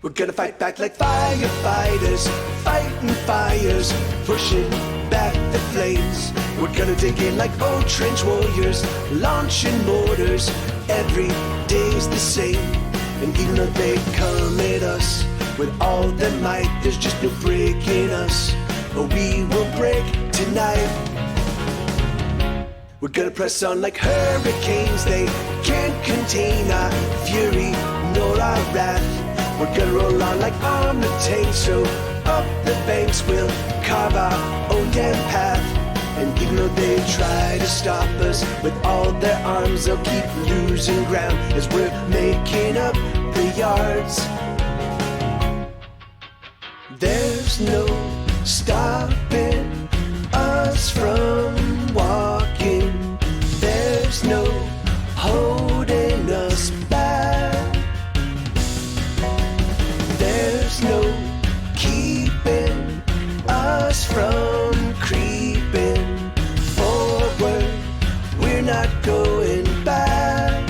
We're gonna fight back like firefighters, fighting fires, pushing back the flames. We're gonna dig in like old trench warriors, launching mortars. Every day's the same, and even though they come at us with all their might, there's just no breaking us. Oh, we will break tonight. We're gonna press on like hurricanes. They can't contain our fury nor our wrath. We're gonna roll on like armored tanks, so up the banks we'll carve our own damn path. And even though they try to stop us with all their arms, they'll keep losing ground as we're making up the yards. There's no stopping us from walking. There's no holding us back. There's no keeping us from creeping forward. We're not going back.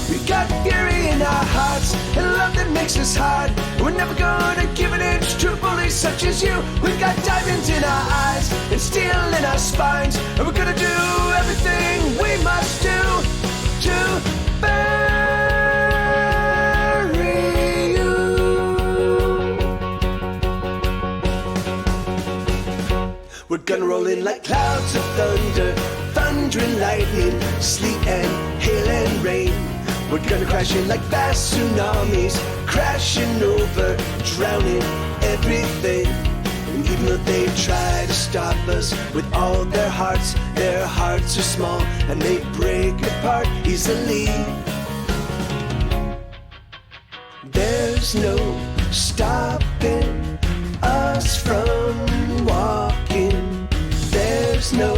We got fury in our hearts and love that makes us hard. We're never gonna give an inch to bullies such as you. We've got diamonds in our eyes and steel in our spines, and we're gonna do everything we must do to bury you. We're gonna roll in like clouds of thunder, thundering lightning, sleet and hail and rain. We're gonna crash in like vast tsunamis, crashing over, drowning everything. And even though they try to stop us with all their hearts are small and they break apart easily. There's no stopping us from walking. There's no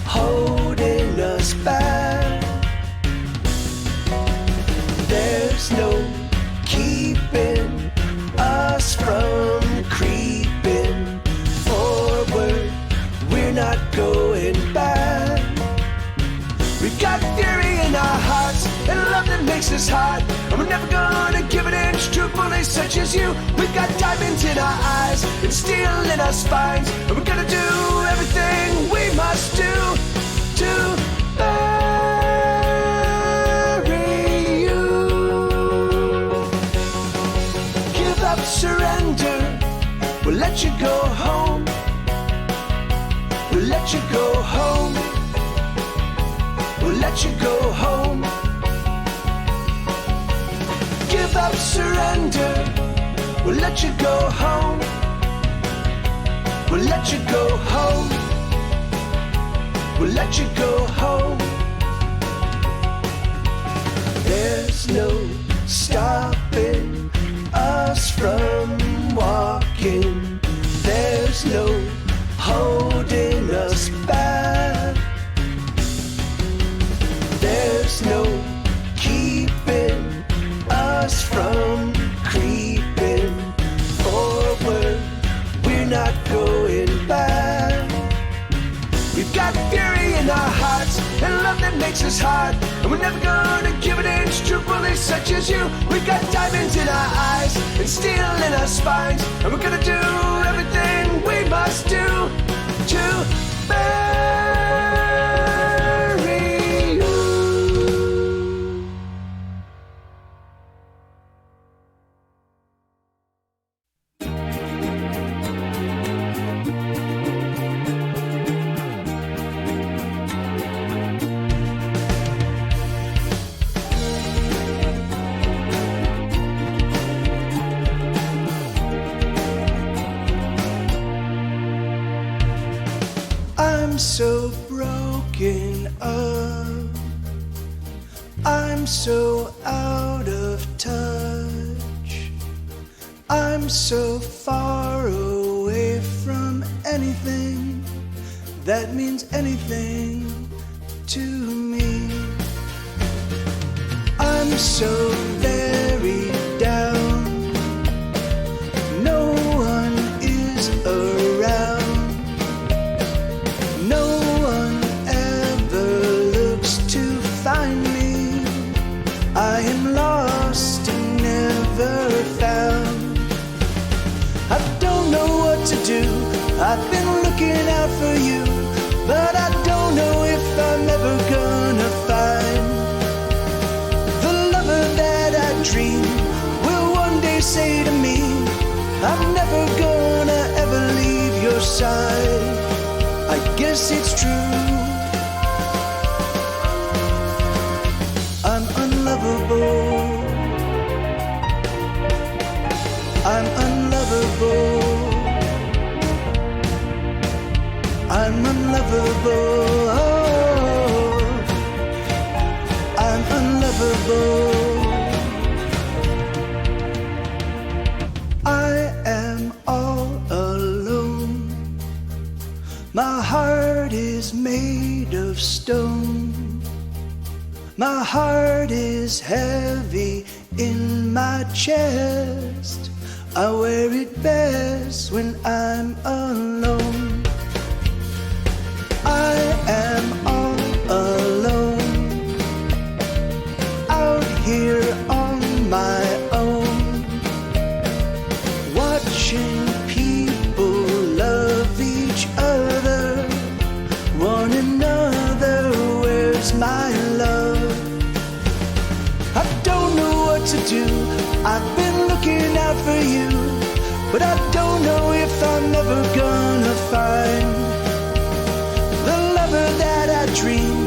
holding us back. There's no keeping us from creeping forward. We're not going back. We've got fury in our hearts and love that makes us hard, and we're never gonna give an inch to bullies such as you. We've got diamonds in our eyes and steel in our spines, and we're gonna do everything we must do to bury you. Give up, surrender. We'll let you go home. We'll let you go home. We'll let you go home. Give up, surrender. We'll let you go home. We'll let you go home. We'll let you go home. There's no stopping us from walking. There's no holding us back. There's no keeping us from creeping forward. We're not going back. We've got fury in our hearts and love that makes us hard, and we're never gonna give an inch to bullies such as you. We've got diamonds in our eyes and steel in our spines, and we're gonna do everything we must do to bury you. I'm so broken up. I'm so out of touch. I'm so far away from anything that means anything to me. I'm so very down. No one is around. No one ever looks to find me. I am lost and never found. guess it's true. I'm unlovable. I'm unlovable. I'm unlovable. Oh, I'm unlovable. I am all alone. My heart is made of stone. My heart is heavy in my chest. I wear it best when I'm alone. I am all alone, out here on my own, watching people love each other, one another. Where's my love? I don't know what to do. I've been looking out for you, but I don't know if I'm ever gonna find the lover that I dream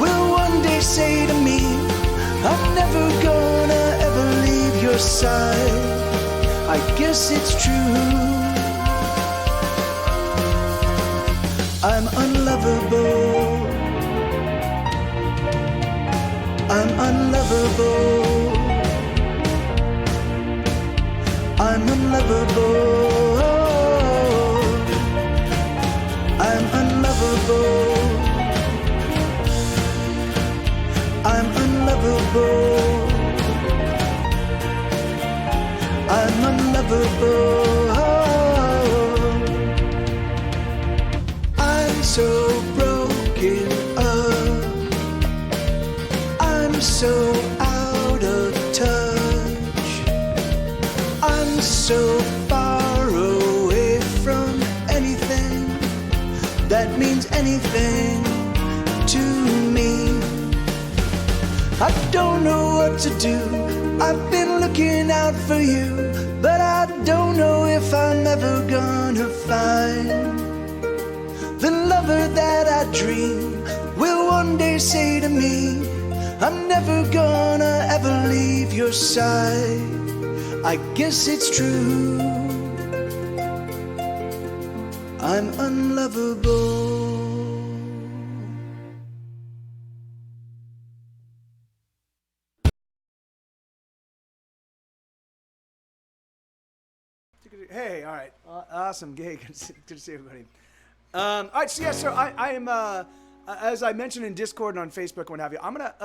will one day say to me, I'm never gonna ever leave your side. I guess it's true. I'm unlovable. I'm unlovable. I'm unlovable. I'm unlovable. I'm unlovable. I'm unlovable. I'm so broken up. I'm so out of touch. I'm so far away from anything that means anything to me. I don't know what to do. I've been looking out for you, but I don't know if I'm ever gonna find the lover that I dream will one day say to me, I'm never gonna ever leave your side. I guess it's true. I'm unlovable. Hey, all right, awesome, gay. Good to see everybody. All right, so yeah, so I am, as I mentioned in Discord and on Facebook and what have you, I'm gonna,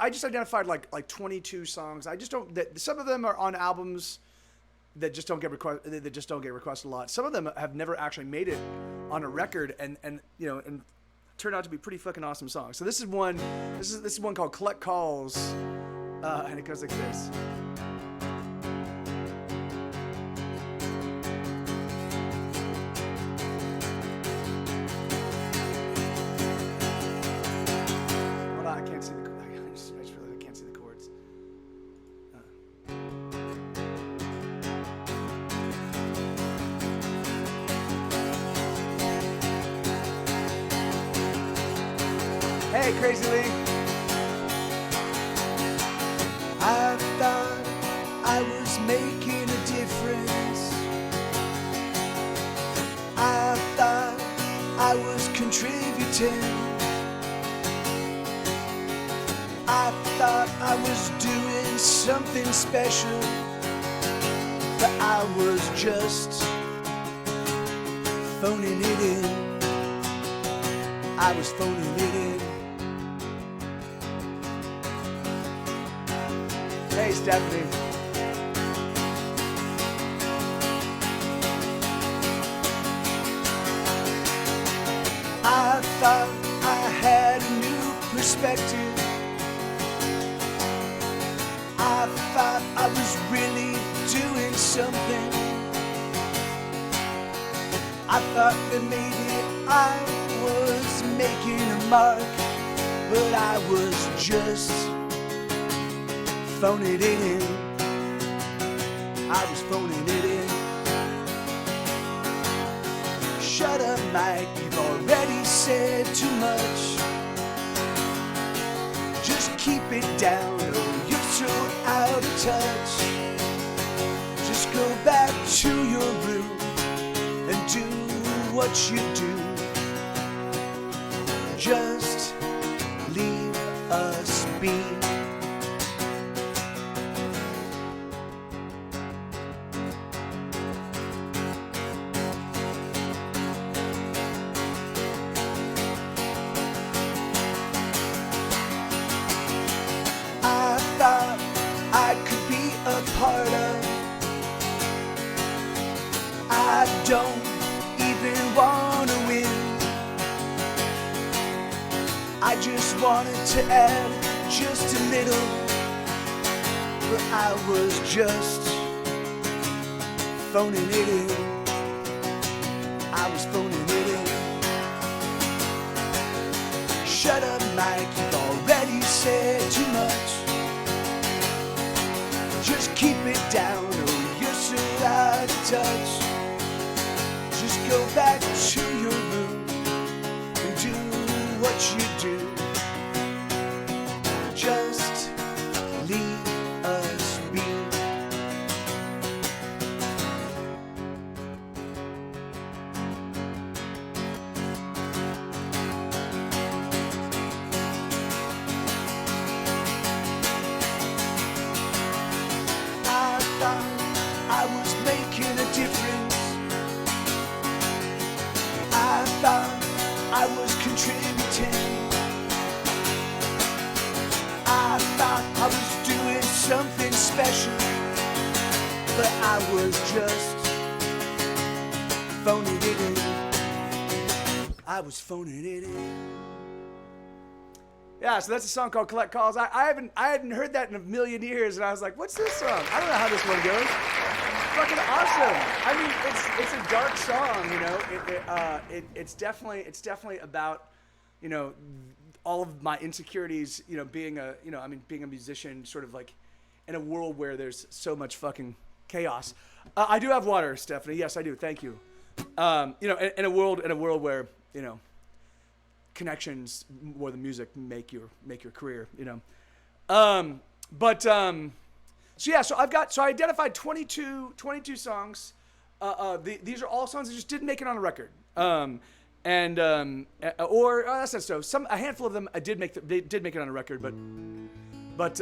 I just identified like 22 songs. I just don't. Some of them are on albums that just don't get requested a lot. Some of them have never actually made it on a record, and you know, and turned out to be pretty fucking awesome songs. So this is one. This is one called "Collect Calls," and it goes like this. Hey, Crazy Lee. I thought I was making a difference. I thought I was contributing. I thought I was doing something special, but I was just phoning it in. I was phoning it in. Hey, Stephanie. I thought I had a new perspective. I thought I was really doing something. I thought that maybe I was making a mark, but I was just phoning it in. I was phoning it in. Shut up, Mike. already said too much. Just keep it down, oh, you're so out of touch. Just go back to your room and do what you do. Just leave us be. I thought I could be a part of. I don't even want to win. I just wanted to add just a little, but I was just phoning it in. I was phoning it in. Shut up, Mike, you've already said too much. Just keep it down, oh, you're so out of touch. Just go back to your room and do what you do. Just leave us be. I thought I was making a difference. I thought I was contributing. I thought I was doing something special, but I was just phoning it in. I was phoning it in. Yeah, so that's a song called Collect Calls. I hadn't heard that in a million years, and I was like, what's this song? I don't know how this one goes. Fucking awesome. I mean, it's a dark song, you know. It's definitely about, you know, all of my insecurities, you know, being a musician, sort of like in a world where there's so much fucking chaos. I do have water, Stephanie. Yes, I do. Thank you. You know, in a world where, you know, connections more than music make your career, you know. So I identified 22 songs. These are all songs that just didn't make it on a record. That's not so. A handful of them did make it on a record, but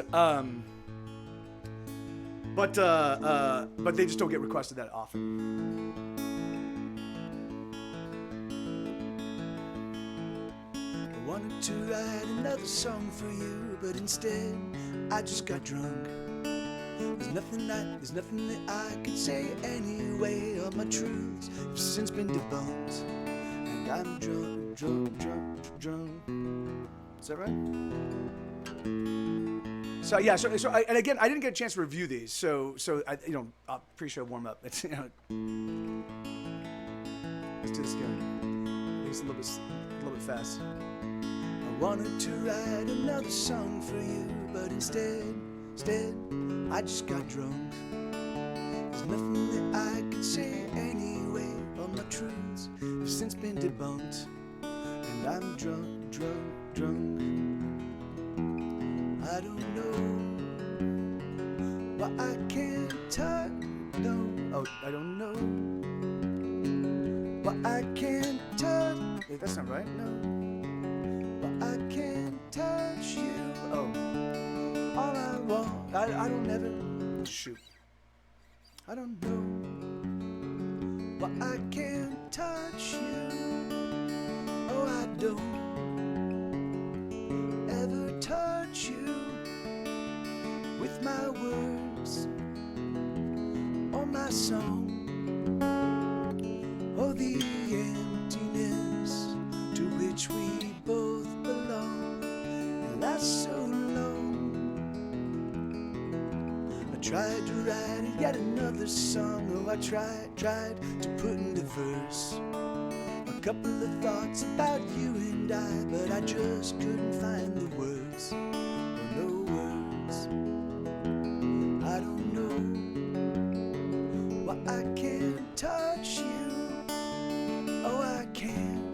they just don't get requested that often. I wanted to write another song for you, but instead I just got drunk. There's nothing that I could say anyway. All my truths have since been debunked, and I'm drunk. Is that right? So yeah, and again, I didn't get a chance to review these, so I, you know, I'm pretty sure warm up. It's, you know, let's do this again. I think it's a little bit fast. I wanted to write another song for you, but instead, I just got drunk. There's nothing that I could say anyway. All my truths have since been debunked, and I'm drunk. I don't know why I can't touch. No, oh, I don't know why I can't touch. Wait, that's not right. No. I can't touch you. Oh, all I want, I don't ever shoot. I don't know why I can't touch you. Oh, I don't ever touch you with my words or my song. Oh, the emptiness to which we both belong, it lasts so long. I tried to write yet another song. Oh, I tried to put into verse a couple of thoughts about you and I, but I just couldn't find the words. Oh, no words. I don't know why I can't touch you. Oh, I can't.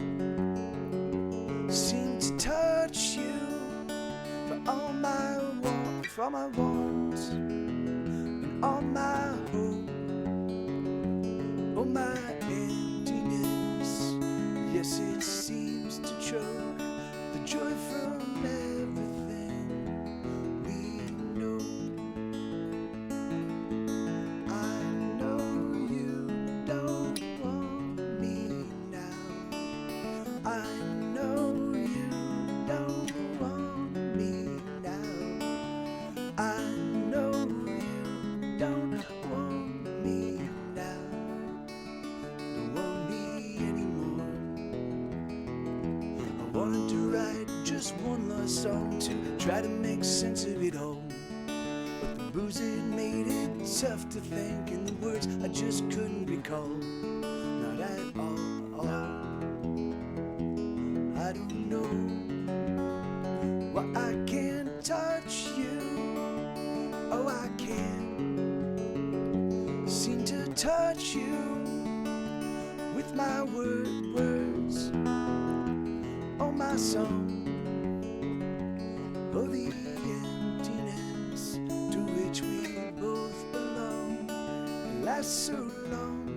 all my wants and all my hope, oh my emptiness. Yes, it seems to choke the joy from everything we know. I know you don't want me now. I know you don't want me now. I know you don't want me now. Don't want me anymore. I wanted to write just one last song to try to make sense of it all, but the booze it made it tough to think, and the words I just couldn't recall. Not at all. I don't know why I can't touch you. Oh, I can't seem to touch you with my words. Oh, my song. Oh, the emptiness to which we both belong. It lasts so long.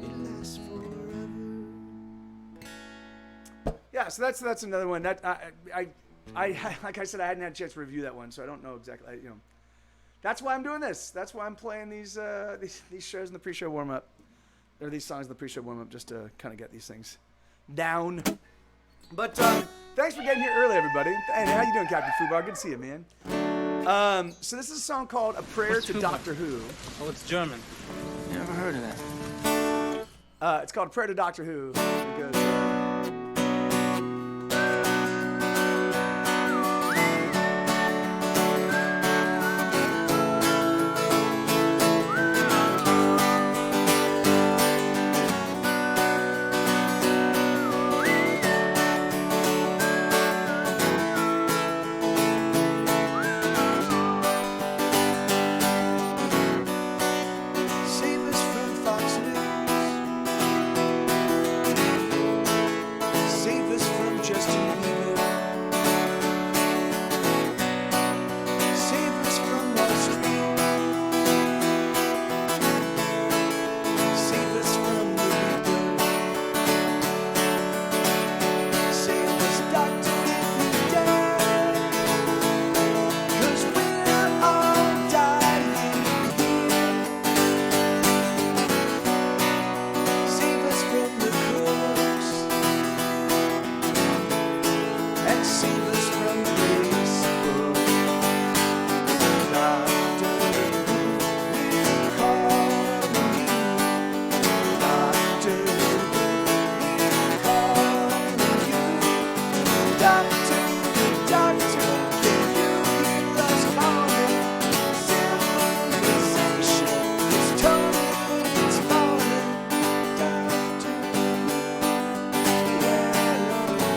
It lasts forever. Yeah, so that's another one. That I like I said, I hadn't had a chance to review that one, so I don't know exactly. You know, that's why I'm doing this. That's why I'm playing these shows in the pre-show warm-up, or these songs in the pre-show warm-up, just to kind of get these things down. But thanks for getting here early, everybody. And how you doing, Captain Fubar? Good to see you, man. So this is a song called "A Prayer What's to Fubar? Doctor Who." Oh, it's German. Never heard of that. It's called "A Prayer to Doctor Who." It goes. Save us from Fox News. Save us from Justin Bieber. Save us from Wall Street. Save us from the Reaper. Save us, Doctor, if we die. 'Cause we're all dying here. Save us from the crooks and save us from Facebook. Doctor, we're calling you. Doctor, we're calling you. Doctor, doctor, can you hear us calling? Civilization is tumbling, it's falling. Doctor, where are you?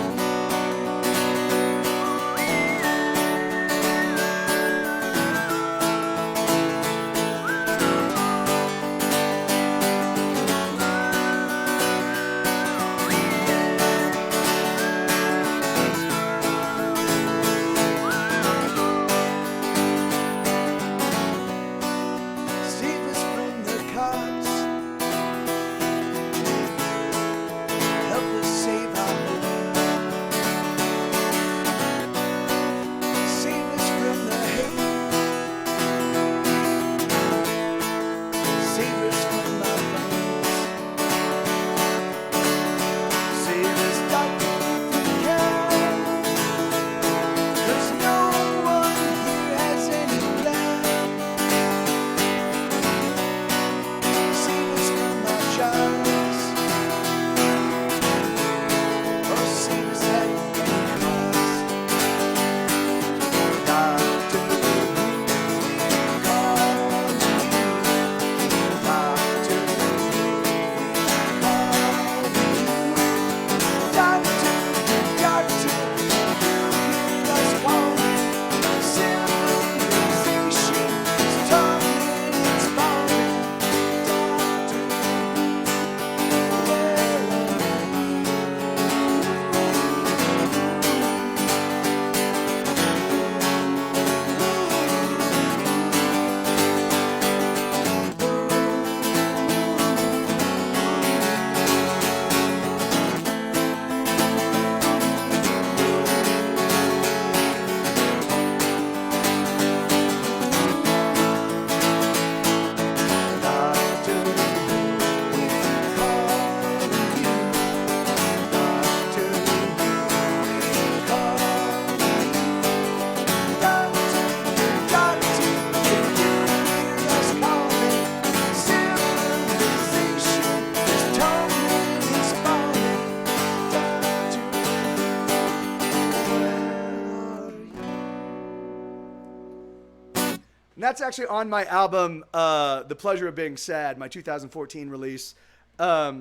And that's actually on my album, The Pleasure of Being Sad, my 2014 release. Yeah,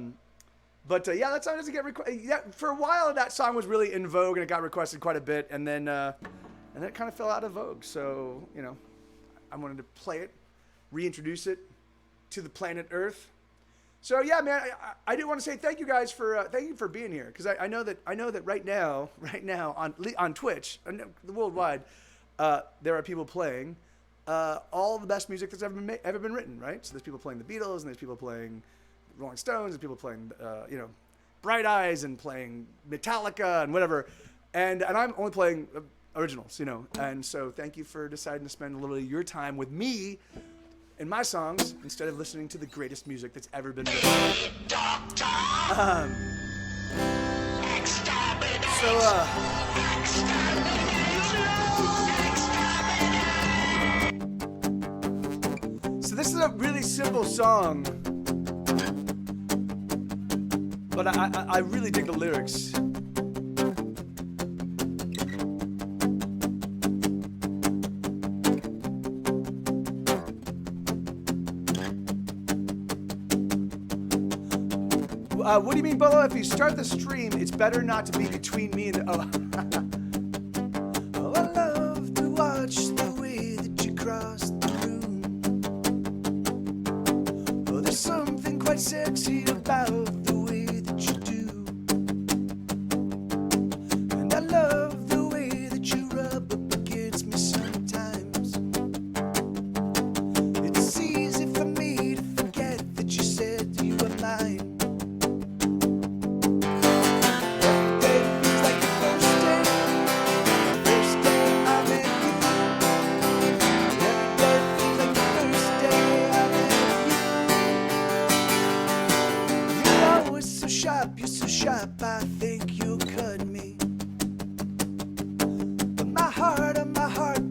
that song doesn't get requested. Yeah, for a while, that song was really in vogue and it got requested quite a bit, and then it kind of fell out of vogue. So, you know, I wanted to play it, reintroduce it to the planet Earth. So yeah, man, I do want to say thank you guys for being here, because I know that right now on Twitch, the worldwide, there are people playing all the best music that's ever been written, right? So there's people playing the Beatles, and there's people playing Rolling Stones, and people playing Bright Eyes, and playing Metallica and whatever, and I'm only playing originals, you know. And so thank you for deciding to spend a little of your time with me and my songs instead of listening to the greatest music that's ever been written. So this is a really simple song, but I really dig the lyrics. What do you mean, Bolo? If you start the stream, it's better not to be between me and... Oh, I love to watch the way that you cross the room. Oh, there's something quite sexy about the way that you do. And I love the way that you rub up against me sometimes. It's easy for me to forget that you said you were mine. You're so sharp, I think you'll cut me. But my heart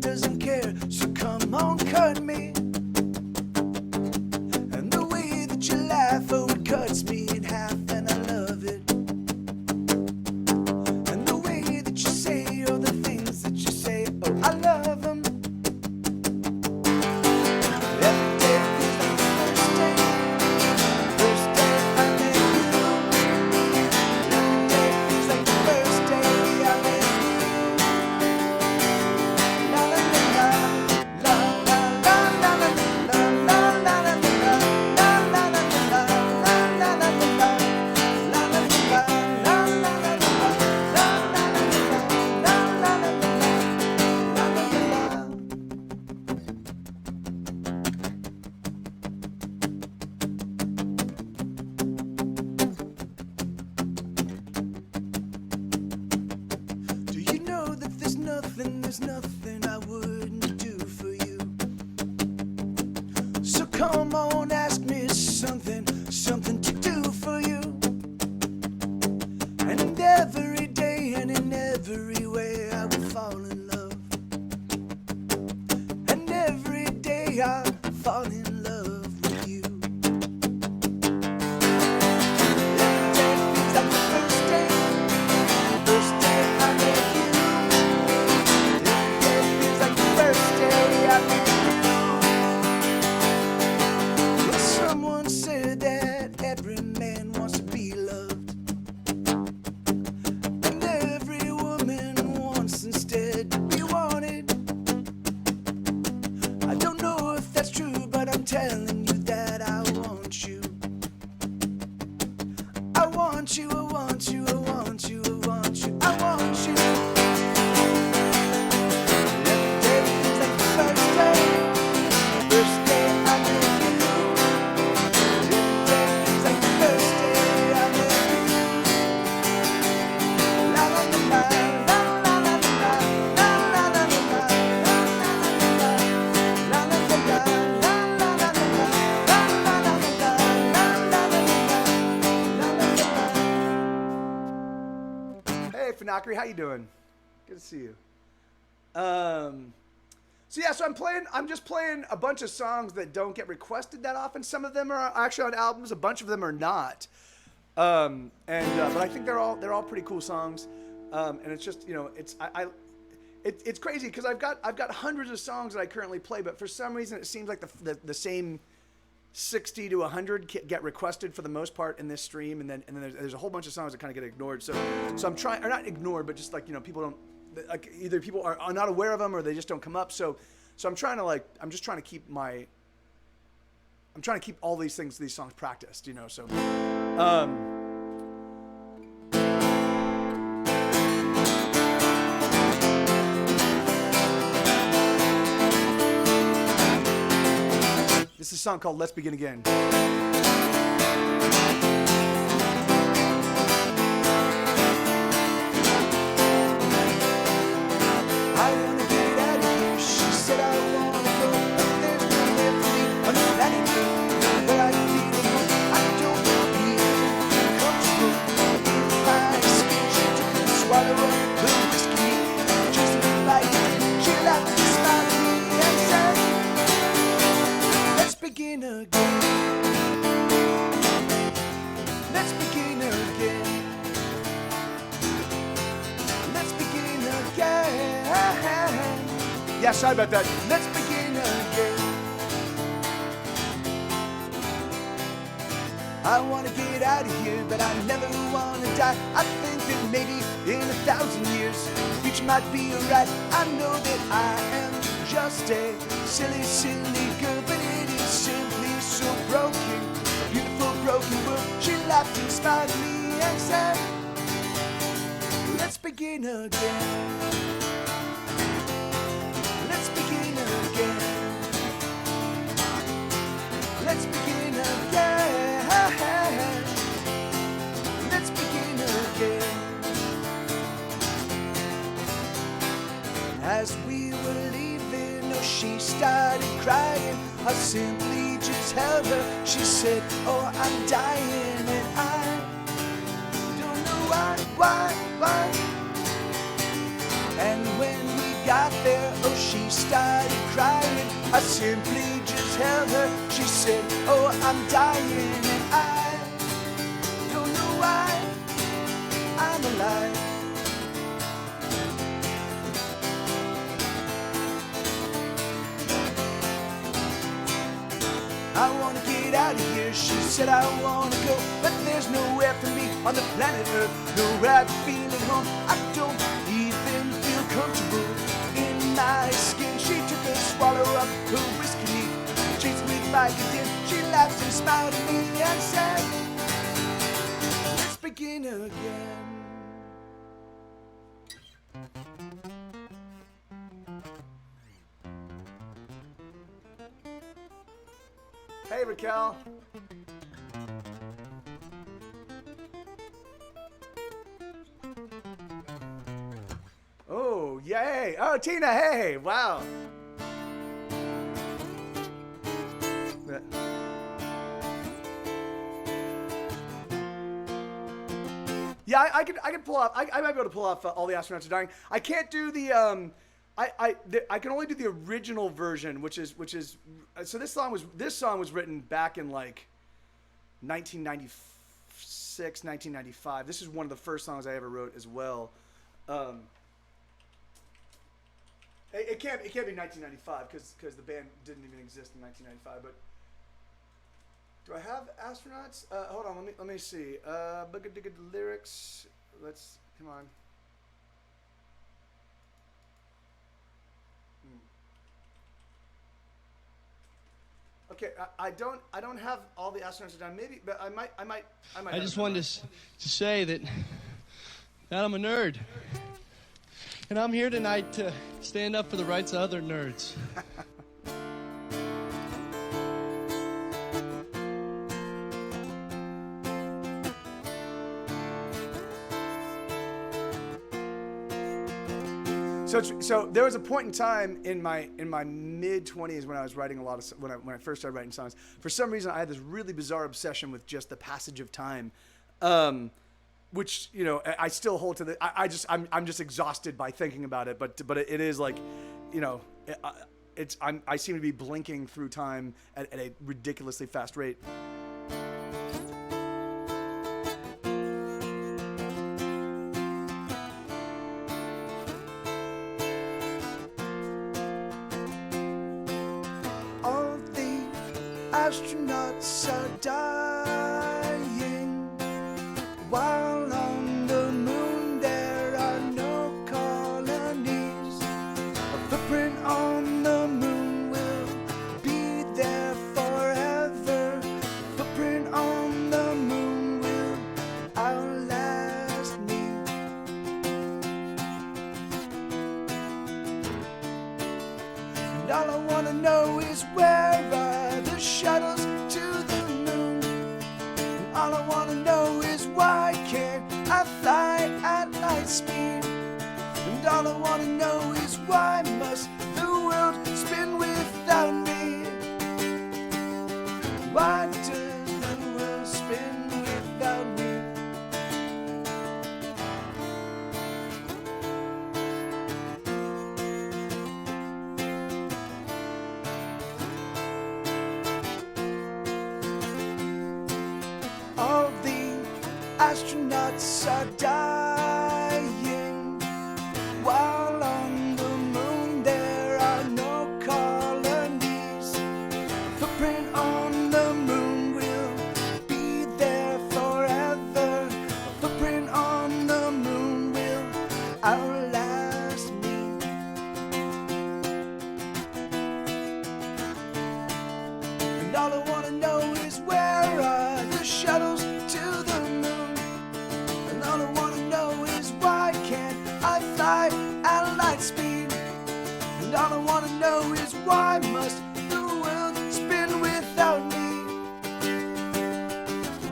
doesn't care, so come on, cut me. And the way that you laugh, oh, it cuts me in half, and I love it. And the way that you say, oh, the things that you say, oh, I love them. Every day feels like the first day I met you. Do you know that there's nothing I wouldn't do for you? So come on, ask me something to do for you. And in every day and in every way I will fall in love. And every day I fall in love with you. Every day feels like the first day I met you. Every day feels like the first day I met you. Well, someone said that every man wants to be loved, and every woman wants instead to be wanted. I don't know if that's true, but I'm telling you that I want you. I want you, I want you, I want you, I want you, I want you. Every day feels like the first day I met you. Every day feels like the first day I met you. La la la la, la la la la, la la la la, la la la la, la la la la, la la la la, la la la la, la la la la. Hey, Finakri, how you doing? Good to see you. So yeah, I'm just playing a bunch of songs that don't get requested that often. Some of them are actually on albums, a bunch of them are not. But I think they're all pretty cool songs. And it's just, you know, it's crazy because I've got hundreds of songs that I currently play, but for some reason it seems like the same 60 to 100 get requested for the most part in this stream, and then there's a whole bunch of songs that kind of get ignored. So I'm trying, or not ignored, but just like, you know, people don't, like, either people are not aware of them or they just don't come up. So I'm trying to I'm trying to keep all these songs practiced, you know. So this is a song called Let's Begin Again. I wanna get out of here. She said I wanna go, but there's nowhere for me on the planet Earth where I feel alone. I don't feel comfortable in my skin. She took a swallow of the whiskey, just like it. She laughed and smiled at me and said, let's begin again. Let's begin again. Let's begin again. Yeah, sorry about that. Let's begin again. I wanna get out of here, but I never wanna die. I think that maybe in 1,000 years, the future might be alright. I know that I am just a silly, silly girl, but it is simply so broken. A beautiful broken world. She laughed and smiled at me and said, let's begin again. Let's begin again. Let's begin again. Let's begin again. As we were leaving, oh, she started crying. I simply just held her. She said, oh, I'm dying, and I don't know why. And when we got there, oh, she started crying. I simply just held her. She said, oh, I'm dying, and I don't know why I'm alive. I wanna get out of here. She said I wanna go, but there's nowhere for me on the planet Earth, nowhere I feel at home. I don't even feel comfortable in my skin. She took a swallow of her whiskey, chased me like a din. She laughed and smiled at me and said, let's begin again. Hey, Raquel. Oh, yay. Oh, Tina, hey, wow. Yeah, I can pull off. I might be able to pull off All the Astronauts Are Dying. I can't do the I can only do the original version, which is so this song was written back in like 1996, 1995. This is one of the first songs I ever wrote as well. It can't be 1995 because the band didn't even exist in 1995. But do I have Astronauts? Hold on, let me see. The lyrics. Come on. Okay, I don't have All the Astronauts Are Dying. Maybe, but I might. I just wanted to say that I'm a nerd, and I'm here tonight to stand up for the rights of other nerds. So there was a point in time in my mid-20s when I was writing a lot of when I first started writing songs. For some reason, I had this really bizarre obsession with just the passage of time, which, you know, I still hold to the. I'm just exhausted by thinking about it. But it is like, you know, I seem to be blinking through time at a ridiculously fast rate. astronauts are dying, while on the moon there are no colonies. A footprint on the moon will be there forever. A footprint on the moon will outlast me. And all I wanna know is where are the shuttles to the moon? And all I wanna know is why can't I fly at light speed? And all I wanna know is why must the world spin without me? Why does the world spin without me? All the astronauts are dying, while on the moon there are no colonies. Footprint on the moon will be there forever. A footprint on the moon will outlast me. And all I wanna know is where are the shuttles to the moon? And all I wanna know is why can't I fly at light speed? And all I wanna know is why must the world spin without me?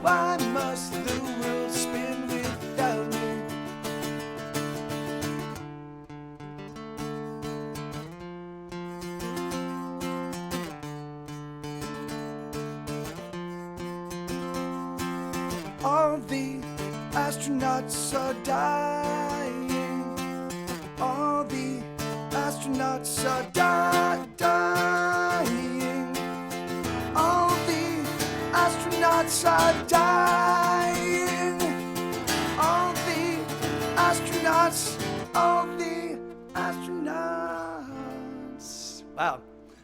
Why must the world spin without me? All the astronauts are dying. All the astronauts are dying. All the astronauts are dying. All the astronauts, all the astronauts. Wow.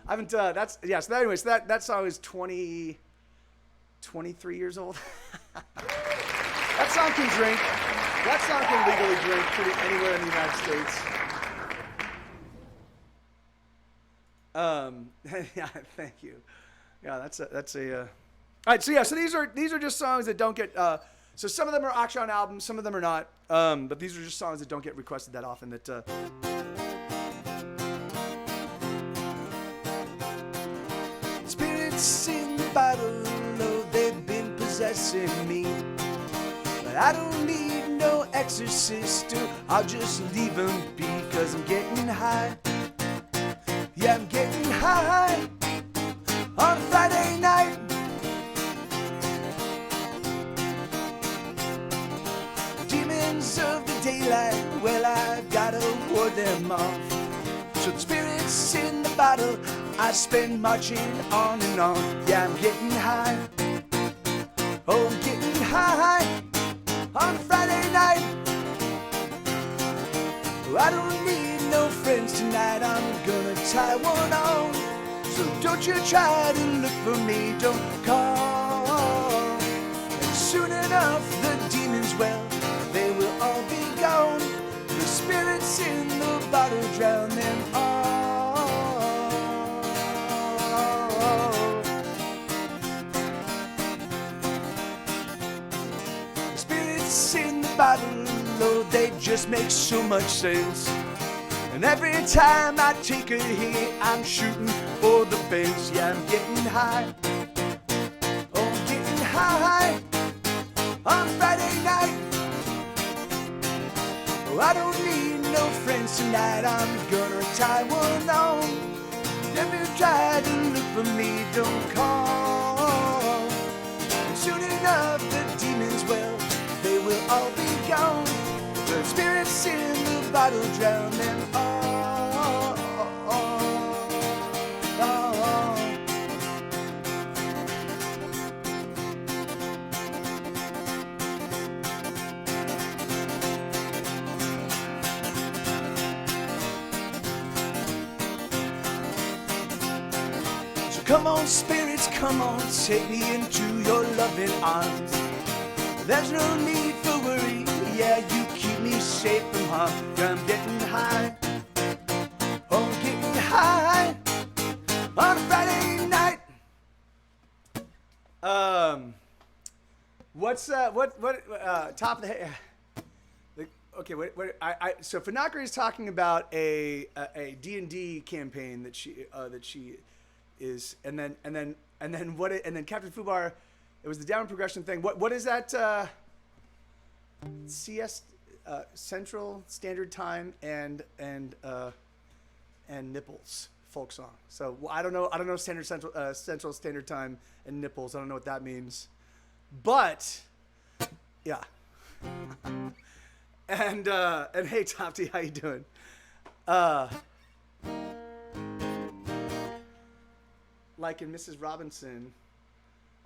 I haven't, that's, yeah, so that, anyways, that song is 23 years old. That song can drink. That song can legally drink pretty anywhere in the United States. Yeah, thank you. Yeah, that's a. All right, so yeah, so these are just songs that don't get. So some of them are actually on albums, some of them are not. But these are just songs that don't get requested that often. That. Spirits in the bottle, oh, they've been possessing me. But I don't need no exorcist, or I'll just leave them be, 'cause I'm getting high. Yeah, I'm getting high on a Friday night. Demons of the daylight, well, I gotta ward them off. So the spirits in the bottle, I spend marching on and on. Yeah, I'm getting high. Oh, I'm getting high on a Friday night. Oh, I don't need no friends tonight, I'm gonna tie one on. So don't you try to look for me, don't call. And soon enough the demons, well, they will all be gone. The spirits in the bottle drown them all. The spirits in the bottle, oh, they just make so much sense. And every time I take a hit, I'm shooting for the fence. Yeah, I'm getting high. Oh, I'm getting high on Friday night. Oh, I don't need no friends tonight, I'm gonna tie one on. If you try to look for me, don't call. And soon enough the demons, well, they will all be gone. The spirits in the bottle drown them all. So Come on, spirits, come on, take me into your loving arms. There's no need for worry, yeah, you keep me safe from harm. I'm getting high, oh, getting high on a Friday night. Top of the head? Okay, so Fanakri is talking about a D&D campaign that she is, and then Captain Fubar, it was the down progression thing. What is that? CS Central Standard Time and Nipples folk song. So I don't know Central Standard Time and Nipples. I don't know what that means, but yeah. And hey, Topsy, how you doing? Like in Mrs. Robinson.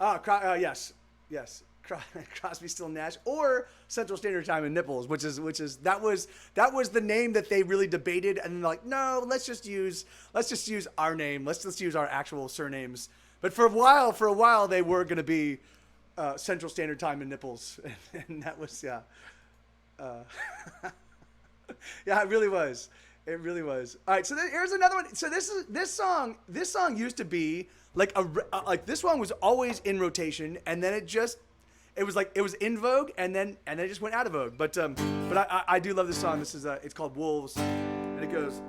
Yes. Crosby, Still, Nash, or Central Standard Time and Nipples, which is that was the name that they really debated, and they're like, no, let's just use our name. Let's just use our actual surnames. But for a while they were going to be Central Standard Time and Nipples, and that was yeah, it really was. It really was. All right, so here's another one. So this song used to be like this one was always in rotation, and then it was in vogue, and then it just went out of vogue. But I do love this song. This is it's called Wolves, and it goes.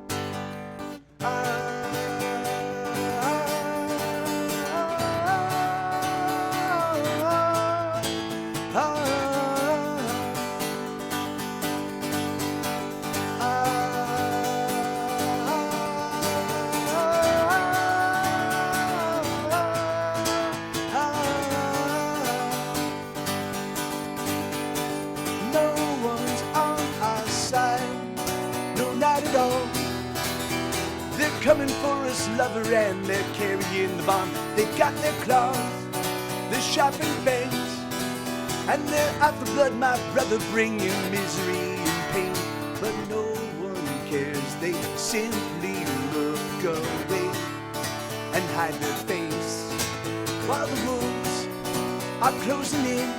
Coming for us, lover, and they're carrying the bomb. They've got their claws, they're sharp and fangs, and they're out for blood, my brother, bringing misery and pain. But no one cares, they simply look away and hide their face while the wolves are closing in.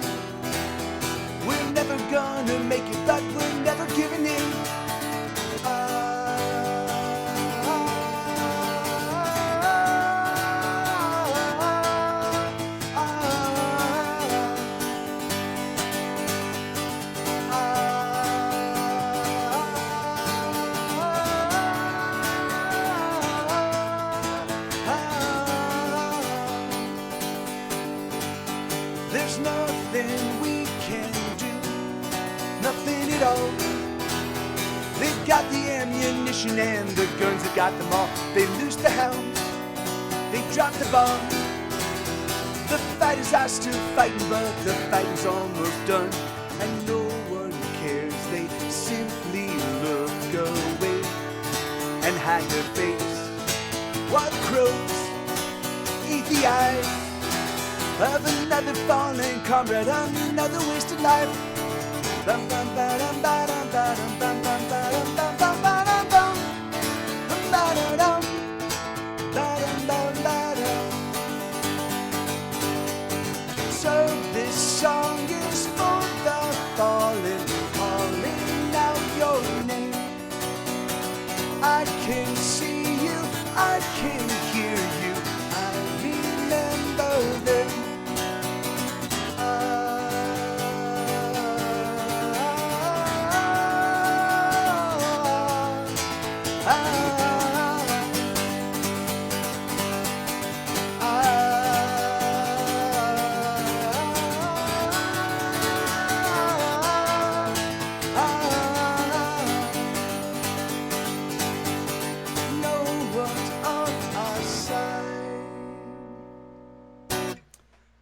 We're never gonna make it, but we're never giving in. There's nothing we can do, nothing at all. They've got the ammunition and the guns, have got them all. They loose the hounds, they drop the bomb. The fighters are still fighting, but the fighting's almost done. And no one cares, they simply look away and hide their face while the crows eat the eyes of another fallen comrade, another wasted life. Bum bum ba dum ba dum ba dum bum bum ba dum bum bum ba dum bum ba dum dum ba dum bum ba dum. So this song is for the fallen, calling out your name. I can see you, I can hear you, I remember them.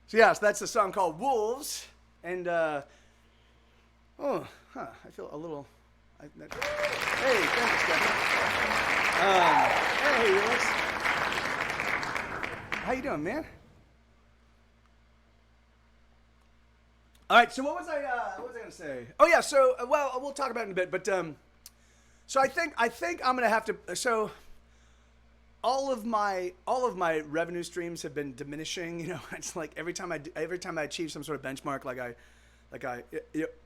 So yeah, so that's a song called Wolves, and I feel a little. Hey, thank you, Stephanie. Hey, Willis. How you doing, man? All right, so what was I gonna say? Oh yeah, so well, we'll talk about it in a bit, but so I think I'm gonna have to. So all of my revenue streams have been diminishing. You know, it's like every time I achieve some sort of benchmark,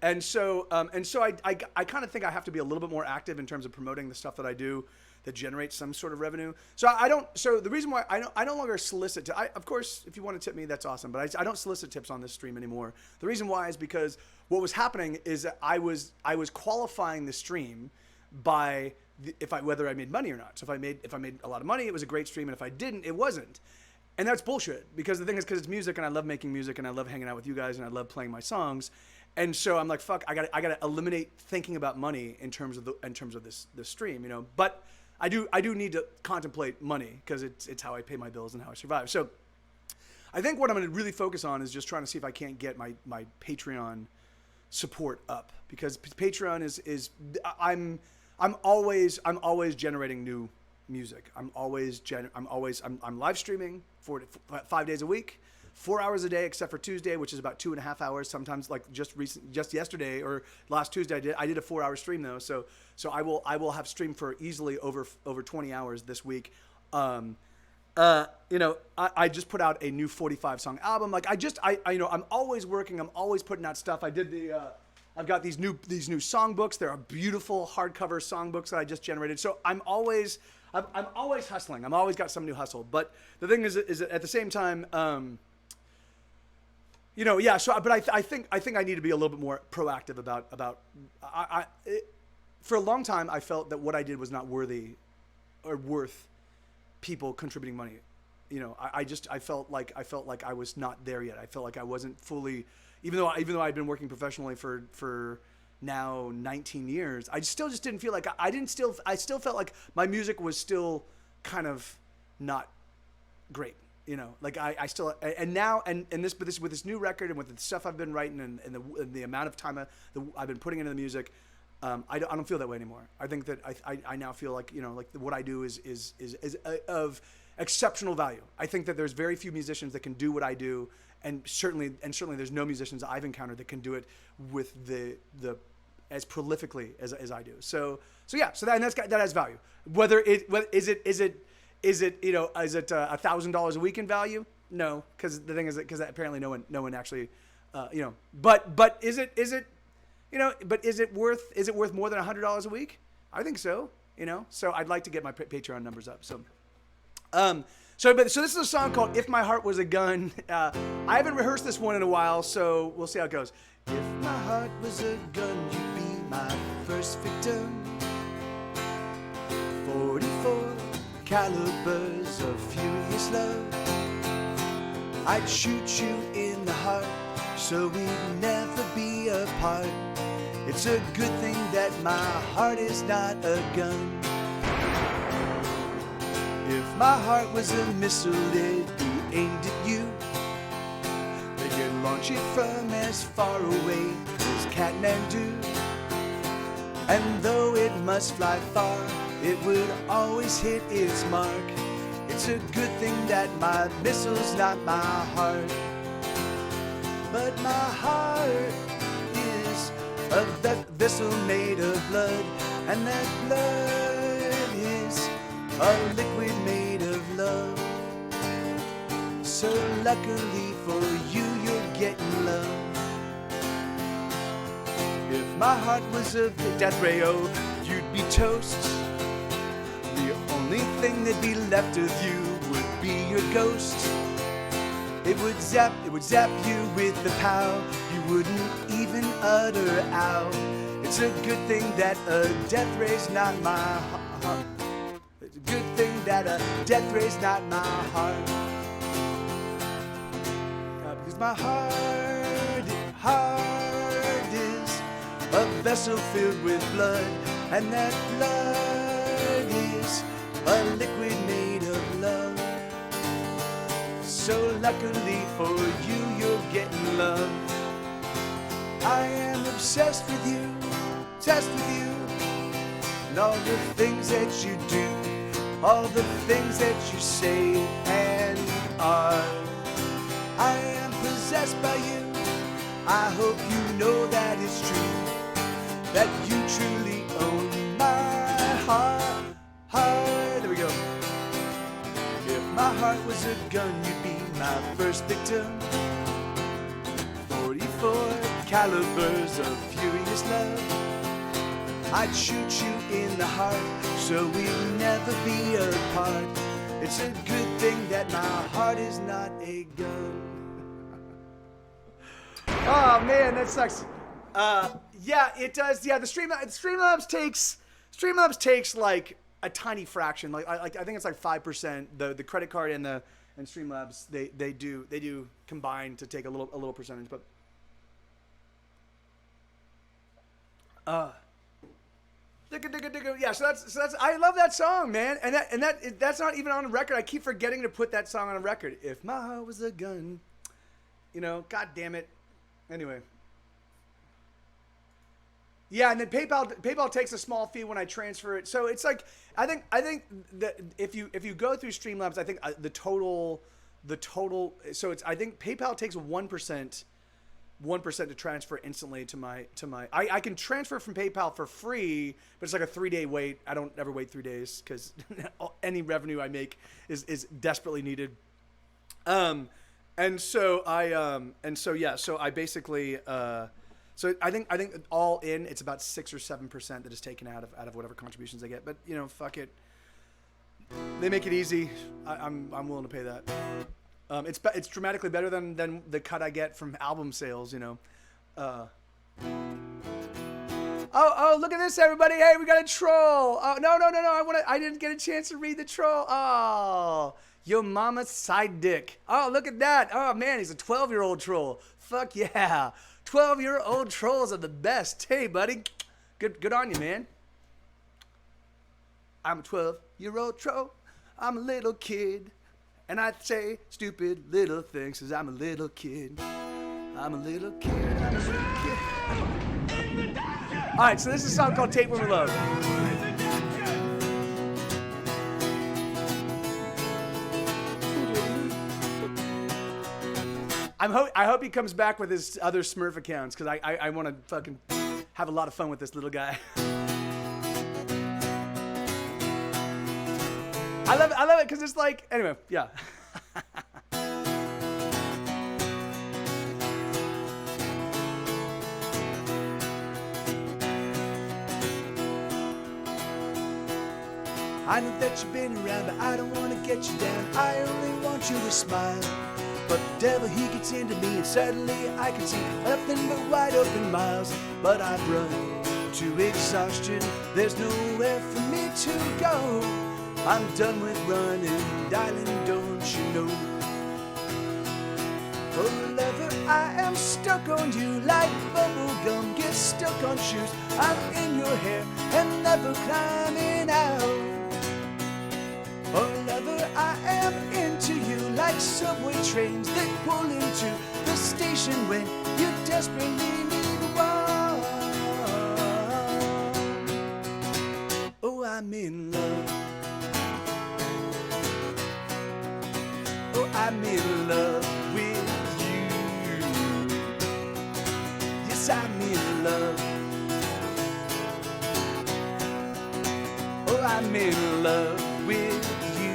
and so I kind of think I have to be a little bit more active in terms of promoting the stuff that I do that generates some sort of revenue. So I don't. So the reason why I no longer solicit. Of course, if you want to tip me, that's awesome. But I don't solicit tips on this stream anymore. The reason why is because what was happening is that I was qualifying the stream by whether I made money or not. So if I made a lot of money, it was a great stream, and if I didn't, it wasn't. And that's bullshit, because the thing is, because it's music and I love making music and I love hanging out with you guys and I love playing my songs. And so I'm like, fuck, I gotta eliminate thinking about money in terms of this stream, you know. But I do need to contemplate money, because it's how I pay my bills and how I survive. So I think what I'm gonna really focus on is just trying to see if I can't get my Patreon support up, because Patreon is I'm always generating new music. I'm live streaming 5 days a week, 4 hours a day, except for Tuesday, which is about 2.5 hours. Sometimes, like just yesterday or last Tuesday, I did a 4-hour stream though. So I will have streamed for easily over 20 hours this week. You know, I just put out a new 45 song album. Like you know, I'm always working. I'm always putting out stuff. I did I've got these new songbooks. There are beautiful hardcover songbooks that I just generated. So I'm always hustling. I'm always got some new hustle. But the thing is at the same time, you know, yeah. So, but I think I need to be a little bit more proactive about. For a long time, I felt that what I did was not worthy or worth people contributing money. You know, I felt like I was not there yet. I felt like I wasn't fully, even though I'd been working professionally for now 19 years, I still just didn't feel like I still felt like my music was still kind of not great. You know, like I still, and now, with this new record and with the stuff I've been writing and the amount of time I've been putting into the music, I don't feel that way anymore. I think that I now feel like, you know, like what I do is of exceptional value. I think that there's very few musicians that can do what I do, and certainly there's no musicians I've encountered that can do it with the as prolifically as I do. So that has value. Is it you know, is it $1,000 a week in value? No, because the thing is that because apparently no one actually, you know. But is it you know? But is it worth more than $100 a week? I think so. You know. So I'd like to get my Patreon numbers up. So. So this is a song called "If My Heart Was a Gun." I haven't rehearsed this one in a while, so we'll see how it goes. If my heart was a gun, you'd be my first victim. 44 calibers of furious love. I'd shoot you in the heart, so we'd never be apart. It's a good thing that my heart is not a gun. If my heart was a missile, it'd be aimed at you. They could launch it from as far away as Kathmandu. And though it must fly far, it would always hit its mark. It's a good thing that my missile's not my heart. But my heart is a vessel made of blood, and that blood is a liquid made of love. So luckily for you, you're getting love. If my heart was a death ray, oh, you'd be toast. The only thing that'd be left of you would be your ghost. It would zap you with the pow. You wouldn't even utter ow. It's a good thing that a death ray's not my heart. It's a good thing that a death ray's not my heart. Because my heart is a vessel filled with blood, and that blood is a liquid made of love. So luckily for you, you're getting love. I am obsessed with you, obsessed with you, and all the things that you do, all the things that you say and are. I am possessed by you. I hope you know that it's true, that you truly own my heart. There we go. gun, you'd be my first victim. 44 calibers of furious love. I'd shoot you in the heart, so we'd never be apart. It's a good thing that my heart is not a gun. Oh man, that sucks. Yeah, it does. Yeah, the Streamlabs takes like a tiny fraction. Like I think it's like 5%. The credit card and Streamlabs they do combine to take a little percentage, but yeah. So that's I love that song, man, and that's not even on a record. I keep forgetting to put that song on a record. If my heart was a gun, you know, god damn it. Anyway. Yeah, and then PayPal takes a small fee when I transfer it. So it's like I think that if you go through Streamlabs, I think the total so it's I think PayPal takes 1% to transfer instantly to my I can transfer from PayPal for free, but it's like a 3-day wait. I don't ever wait 3 days because any revenue I make is desperately needed. So I basically so I think all in it's about 6 or 7% that is taken out of whatever contributions I get. But you know, fuck it. They make it easy. I'm willing to pay that. It's dramatically better than the cut I get from album sales. You know. Oh, look at this, everybody! Hey, we got a troll. Oh, no! I didn't get a chance to read the troll. Oh, your mama's side dick. Oh, look at that. Oh man, he's a 12-year-old troll. Fuck yeah. 12-year-old trolls are the best. Hey, buddy. Good on you, man. I'm a 12-year-old troll. I'm a little kid. And I say stupid little things because I'm a little kid. I'm a little kid. I'm a little kid. All right, so this is a song called Take What We Love. I hope he comes back with his other Smurf accounts because I want to fucking have a lot of fun with this little guy. I love it because it's like, anyway, yeah. I know that you've been around, but I don't want to get you down. I only want you to smile. But the devil, he gets into me, and suddenly I can see nothing but wide open miles. But I've run to exhaustion, there's nowhere for me to go. I'm done with running, darling, don't you know? Oh, lover, I am stuck on you like bubble gum gets stuck on shoes. I'm in your hair and never climbing out. Oh, lover, I am into you like subway trains that pull into the station when you desperately need one. Oh, I'm in love. Oh, I'm in love with you. Yes, I'm in love. Oh, I'm in love with you.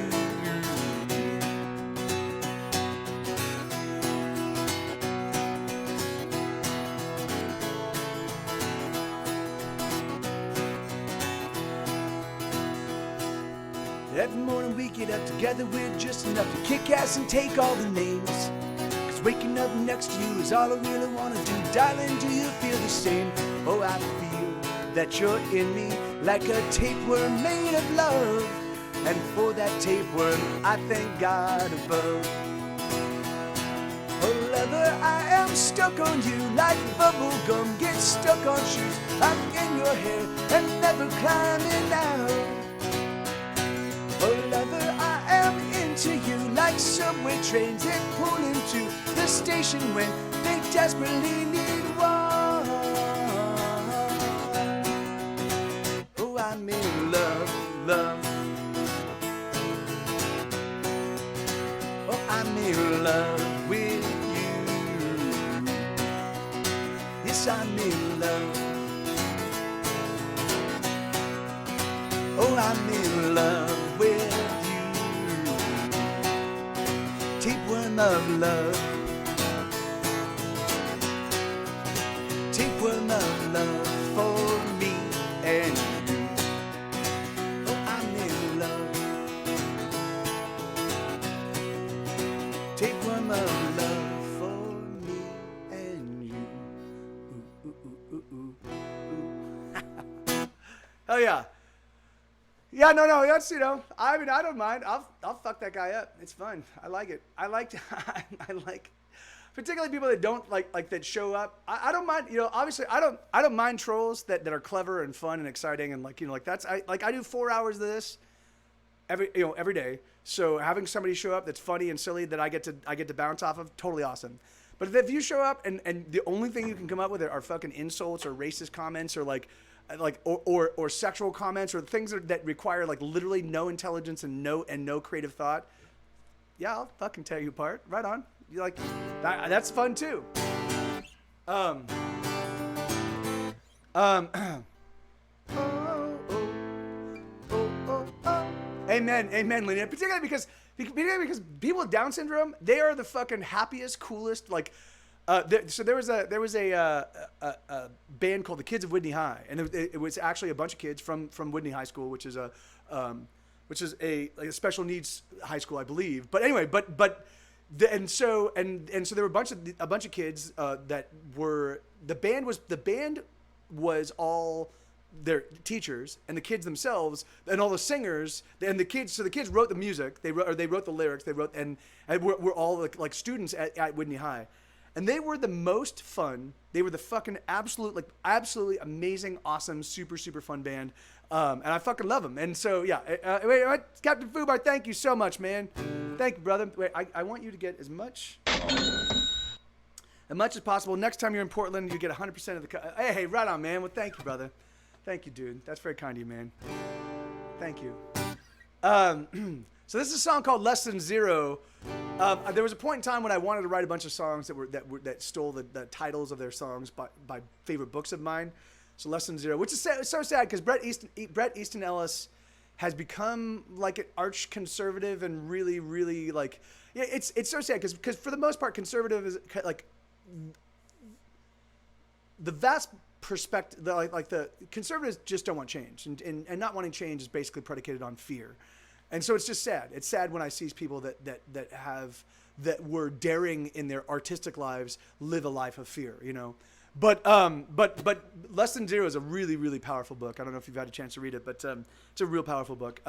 Every morning we get up together, we're just enough to kick ass and take all the names. Cause waking up next to you is all I really wanna do. Darling, do you feel the same? Oh, I feel that you're in me like a tapeworm made of love. And for that tapeworm, I thank God above. Oh, lover, I am stuck on you like bubble gum gets stuck on shoes. I'm in your hair and never climbing out. Oh, lover, I am into you like subway trains that pull into the station when they desperately need one. Oh, I'm in love, love. Oh, I'm in love with you. Yes, I'm in love. Oh, I'm in love with you. tapeworm of love. Tapeworm of love for me and you. Oh, I'm in love. Tapeworm of love for me and you. Ooh, ooh, ooh, ooh, ooh. Oh yeah. Yeah, no, that's, you know, I mean, I don't mind. I'll fuck that guy up. It's fun. I like it. I like particularly people that don't like that show up. I don't mind, you know, obviously I don't mind trolls that are clever and fun and exciting and like, you know, like that's, I do 4 hours of this every day. So having somebody show up that's funny and silly that I get to bounce off of, totally awesome. But if you show up and the only thing you can come up with are fucking insults or racist comments or or sexual comments or things that require like literally no intelligence and no creative thought, yeah, I'll fucking tear you apart. Right on. You like that's fun too. Amen, Lena. Particularly because people with Down syndrome, they are the fucking happiest, coolest. Like, there was a band called the Kids of Whitney High, and it was actually a bunch of kids from Whitney High School, which is a special needs high school, I believe. But anyway, and so there were a bunch of kids that were the band was all their teachers and the kids themselves and all the singers and the kids. So the kids wrote the music. They wrote the lyrics. They wrote and we're all like students at Whitney High, and they were the most fun. They were the fucking absolutely amazing, awesome, super fun band. And I fucking love them. And so yeah, wait, Captain Fubar, thank you so much, man. Thank you, brother. Wait, I want you to get as much as possible. Next time you're in Portland, you get 100% of the. Hey, right on, man. Well, thank you, brother. Thank you, dude. That's very kind of you, man. Thank you. So this is a song called Less Than Zero. There was a point in time when I wanted to write a bunch of songs that stole the titles of their songs by favorite books of mine. So Less Than Zero, which is so sad because Bret Easton Ellis has become like an arch conservative and really like, yeah, it's so sad because for the most part conservative is like the vast perspective, like the conservatives just don't want change, and not wanting change is basically predicated on fear, and so it's just sad. It's sad when I see people that were daring in their artistic lives live a life of fear, you know. But Less Than Zero is a really powerful book. I don't know if you've had a chance to read it, but it's a real powerful book.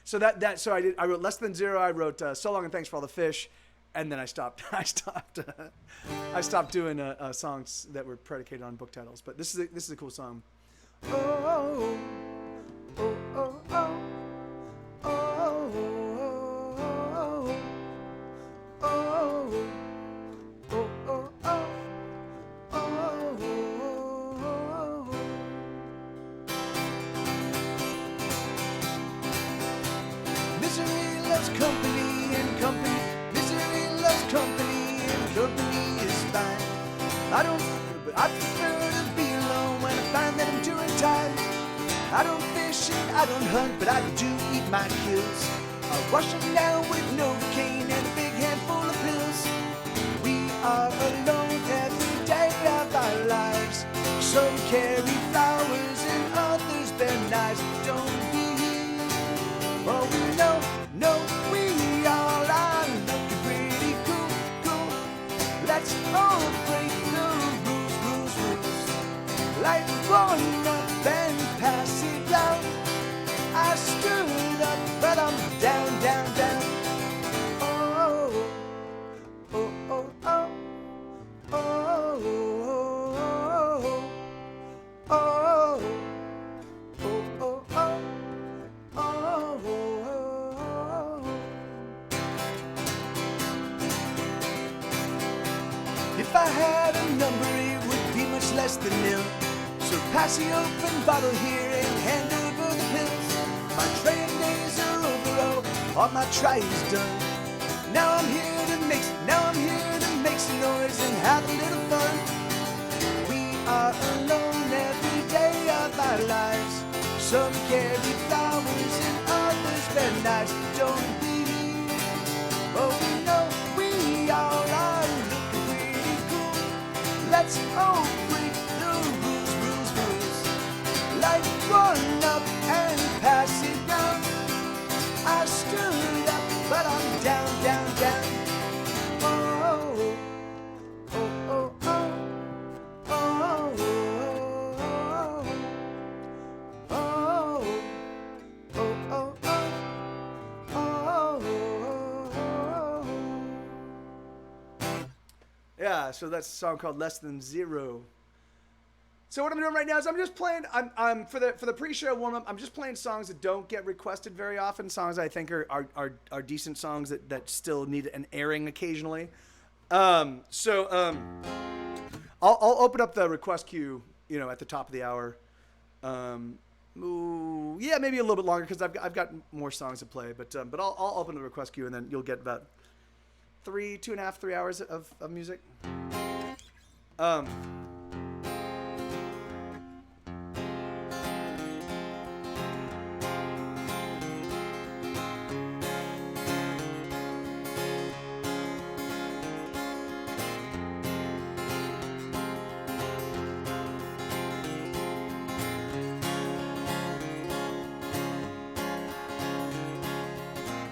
So I wrote Less Than Zero. I wrote So Long and Thanks for All the Fish. And then I stopped doing songs that were predicated on book titles. But this is a cool song. Oh, oh, oh, oh, oh, oh, oh, oh, oh, oh, oh. Misery loves company and company. Company and company is fine. But I prefer to be alone when I find that I'm doing time. I don't fish and I don't hunt, but I do eat my kills. I wash them down with Novocaine and a big handful of pills. We are alone every day of our lives. Some carry flowers and others bear knives. Don't be, oh no, we all are. Let's all break the rules. Like growing up and pass it down. I stood up, but I'm down. Oh, oh, oh, oh, oh, oh, oh, oh, oh, oh, oh. If I had a number, it would be much less than nil. So pass the open bottle here and hand over the pills. My trying days are over, all my trying's done. Now I'm here to make some noise and have a little fun. We are alone every day of our lives. Some carry flowers and others bear knives. Don't be, oh we know we Yeah, so that's a song called Less Than Zero. So what I'm doing right now is I'm just playing. I'm for the pre-show warm up. I'm just playing songs that don't get requested very often. Songs I think are decent songs that still need an airing occasionally. I'll open up the request queue, at the top of the hour. Yeah, maybe a little bit longer because I've got more songs to play. But I'll open the request queue and then you'll get about 2.5, 3 hours of music.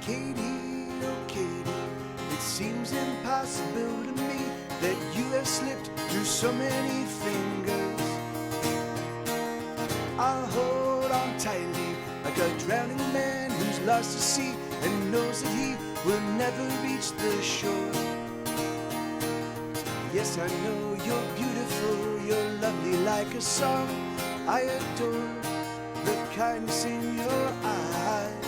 Katie, oh Katie, it seems impossible to me that you have slipped through so many fingers. I'll hold on tightly like a drowning man who's lost at sea and knows that he will never reach the shore. Yes, I know you're beautiful, you're lovely like a song. I adore the kindness in your eyes.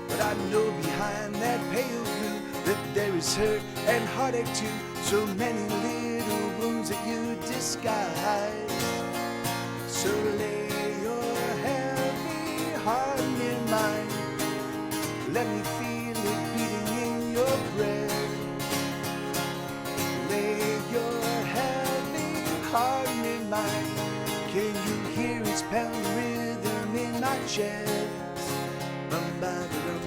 But I know behind that pale blue that there is hurt and heartache too. So many little wounds that you disguise. So lay your heavy heart near mine. Let me feel it beating in your breast. Lay your heavy heart near mine. Can you hear its pounding rhythm in my chest? Bum-ba-da-dum.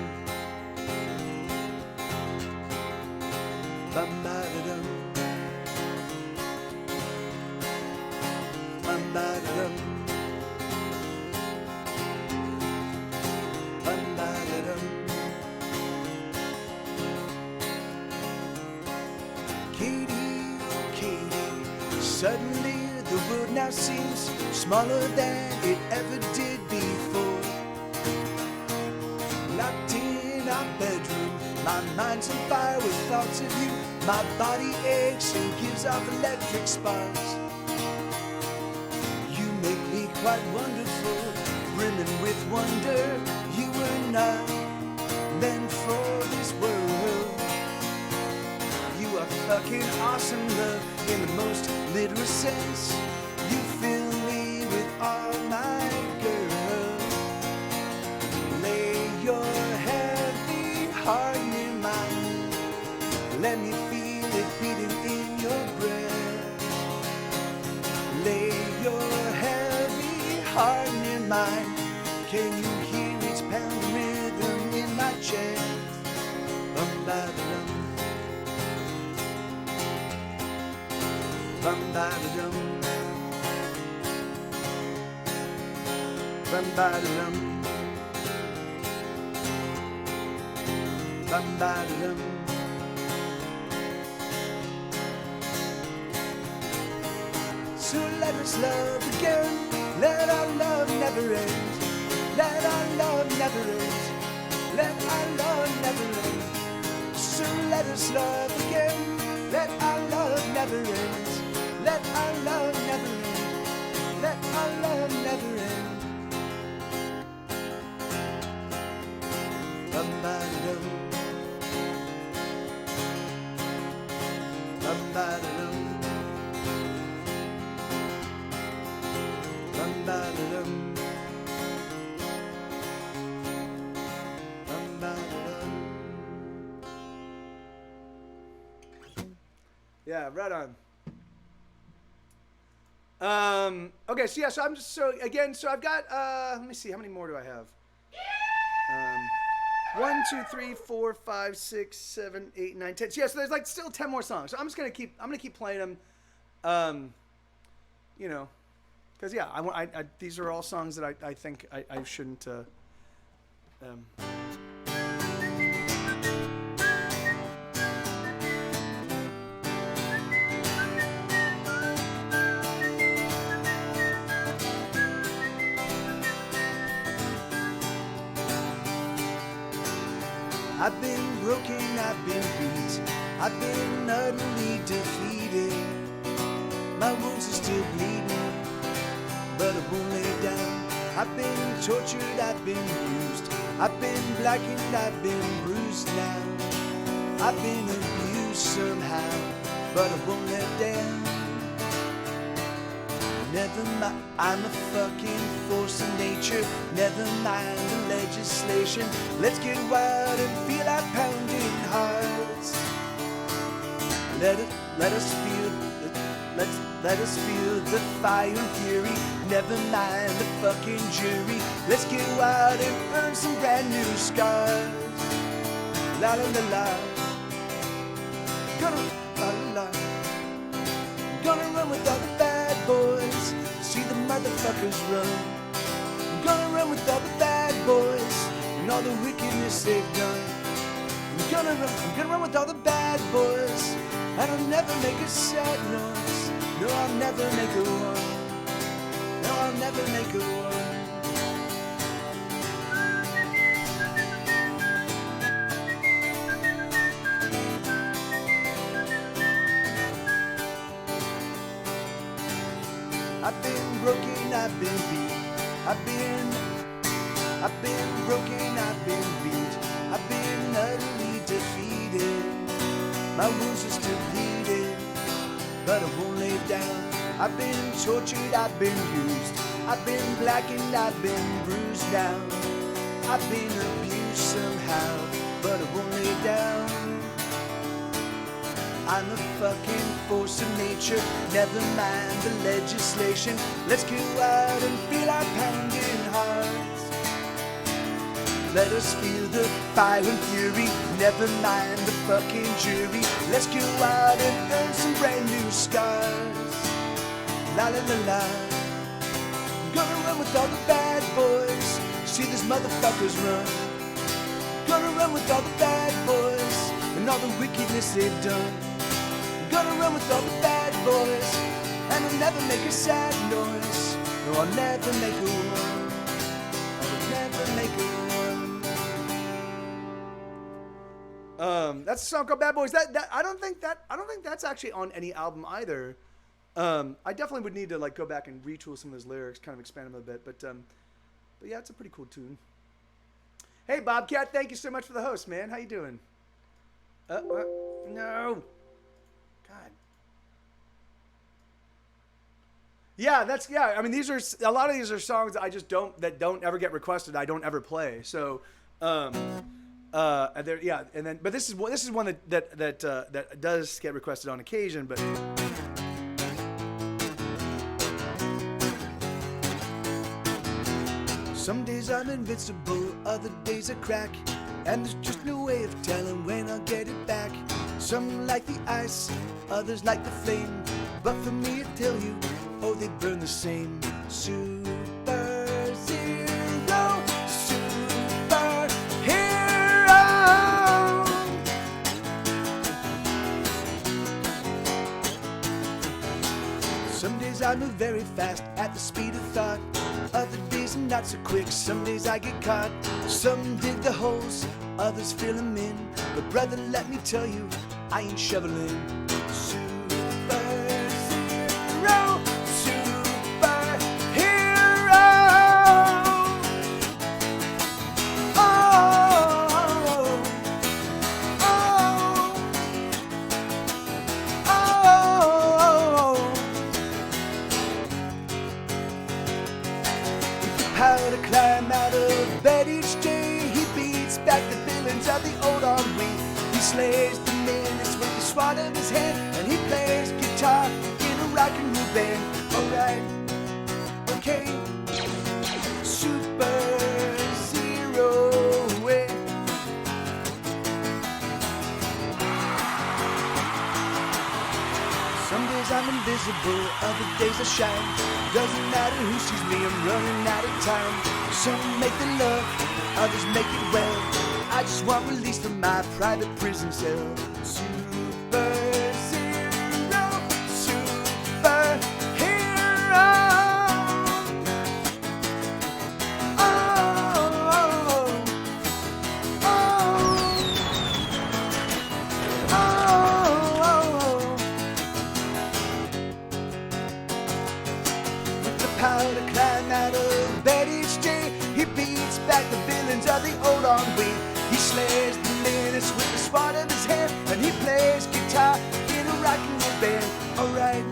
Bum-ba-da-dum. Bum-ba-da-dum. Bum-ba-da-dum. Katie, oh Katie, suddenly the world now seems smaller than it ever did before. Locked in our bedroom, my mind's on fire with thoughts of you. My body aches and gives off electric sparks. You make me quite wonderful, brimming with wonder. You were not meant for this world. You are fucking awesome, love, in the most literal sense. You fill me with all my girls. Lay your heavy heart near mine. Let me feel it beating in your breast. Lay your heavy heart near mine. Can you hear its pounding rhythm in my chest? Bum-ba-da-dum. Bum-ba-da-dum. Bum-ba-da-dum. Bum-ba-da-dum. So let us love again. Let our love never end. Let our love never end. Let our love never end. So let us love again. Let our love never end. Let our love never end. Let our love never end. Bum-ba-da-dum. Bum-ba-da-dum. Bum-ba-da-dum. Bum-ba-da-dum. Yeah, right on. Okay, so yeah, so I'm just, so I've got, let me see, how many more do I have? 1, 2, 3, 4, 5, 6, 7, 8, 9, 10. So yeah, so there's like still 10 more songs. So I'm just gonna keep playing them, because yeah, I these are all songs that I think I shouldn't. I've been broken, I've been beat, I've been utterly defeated. My wounds are still bleeding, but I won't lay down. I've been tortured, I've been used, I've been blackened, I've been bruised now. I've been abused somehow, but I won't let down. Never mind, I'm a fucking force of nature. Never mind the legislation. Let's get wild and feel our pounding hearts. Let us feel the fire and fury. Never mind the fucking jury. Let's get wild and earn some brand new scars. La la la la. Gonna la la la. Gonna run with all the bad boys. See the motherfuckers run. Gonna run with all the bad boys and all the wickedness they've done. I'm gonna run with all the bad boys, and I'll never make a sad noise. No, I'll never make a one. No, I'll never make a one. I've been broken, I've been beat. I've been broken, I've been beat. I've been utterly defeated. My wounds are still bleeding, but I won't lay down. I've been tortured, I've been used, I've been blackened, I've been bruised now. I've been abused somehow, but I won't lay down. I'm a fucking force of nature. Never mind the legislation. Let's go out and feel our pounding hearts. Let us feel the fire and fury. Never mind the fucking jury. Let's go out and earn some brand new scars. La la la la. Gonna run with all the bad boys. See these motherfuckers run. Gonna run with all the bad boys and all the wickedness they've done. Gonna run with all the bad boys, and I'll never make a sad noise. No, I'll never make a one. I will never make a one. That's a song called "Bad Boys." I don't think that's actually on any album either. I definitely would need to like go back and retool some of those lyrics, kind of expand them a bit. But yeah, it's a pretty cool tune. Hey, Bobcat, thank you so much for the host, man. How you doing? No. God. Yeah, I mean, a lot of these are songs that I just don't ever get requested. I don't ever play. So, but this is one that does get requested on occasion. But some days I'm invincible, other days I crack, and there's just no way of telling when I'll get it back. Some like the ice, others like the flame, but for me I tell you, oh, they burn the same. Super Zero, super hero. Some days I move very fast at the speed of thought. Other days I'm not so quick, some days I get caught. Some dig the holes, others fill them in. But brother, let me tell you, I ain't shoveling. Super Zero, super hero. Oh, oh, oh. How to climb out of bed each day. He beats back the villains of the old army. He slays the menace with the swat of his hand, and he plays guitar in a rock and roll band. Alright, okay. Super Zero way. Some days I'm invisible, other days I shine. Doesn't matter who sees me, I'm running out of time. Some make the love, others make it well. I just want release from my private prison cell. Super Zero, super hero. Oh, oh, oh. by the old ennui. He slays the minutes with the spot of his hand, and he plays guitar in a rock and roll band. Alright,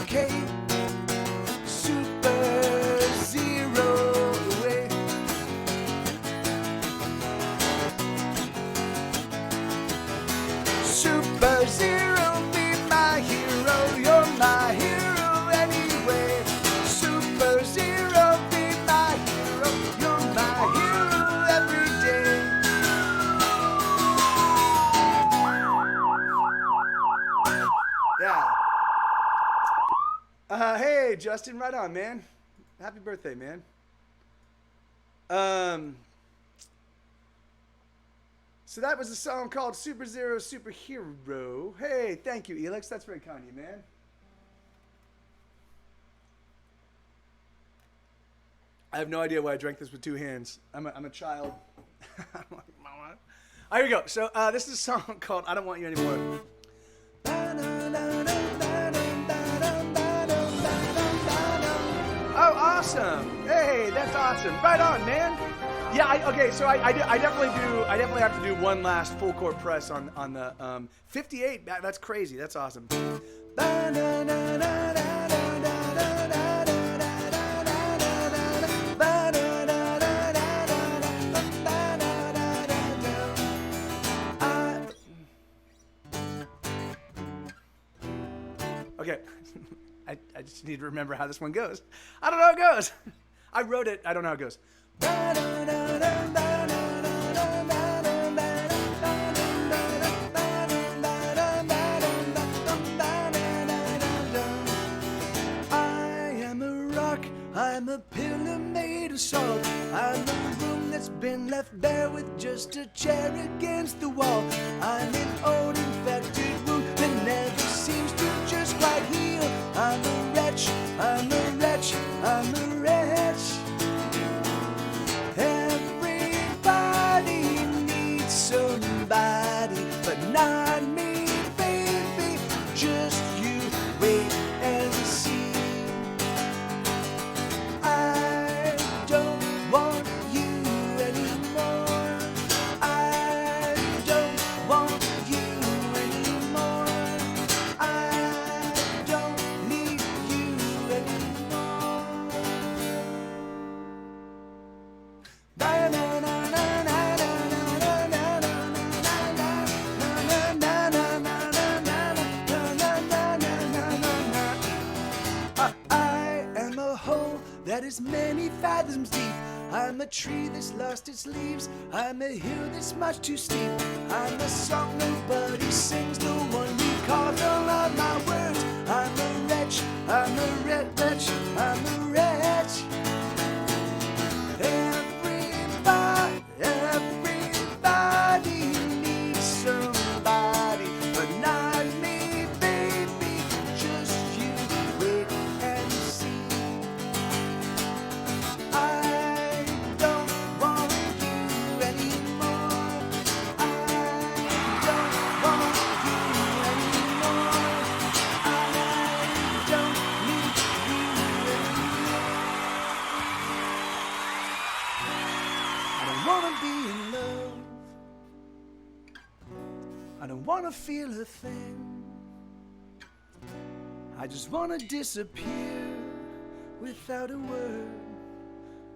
okay. Super Zero away. Super Zero, be my hero. You're my hero anyway. Super Zero, be my hero. You're my hero every day. Yeah. Hey, Justin, right on, man. Happy birthday, man. So that was a song called Super Zero Superhero. Hey, thank you, Elix. That's very kind of you, man. I have no idea why I drank this with two hands. I'm a child. I'm like, Mama. Here we go. So this is a song called I Don't Want You Anymore. Oh, awesome. Hey, that's awesome. Right on, man. Yeah, okay, so I definitely have to do one last full court press on the 58. That's crazy. That's awesome. Okay. I just need to remember how this one goes. I don't know how it goes. I wrote it. I don't know how it goes. I am a rock. I'm a pillar made of salt. I'm a room that's been left bare with just a chair against the wall. I'm an old infected wound that never seems to just quite heal. I'm a wretch, I'm a wretch, I'm a wretch. Everybody needs somebody, but not me, baby. Just you wait and see. I don't want you anymore. I don't want you anymore. I don't need you anymore. I am a hole that is many fathoms deep. I'm a tree that's lost its leaves. I'm a hill that's much too steep. I'm a song nobody sings, the one recalls all of my words. I'm a wretch, I'm a wretch, I'm a wretch. Everybody needs somebody, but not me, baby. Just you wait and see. I don't want you anymore. I don't want you anymore. I don't need you anymore. I don't wanna be in love. I don't wanna feel a thing. I just wanna disappear without a word,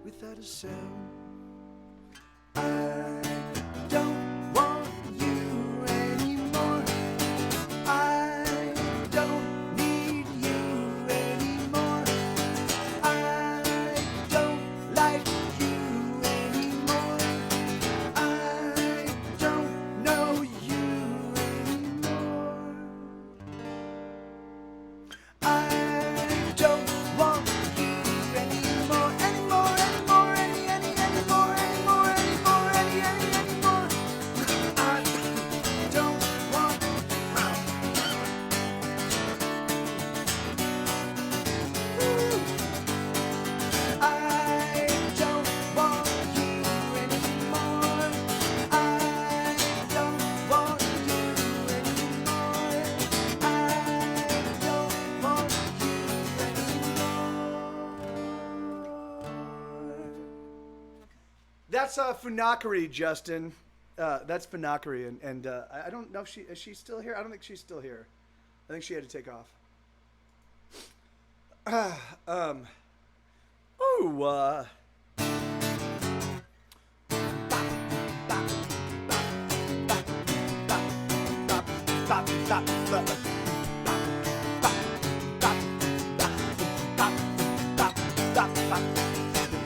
without a sound. I don't want you anymore. I don't need you anymore. I don't like you anymore. I don't know you anymore. I don't want you anymore, anymore, anymore, any That's Funakari, Justin. That's Funakari, and I don't know if is she still here. I don't think she's still here. I think she had to take off.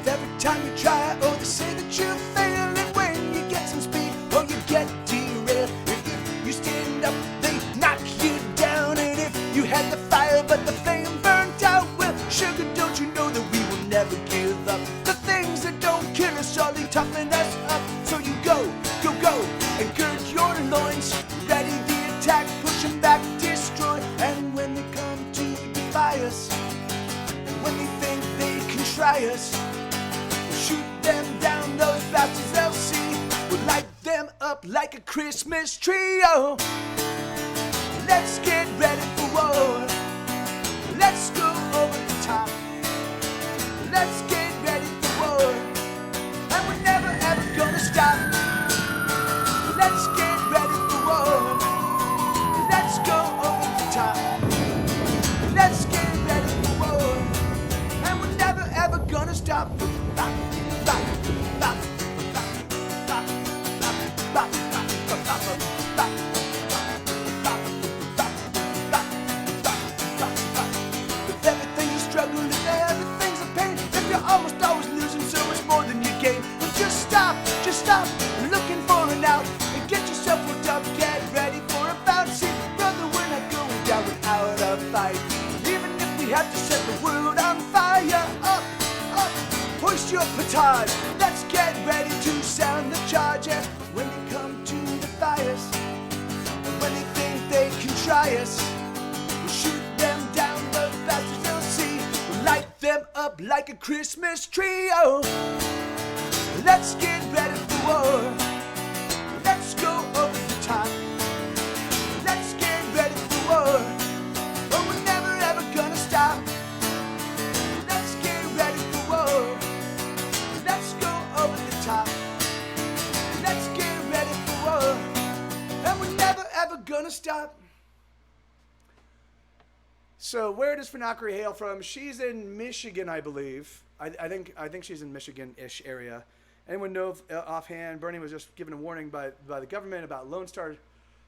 Every time you try, oh, they say that you're failing when you get some speed, or you get derailed. If you stand up, they knock you down, and if you had the fire but the flame burnt out, well, sugar, don't you know that we will never give up? The things that don't kill us only toughen us up. So you go, and gird your loins, ready the attack, push 'em back, destroy. And when they come to defy us, and when they think they can try us, shoot them down, those bastards they'll see. We'll light them up like a Christmas tree. Oh, let's get ready for war. Let's go over the top. Let's get ready for war. And we're never ever gonna stop. Let's get ready for war. Let's go over the top. Let's get ready for war. And we're never ever gonna stop. With everything you struggle, and everything's a pain. If you're almost always losing, so it's more than you gain. But just stop looking for an out, and get yourself worked up. Get ready for a bout. See, brother, we're not going down without a fight. Even if we have to set the world on fire. Up, hoist your petard. Let's get ready to sound the charge. And when they come to defy us, and when they think they can try us, we'll shoot them down, the bastards they'll see. We'll light them up like a Christmas tree. Oh, let's get ready for war. Let's go over the top. Let's get ready for war. Oh, we're never ever gonna stop. Let's get ready for war. Let's go over the top. Let's get ready for war. And we're never ever gonna stop. So where does Funakari hail from? She's in Michigan, I believe. I think she's in Michigan-ish area. Anyone know if, offhand? Bernie was just given a warning by the government about Lone Star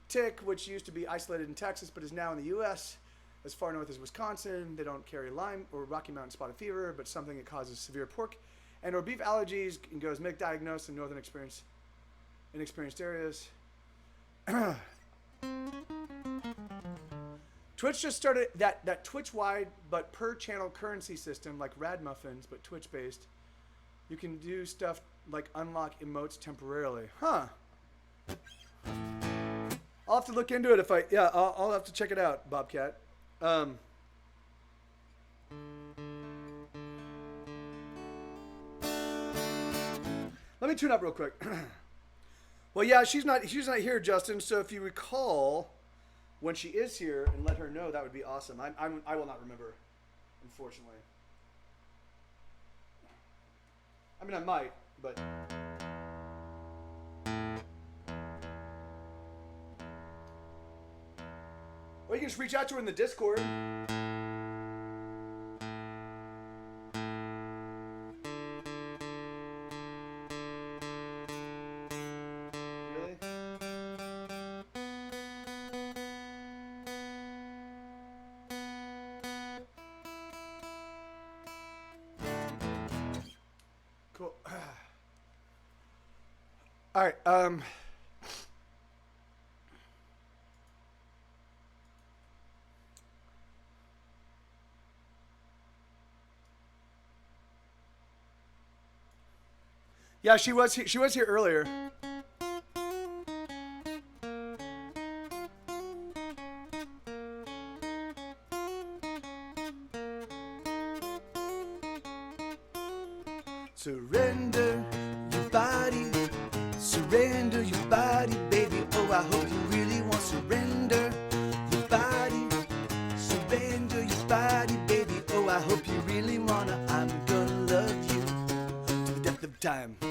tick, which used to be isolated in Texas, but is now in the U.S. as far north as Wisconsin. They don't carry Lyme or Rocky Mountain spotted fever, but something that causes severe pork and or beef allergies and goes misdiagnosed in northern inexperienced areas. Twitch just started that Twitch-wide but per-channel currency system like Rad Muffins, but Twitch-based. You can do stuff like unlock emotes temporarily. Huh. I'll have to look into it I'll have to check it out, Bobcat. Let me tune up real quick. Well, yeah, she's not here, Justin. So if you recall, when she is here, and let her know, that would be awesome. I will not remember, unfortunately. I mean, I might, but. Or you can just reach out to her in the Discord. Really? Cool. All right. Yeah, she was here earlier. Surrender your body, baby. Oh, I hope you really want surrender your body. Surrender your body, baby. Oh, I hope you really wanna. I'm gonna love you to the depth of time. I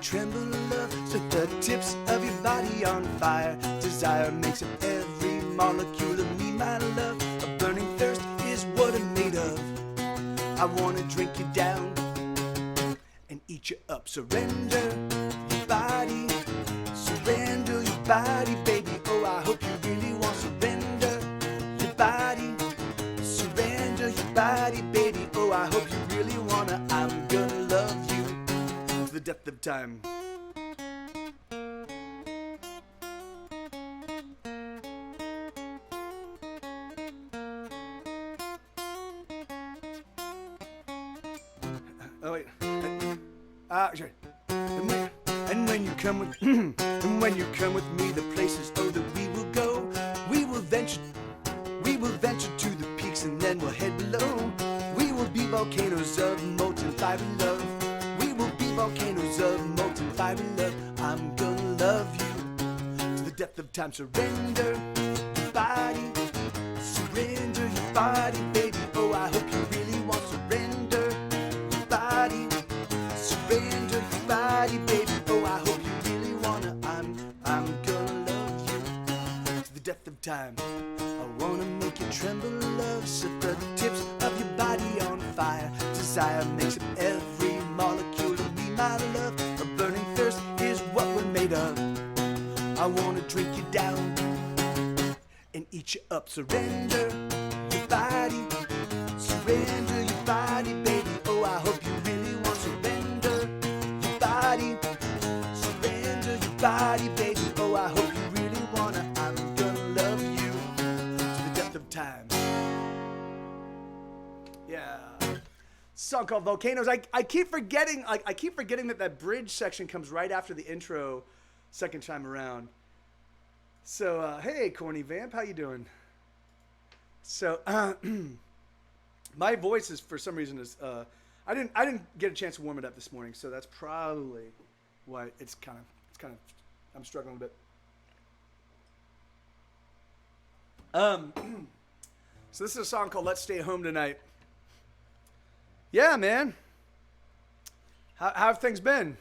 tremble, love. Set the tips of your body on fire. Desire makes up every molecule of me, my love. A burning thirst is what I'm made of. I wanna drink you down and eat you up. Surrender your body, surrender your body, baby. Oh, I hope you really want to surrender your body, surrender your body, baby. Oh, I hope you really wanna. I'm gonna love you to the depth of time. Oh wait. Sure. And when you come with, and when you come with me, the places oh that we will go. We will venture to the peaks, and then we'll head below. We will be volcanoes of molten fiery love. We will be volcanoes of molten fiery love. I'm gonna love you to the depth of time. Surrender your body, surrender your body, baby. Oh, I hope you really want to surrender your body, surrender your body, baby. Oh, I hope you really wanna. I'm gonna love you to the depth of time. I wanna make you tremble, love. Set the tips of your body on fire. Desire makes up every molecule of me, my love. A burning thirst is what we're made of. I wanna drink you down and eat you up. Surrender your body, surrender your body, baby. Oh, I hope you really want to surrender your body, surrender your body, baby. Oh, I hope you really wanna. I'm gonna love you to the depth of time. Yeah. Song called Volcanoes. I keep forgetting. I keep forgetting that bridge section comes right after the intro, second time around. So hey, Corny Vamp, how you doing? So my voice is for some reason is I didn't get a chance to warm it up this morning, so that's probably why it's kind of I'm struggling a bit. So this is a song called Let's Stay Home Tonight. Yeah, man. How have things been?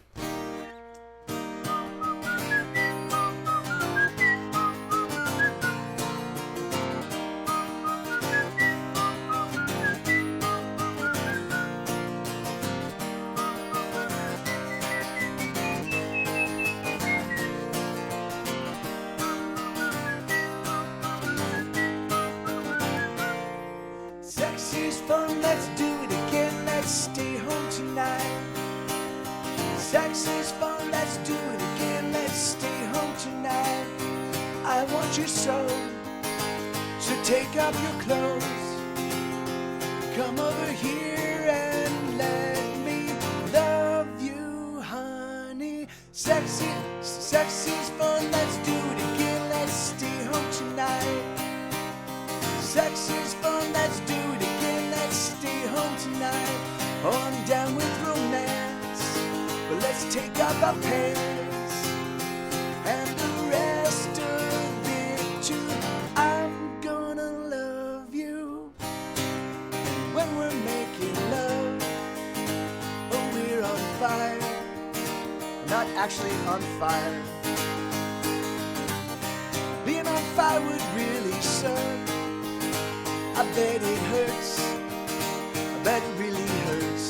Sex is fun, let's do it again, let's stay home tonight. Sex is fun, let's do it again, let's stay home tonight. I want you so take off your clothes. Come over here and let me love you, honey. Sex is fun, let's do it again, let's stay home tonight. Sex is fun, let's do it again, let's stay home tonight. Oh, I'm down with romance, but let's take off our pants and the rest of it too. I'm gonna love you when we're making love. Oh, we're on fire, not actually on fire. Being on fire would really suck. I bet it hurts, I bet it really hurts.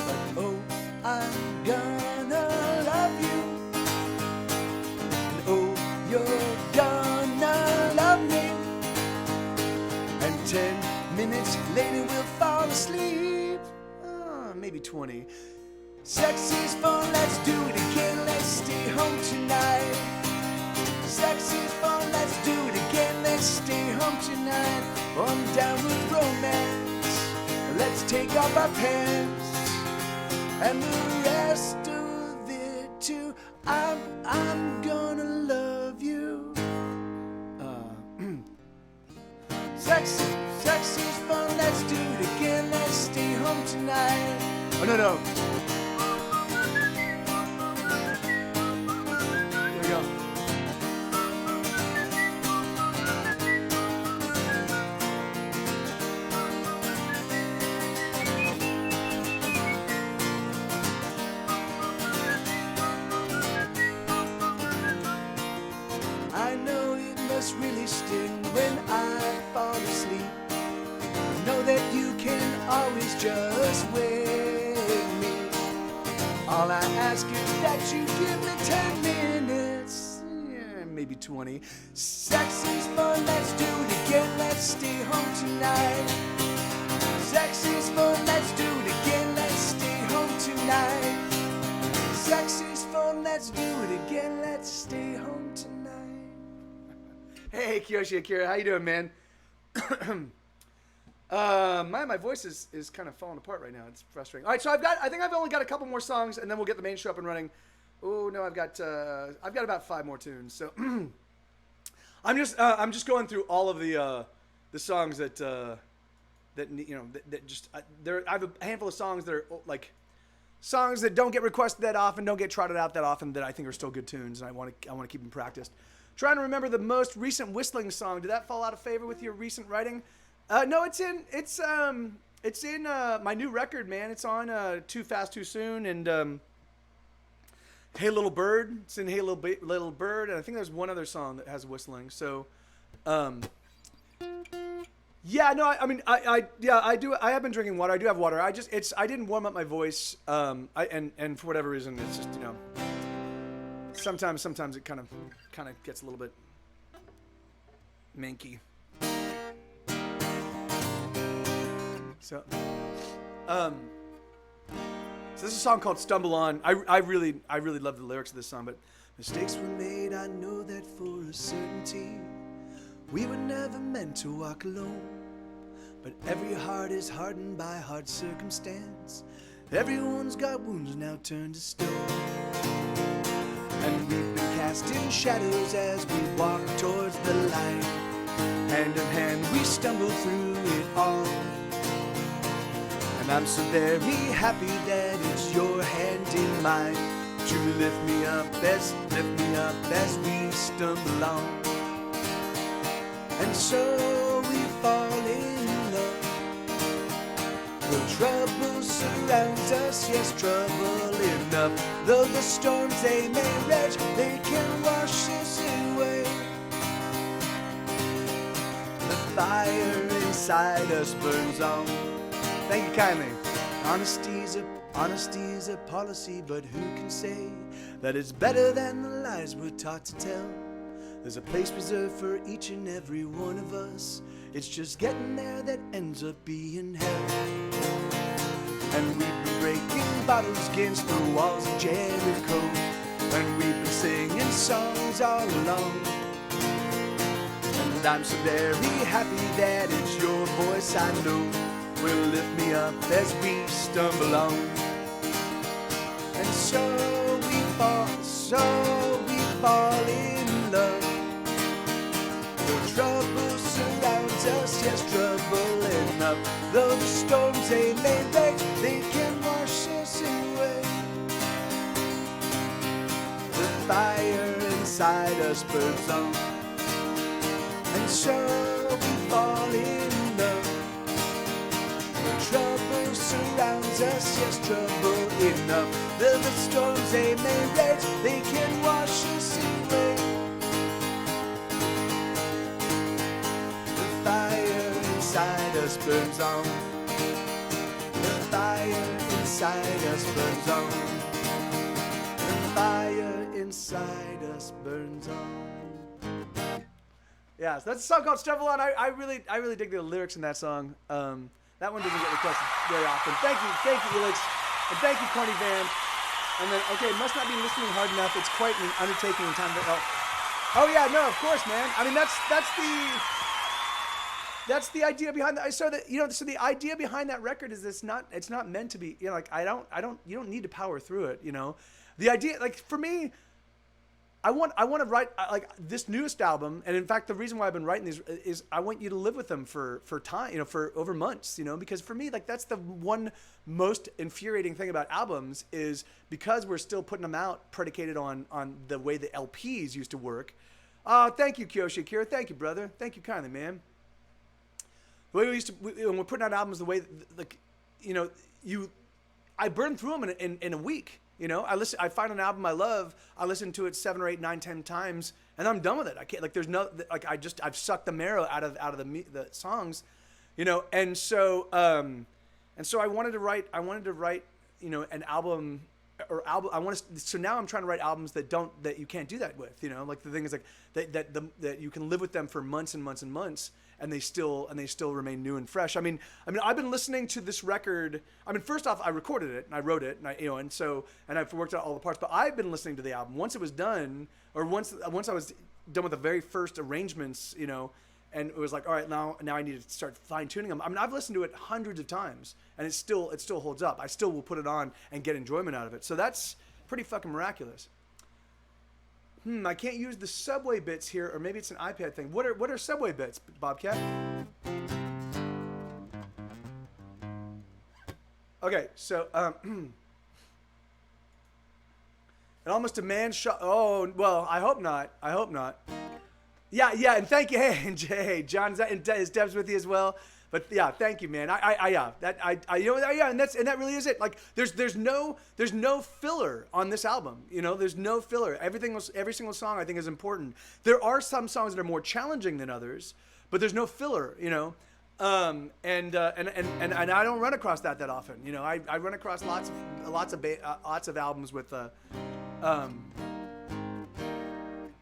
But oh, I'm gonna love you. And oh, you're gonna love me. And 10 minutes later we'll fall asleep. Maybe 20. Sex is fun, let's do it again, let's stay home tonight. Sex is fun, let's do it again, let's stay home tonight. Oh, I'm down with romance, let's take off our pants and the rest of it too. I'm gonna love you. Sex is fun, let's do it again, let's stay home tonight. Oh, no. There we go. just with me. All I ask is that you give me 10 minutes, yeah, maybe 20. Sex is fun, let's do it again, let's stay home tonight. Sex is fun, let's do it again, let's stay home tonight. Sex is fun, let's do it again, let's stay home tonight. Hey, Kiyoshi Akira, how you doing, man? My voice is kind of falling apart right now. It's frustrating. All right, so I think I've only got a couple more songs, and then we'll get the main show up and running. Oh no, I've got about 5 more tunes. So I'm just going through all of the songs that you know that just there. I have a handful of songs that are like songs that don't get requested that often, don't get trotted out that often, that I think are still good tunes, and I want to keep them practiced. Trying to remember the most recent whistling song. Did that fall out of favor with your recent writing? No, it's in my new record, man. It's on Too Fast Too Soon and Hey Little Bird. It's in Hey Little Bird, and I think there's one other song that has whistling. So, yeah, no, I do. I have been drinking water. I do have water. I didn't warm up my voice. And for whatever reason, it's just, you know, sometimes it kind of gets a little bit manky. So this is a song called "Stumble On." I really love the lyrics of this song. But mistakes were made, I know that for a certainty. We were never meant to walk alone. But every heart is hardened by hard circumstance. Everyone's got wounds now turned to stone. And we've been casting shadows as we walk towards the light. Hand in hand we stumble through it all. And I'm so very happy that it's your hand in mine to lift me up as we stumble on. And so we fall in love. Though trouble surrounds us, yes, trouble enough. Though the storms they may rage, they can wash us away. The fire inside us burns on. Thank you kindly. Honesty's a policy, but who can say that it's better than the lies we're taught to tell? There's a place reserved for each and every one of us. It's just getting there that ends up being hell. And we've been breaking bottles against the walls of Jericho. And we've been singing songs all along. And I'm so very happy that it's your voice I know will lift me up as we stumble on. And so we fall in love. Though trouble surrounds us, yes, trouble enough. Though the storms they may rage, they can wash us away. The fire inside us burns on. And so we fall in love. Trouble surrounds us, yes, trouble enough. Though the storms they may rage, they can wash us away. The fire inside us burns on. The fire inside us burns on. The fire inside us burns on. Yeah, so that's a song called "Stumble On." I really dig the lyrics in that song. That one doesn't get requested very often. Thank you, Elix. And thank you, Corny Van. And then, okay, must not be listening hard enough. It's quite an undertaking in time. Oh yeah, no, of course, man. I mean, that's the idea behind that. So the idea behind that record is it's not meant to be, you know, like you don't need to power through it, you know. The idea, like for me, I want to write like this newest album, and in fact, the reason why I've been writing these is I want you to live with them for time, you know, for over months, you know, because for me, like that's the one most infuriating thing about albums is because we're still putting them out predicated on the way the LPs used to work. Thank you, Kiyoshi Akira. Thank you, brother. Thank you kindly, man. The way we used to, when we're putting out albums, the way, like, you know, I burn through them in a week. You know, I find an album I love, I listen to it 7 or 8, 9, 10 times, and I'm done with it. I can't, like, there's no, like, I've sucked the marrow out of the songs, you know, and so And so I wanted to write, you know, an album so now I'm trying to write albums that you can't do that with, you know, like the thing is like that you can live with them for months and months and months and they still remain new and fresh. I mean, I've been listening to this record. I mean, first off, I recorded it and I wrote it and I've worked out all the parts, but I've been listening to the album once it was done, or once I was done with the very first arrangements, you know, and it was like, all right, now I need to start fine tuning them. I mean, I've listened to it hundreds of times, and it still holds up. I still will put it on and get enjoyment out of it. So that's pretty fucking miraculous. I can't use the Subway bits here, or maybe it's an iPad thing. What are Subway bits, Bobcat? Okay, so it almost demands shot. Oh well, I hope not. Yeah, and thank you. Hey, John, is Deb's with you as well? But yeah, thank you, man. Yeah, and that really is it. Like, there's no filler on this album. You know, there's no filler. Every single song I think is important. There are some songs that are more challenging than others, but there's no filler. You know, and I don't run across that often. You know, I run across lots of albums with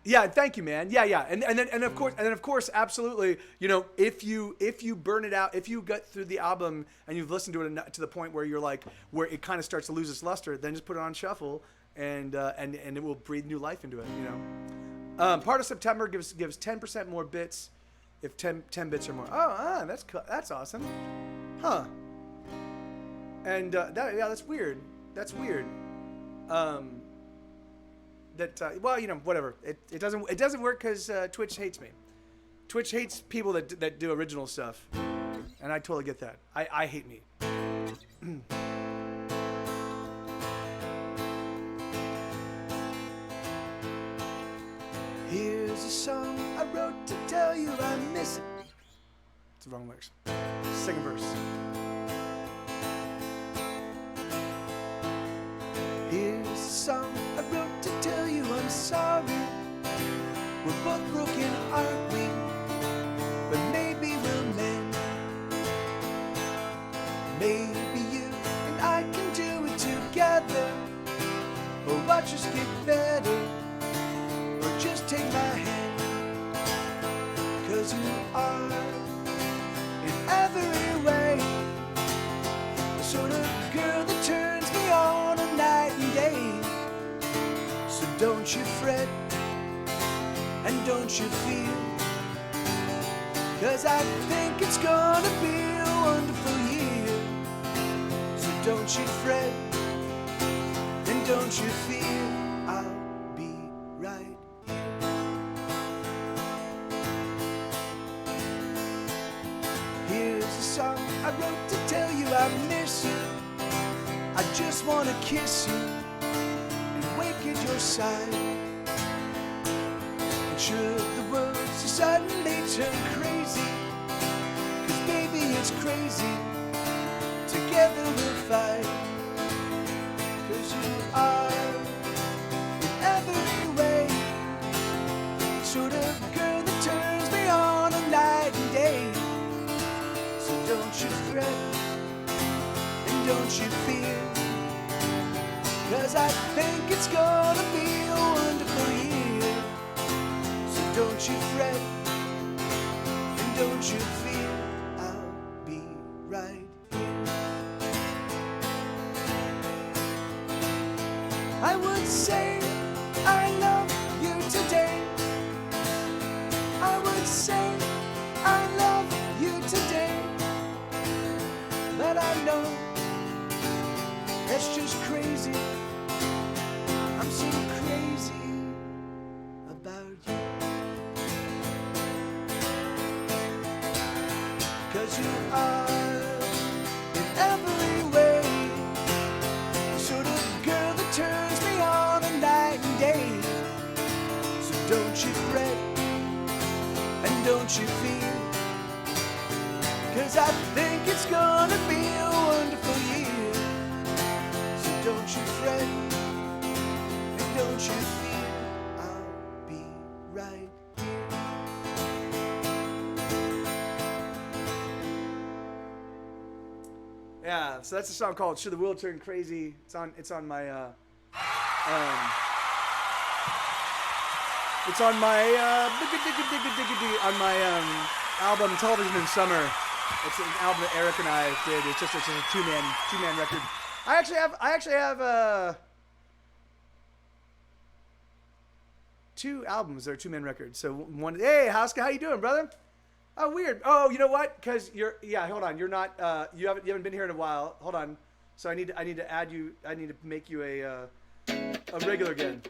yeah, thank you, man. Yeah, and then of course, absolutely. You know, if you burn it out, if you get through the album and you've listened to it to the point where you're like, where it kind of starts to lose its luster, then just put it on shuffle, and it will breathe new life into it. You know, Part of September gives 10% more bits, if 10 bits or more. Oh, that's awesome, huh? And that's weird. That's weird. Well, you know, whatever. It doesn't work because Twitch hates me. Twitch hates people that do original stuff, and I totally get that. I hate me. Here's a song I wrote to tell you I miss it. It's the wrong lyrics. Second verse. Here's a song I wrote to tell you I'm sorry. We're both broken, aren't we? But maybe we'll mend. Maybe you and I can do it together. Or watch us get better. Or just take my hand. 'Cause you are in every way the sort of girl that turns me on night and day. So don't you fret and don't you fear, 'cause I think it's gonna be a wonderful year. So don't you fret and don't you fear, I'll be right here. Here's a song I wrote to tell you I miss you. I just wanna kiss you and wake at your side. And should the world suddenly turn crazy, 'cause baby it's crazy, together we'll fight. 'Cause you are in every way the sort of girl that turns me on night and day. So don't you fret and don't you fear, 'cause I think it's gonna be a wonderful year. So don't you fret and don't you fear, I'll be right here. I would say I love you today. I would say I love you today. But I know that's just crazy. I'm so crazy about you. 'Cause you are in every way the sort of girl that turns me on night and day. So don't you fret and don't you fear, 'cause I think it's gonna be a wonderful year. So don't you fret and don't you fear, I'll be right here. Yeah, so that's a song called "Should the World Turn Crazy." It's on my album "Television in Summer." It's an album that Eric and I did. It's just a two-man record. I actually have two albums that are two-man records. So one, hey, Hauska, how you doing, brother? Oh, weird. Oh, you know what? Because hold on. You're not, you haven't been here in a while. Hold on. So I need to add you. I need to make you a regular again.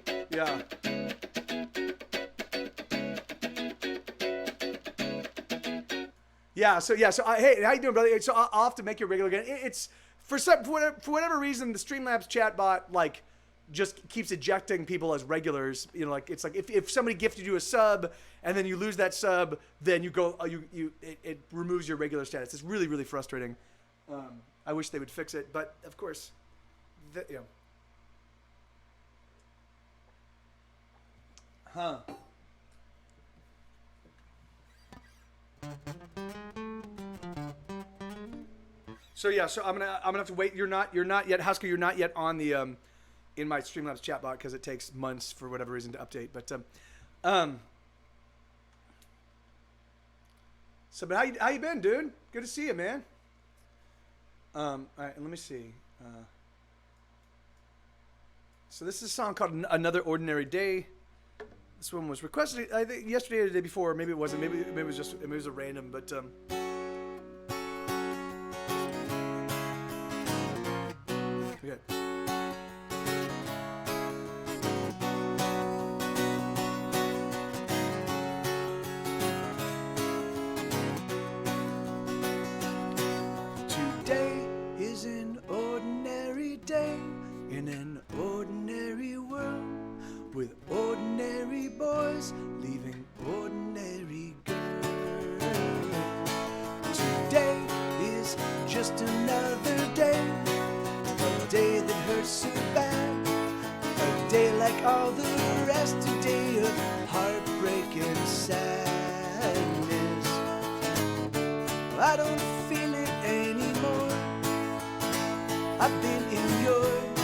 Yeah. So hey, how you doing, brother? So I'll have to make you a regular again. It's for whatever reason, the Streamlabs chatbot like just keeps ejecting people as regulars. You know, like it's like if somebody gifted you a sub and then you lose that sub, then you go it removes your regular status. It's really, really frustrating. I wish they would fix it, but of course, Huh. So I'm gonna have to wait. You're not yet, Husker. You're not yet on the in my Streamlabs chatbot because it takes months for whatever reason to update. But but how you been, dude? Good to see you, man. All right, let me see. So this is a song called "Another Ordinary Day." This one was requested, I think, yesterday or the day before. Maybe it wasn't. Maybe it was a random. But good. Today is an ordinary day in an ordinary world, with ordinary boys leaving ordinary girls. Today is just another day, a day that hurts so bad, a day like all the rest, a day of heartbreak and sadness. I don't feel it anymore. I've been in yours.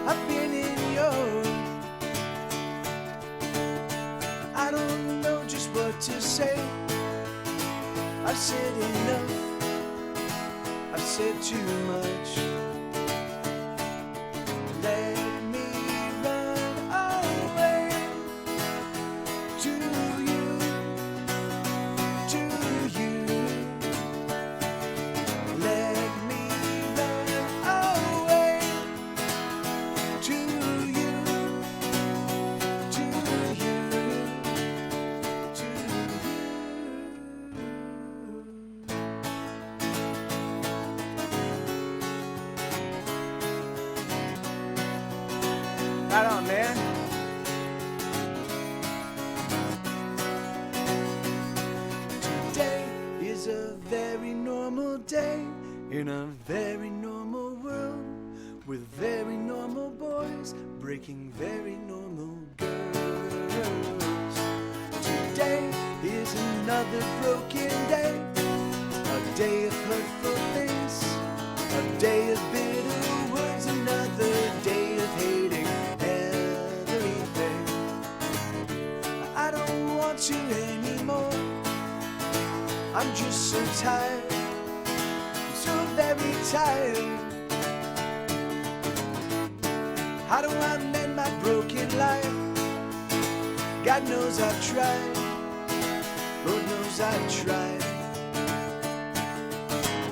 I've been in yours. I don't know just what to say. I've said enough. I've said too much. Let me run away to you, to you. Let me run away to you, to you, to you. Right on, man. Today is a very normal day in a very normal world, with very normal boys breaking very normal girls. Today is another broken day, a day of hurtful things, a day of bitter words, another day of hating everything. I don't want you anymore. I'm just so tired, so very tired. How do I mend my broken life? God knows I've tried, Lord knows I've tried.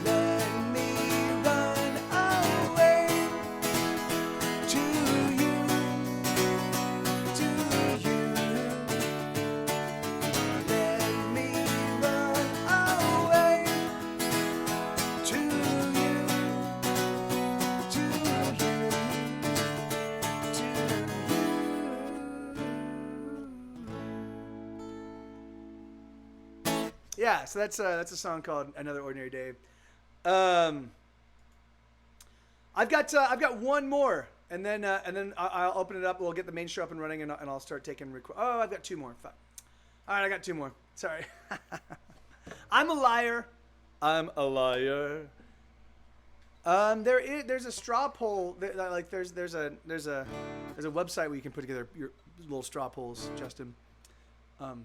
Let me run away to you, to you. Let me run away to you, to you, to you. Yeah, so that's a song called "Another Ordinary Day." I've got one more, and then I'll open it up. We'll get the main show up and running, and I'll start taking requests. Oh, I've got two more. Fuck. All right, I got two more. Sorry. I'm a liar. I'm a liar. There's a straw poll. Like there's a website where you can put together your little straw polls, Justin. So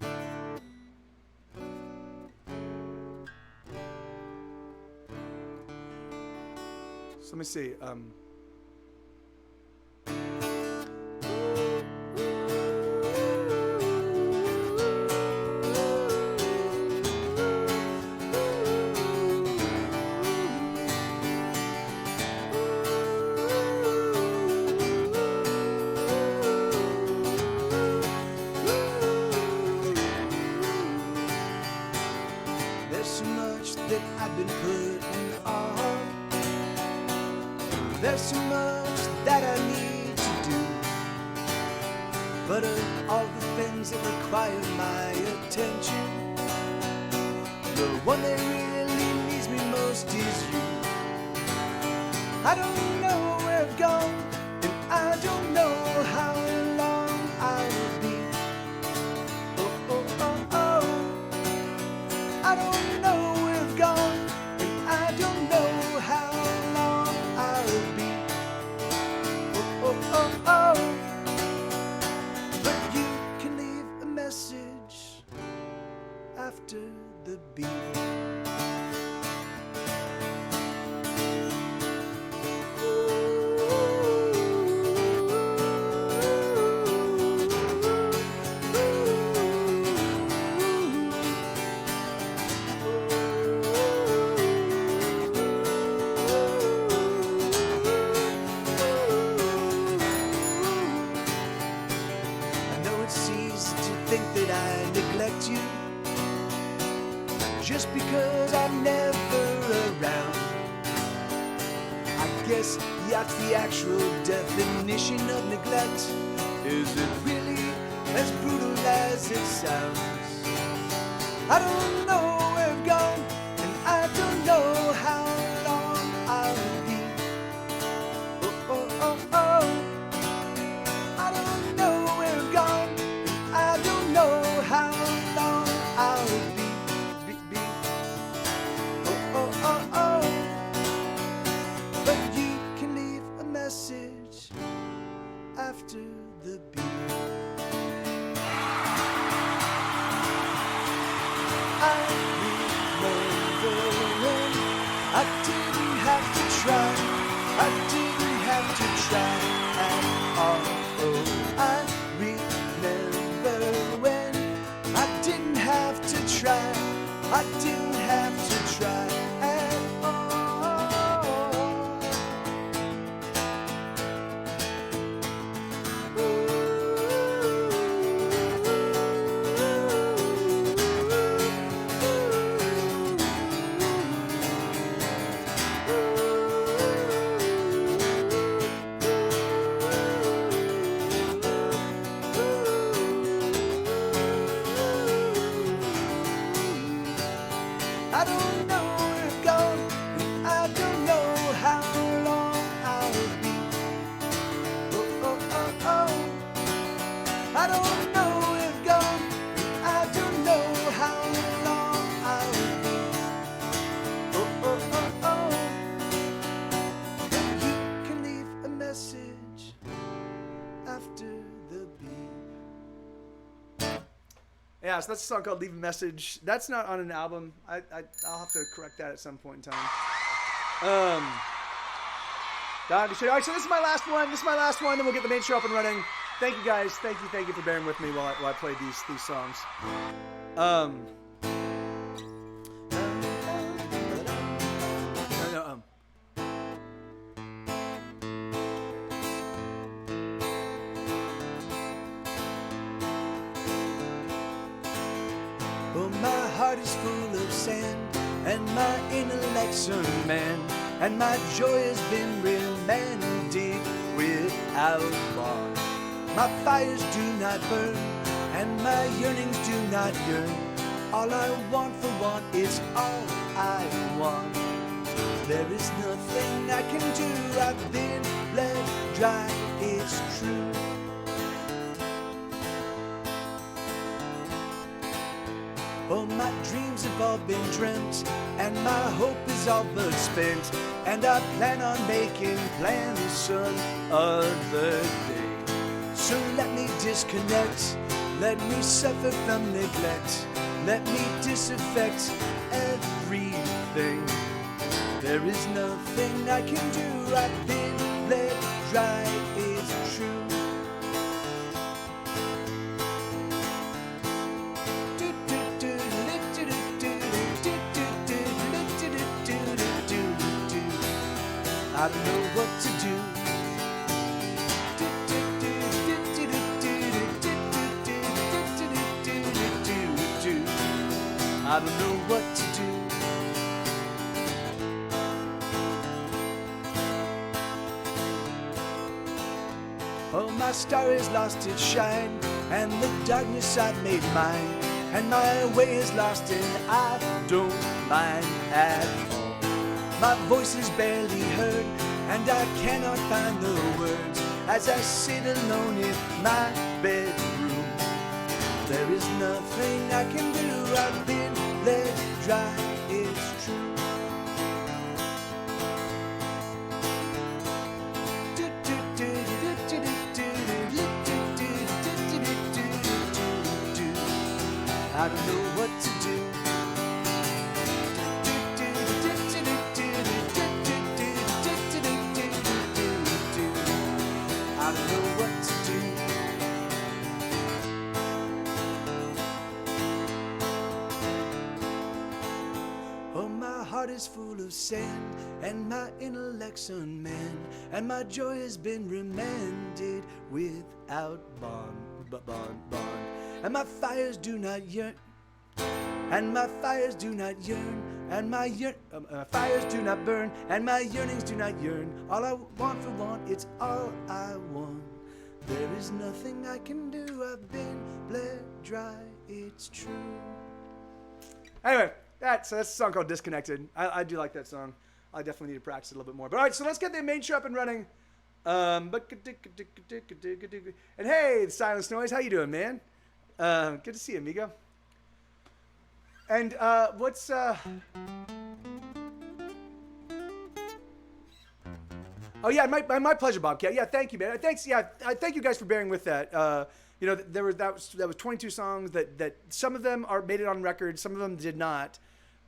let me see. There's so much that I've been putting on. There's so much that I need to do. But of all the things that require my attention, the one that really needs me most is you. I don't know where I've gone, and I don't know how long I'll be. Oh, oh, oh, oh. I don't know where I've gone, and I don't know how long I'll be. Oh, oh, oh, oh. But you can leave a message after the beep. Just because I'm never around. I guess that's the actual definition of neglect. Is it really as brutal as it sounds? I don't know where I've gone, and I don't know how long I'll be. Oh, oh, oh, oh. I don't know where I've gone, and I don't know how long I'll be. Message after the beep. I remember when I didn't have to try. I didn't have to try at all. Oh, I remember when I didn't have to try. I didn't have to try at all. I don't know where I've gone, and I don't know how long I'll be. Oh, oh, oh, oh. I don't know where I've gone, and I don't know how long I'll be. Oh, oh, oh, oh. But you can leave a message after the beep. Yeah, so that's a song called Leave a Message. That's not on an album. I'll have to correct that at some point in time. All right, so this is my last one. Then we'll get the main show up and running. Thank you guys. Thank you for bearing with me while I play these songs. Oh, my heart is full of sand, and my intellect's unmanned, and my joy has been remanded without bar. My fires do not burn, and my yearnings do not yearn. All I want for one is all I want. There is nothing I can do, I've been bled dry, it's true. Oh, my dreams dreams have all been dreamt, and my hope is all but spent, and I plan on making plans some other day. So let me disconnect, let me suffer from neglect, let me disaffect everything. There is nothing I can do, I've been bled dry, it's true. I don't know what to do. I don't know what to do. Oh, my star has lost its shine, and the darkness I've made mine, and my way is lost and I don't mind at all. My voice is barely heard, and I cannot find the words as I sit alone in my bedroom. There is nothing I can do, I've been let dry, it's true. I don't know what to do. I don't know what to do. Oh, my heart is full of sand, and my intellect's unmanned, and my joy has been remanded without bond. And my fires do not yearn, and my fires do not yearn, and my fires do not burn, and my yearnings do not yearn. All I want for want, it's all I want. There is nothing I can do, I've been bled dry, it's true. Anyway, that's a song called Disconnected. I do like that song. I definitely need to practice it a little bit more. But all right, so let's get the main show up and running. And hey, Silence Noise, how you doing, man? Good to see you, amigo. And what's Oh yeah, my pleasure, Bobcat. Yeah, thank you, man. Thanks. Yeah, I thank you guys for bearing with that. You know, that was 22 songs that some of them are made it on record, some of them did not,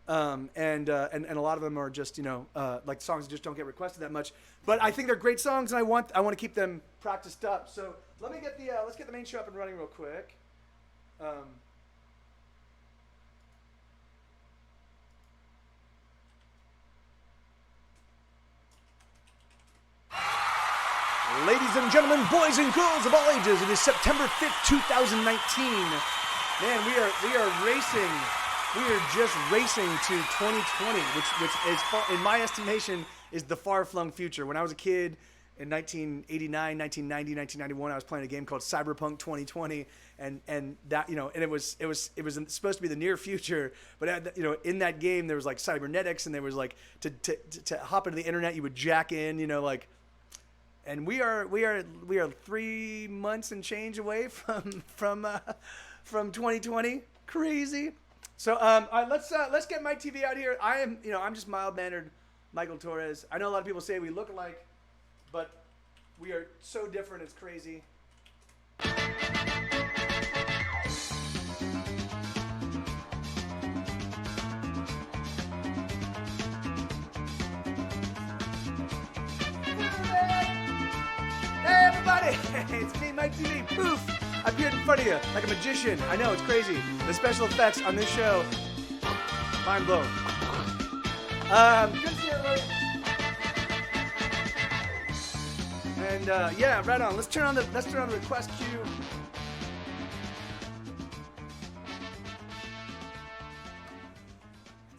and a lot of them are just, you know, like songs that just don't get requested that much. But I think they're great songs, and I want to keep them practiced up. So let me get let's get the main show up and running real quick. Ladies and gentlemen, boys and girls of all ages, it is September 5th, 2019. Man, we are racing. We are just racing to 2020, which is far, in my estimation, is the far-flung future. When I was a kid in 1989, 1990, 1991, I was playing a game called Cyberpunk 2020, and that, you know, and it was supposed to be the near future, but you know, in that game there was like cybernetics, and there was like to hop into the internet, you would jack in, you know, like. And we are 3 months and change away from 2020. Crazy. So all right, let's get Mike TV out here. I'm just mild-mannered Michael Torres. I know a lot of people say we look alike, but we are so different. It's crazy. Hey everybody, it's me, Mike TV. Poof! I appeared in front of you like a magician. I know, it's crazy. The special effects on this show, mind blown. Good to see everybody. And yeah, right on. Let's turn on the request queue.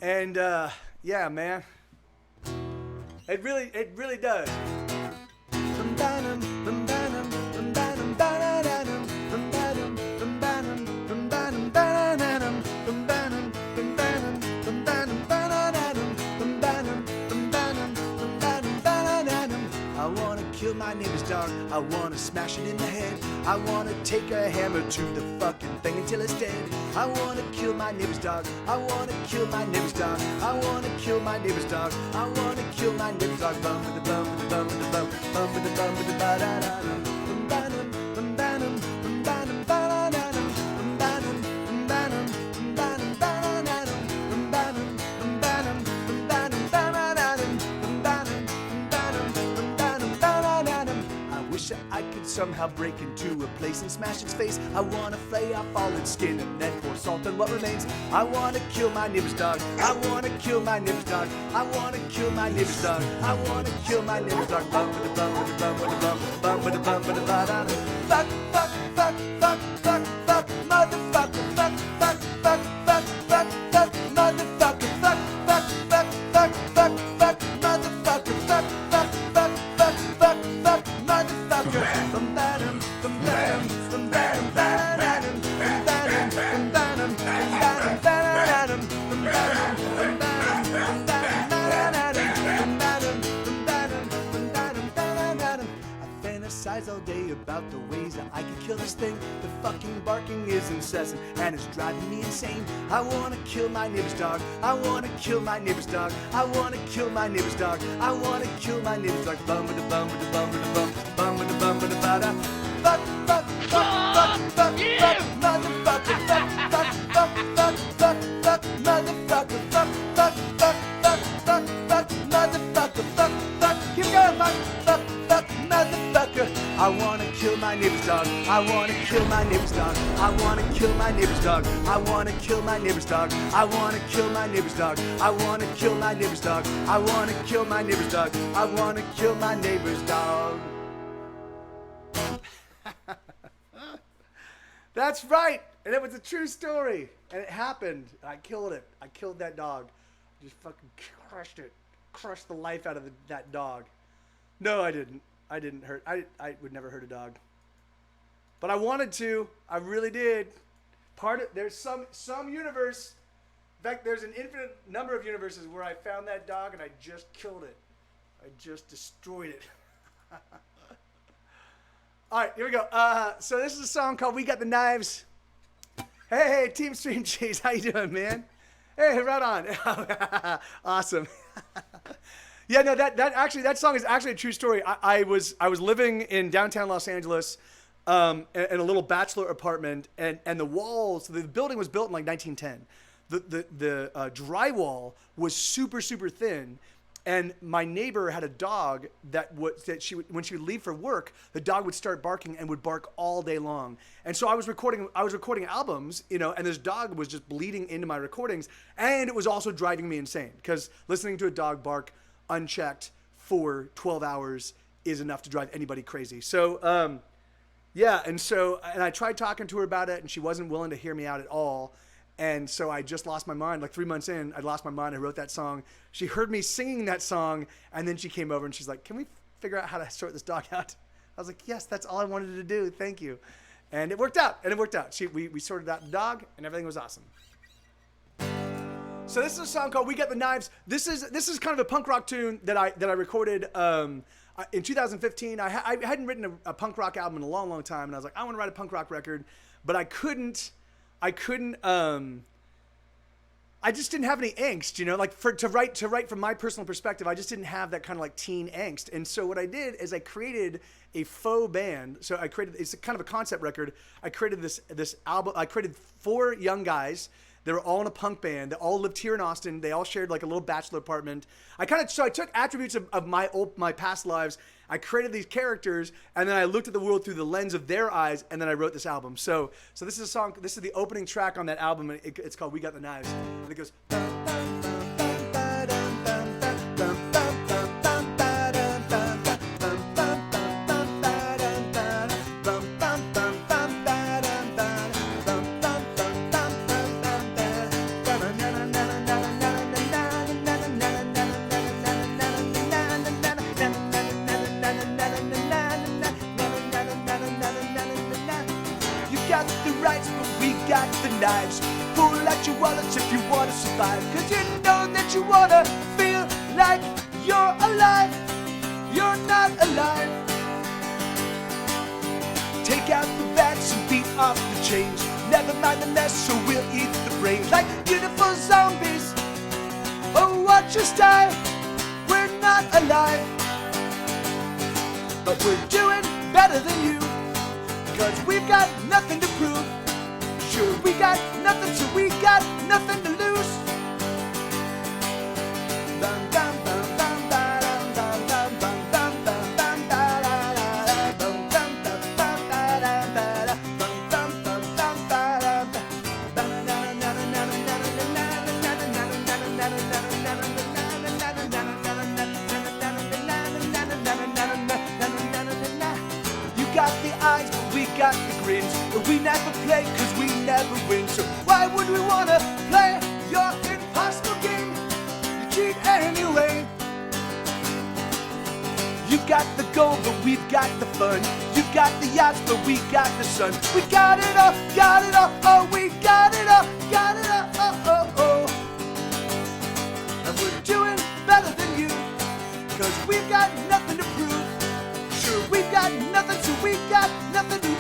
And yeah, man, it really does. my neighbor's dog. I wanna smash it in the head. I wanna take a hammer to the fucking thing until it's dead. I wanna kill my neighbor's dog. I wanna kill my neighbor's dog. I wanna kill my neighbor's dog. I wanna kill my neighbor's dog. Bum with the bum with the bum with the bum, bum with the bum with the ba da da da. Bum ba dum, bum ba dum, bum ba dum ba da da dum. Bum ba dum, bum ba dum, bum ba dum ba da da dum. Bum ba dum, bum ba dum, bum ba dum ba da da dum. Bum ba dum, bum ba dum, bum ba dum ba da da dum. I wish that I could somehow break into a place and smash its face. I wanna flay off all its skin and then pour salt on what remains. I wanna kill my neighbor's dog. I wanna kill my neighbor's dog. I wanna kill my neighbor's dog. I wanna kill my neighbor's dog. Bum with the bum with the bum with the bum, bum with the bum with the ba da da. Fuck, fuck, fuck, fuck, fuck, fuck, motherfucker. Fuck, fuck, fuck, fuck, fuck, fuck, motherfucker. Fuck, fuck, fuck, fuck, fuck, fuck, motherfucker. Fuck, fuck, fuck, fuck, fuck, fuck, motherfucker. Bum ba dum, bum ba dum, bum ba dum ba da dum. Bum ba dum, bum ba dum, bum ba dum ba da dum. Bum ba dum, bum ba dum, bum ba dum ba da dum. Bum ba dum, bum ba dum, bum ba dum ba da dum. I fantasize all day about the ways that I could kill this thing. The fucking barking is incessant and it's driving me insane. I wanna kill my neighbor's dog. I wanna kill my neighbor's dog. I wanna kill my neighbor's dog. I wanna kill my neighbor's dog. Bum with the bum with the bum with the bum, bum with the bum with the ba da. Fuck, fuck, fuck, fuck, fuck, fuck, motherfucker. Fuck, fuck, fuck, fuck, fuck, fuck, motherfucker. Fuck, fuck, fuck, fuck, fuck, fuck, motherfucker. Fuck, fuck, keep going, fuck, fuck, fuck, motherfucker. I wanna kill my neighbor's dog. I wanna kill my neighbor's dog. I wanna kill my neighbor's dog. I wanna kill my neighbor's dog. I wanna kill my neighbor's dog. I wanna kill my neighbor's dog. I wanna kill my neighbor's dog. I wanna kill my neighbor's dog. That's right, and it was a true story, and it happened. I killed it. I killed that dog. Just fucking crushed it. Crushed the life out of that dog. No, I didn't. I didn't hurt. I would never hurt a dog. But I wanted to. I really did. There's some universe. In fact, there's an infinite number of universes where I found that dog and I just killed it. I just destroyed it. All right, here we go. So this is a song called "We Got the Knives." Hey, Team Stream Cheese, how you doing, man? Hey, right on. Awesome. Yeah, no, that song is actually a true story. I was living in downtown Los Angeles, in a little bachelor apartment, and the walls. The building was built in like 1910. The drywall was super thin. And my neighbor had a dog when she would leave for work, the dog would start barking and would bark all day long. And so I was recording albums, and this dog was just bleeding into my recordings, and it was also driving me insane because listening to a dog bark unchecked for 12 hours is enough to drive anybody crazy. So yeah, and I tried talking to her about it, and she wasn't willing to hear me out at all. And so I just lost my mind. Like 3 months in, I lost my mind. I wrote that song. She heard me singing that song, and then she came over and she's like, "Can we figure out how to sort this dog out?" I was like, "Yes, that's all I wanted to do. Thank you." And it worked out. We sorted out the dog, and everything was awesome. So this is a song called "We Got the Knives." This is kind of a punk rock tune that I recorded in 2015. I hadn't written a punk rock album in a long time, and I was like, I want to write a punk rock record, but I couldn't. I just didn't have any angst, like to write from my personal perspective. I just didn't have that kind of like teen angst. And so what I did is I created a faux band. So it's kind of a concept record. I created this album. I created 4 young guys. They were all in a punk band. They all lived here in Austin. They all shared like a little bachelor apartment. I took attributes of my past lives. I created these characters, and then I looked at the world through the lens of their eyes, and then I wrote this album. So this is a song. This is the opening track on that album. And it's called "We Got the Knives," and it goes. Knives. Pull out your wallets if you want to survive, cause you know that you want to feel like you're alive. You're not alive. Take out the bats and beat off the chains. Never mind the mess, so we'll eat the brains. Like beautiful zombies, oh watch us die. We're not alive, but we're doing better than you, 'cause we've got nothing to prove. Sure, we got nothing, so we got nothing to lose. Bum, bum, bum, bum, ba-dum, bum, bum, bum, bum, bum, bum, ba-da-da-da, bum, bum, bum, bum, ba-dum, ba-da, bum, bum, bum, bum, ba-dum, You got the eyes, but we got the grins. But we never play, 'cause we never win. So why would we wanna play your impossible game? You cheat anyway. You got the gold, but we've got the fun. You got the yachts, but we got the sun. We got it all, oh, we got it all, oh, oh, oh. And we're doing better than you, 'cause we've got nothing to prove. Sure, we've got nothing, so we got nothing to lose.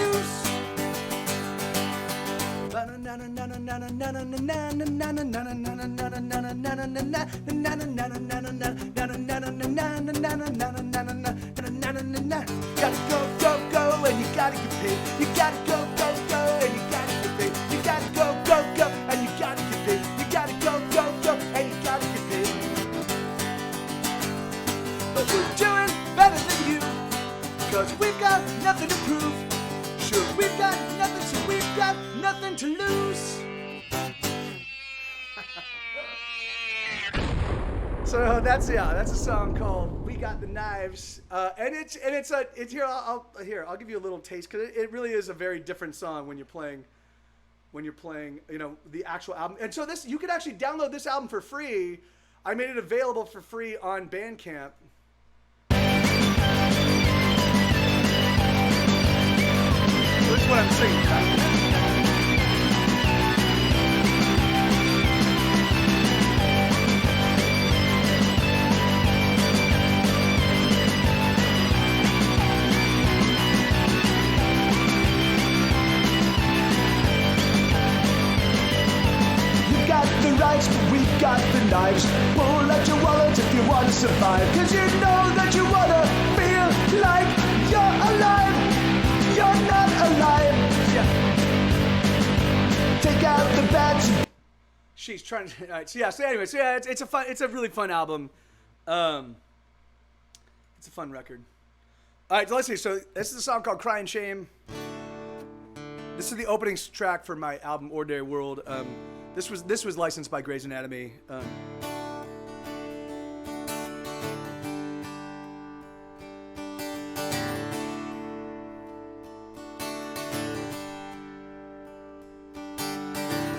Gotta go, go, go, and you gotta get paid. You gotta go, go, go, and you gotta get paid. You gotta go, go, go, and you gotta get paid. You gotta go, go, go, and you gotta get paid. But we're doing better than you, 'cause we've got nothing to prove. Sure, we've got nothing, so we've got nothing to lose. So that's a song called "We Got the Knives," and it's here. I'll give you a little taste, because it really is a very different song when you're playing, you know, the actual album. And so you could actually download this album for free. I made it available for free on Bandcamp. This is what I'm singing about. But we've got the knives. Pull out your wallet if you want to survive, 'cause you know that you wanna feel like you're alive. You're not alive. Yeah. Take out the bats. She's trying to. All right, so anyway, it's a really fun album. It's a fun record. All right, so let's see. So this is a song called "Crying Shame." This is the opening track for my album "Ordinary World." This was licensed by Grey's Anatomy.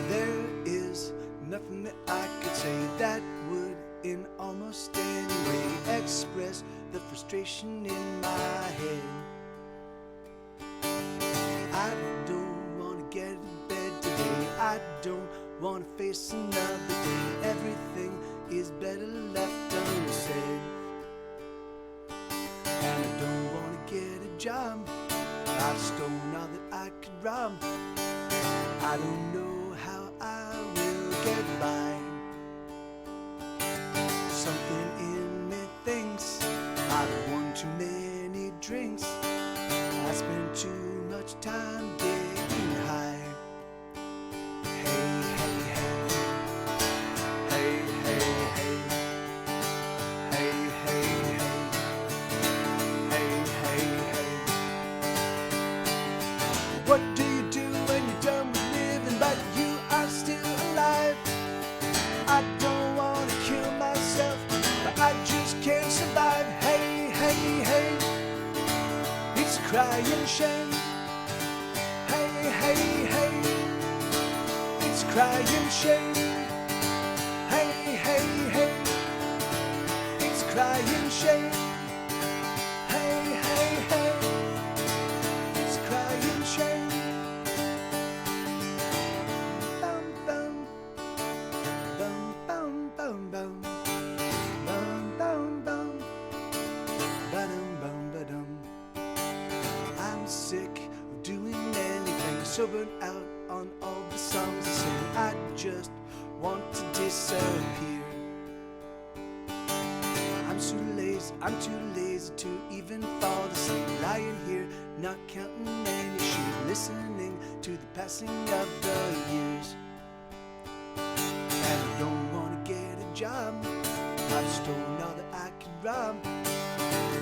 There is nothing that I could say that would in almost any way express the frustration in my head. I don't want to get in bed today. I don't want to face another day. Everything is better left unsaid. And I don't want to get a job. I've stolen all that I could rob. I don't know how I will get by. Something in me thinks I've won too many drinks. I spent too much time getting high. Hey, hey, hey. Hey, hey, hey. Hey, hey, hey. Hey, hey, hey. What do you do when you're done with living, but you are still alive? I don't want to kill myself, but I just can't survive. Hey, hey, hey. It's a crying shame. Hey, hey, hey. It's a crying shame. Hey, hey, hey. It's a crying shame. Hey, hey, hey. It's a crying shame. Bum, bum. Bum, bum, bum, bum. Bum, bum, bum. Ba-dum, bum, ba-dum. I'm sick of so burnt out on all the songs I sing. I just want to disappear. I'm too lazy to even fall asleep. Lying here, not counting any sheep, listening to the passing of the years. And I don't want to get a job. I've stolen all that I could rob.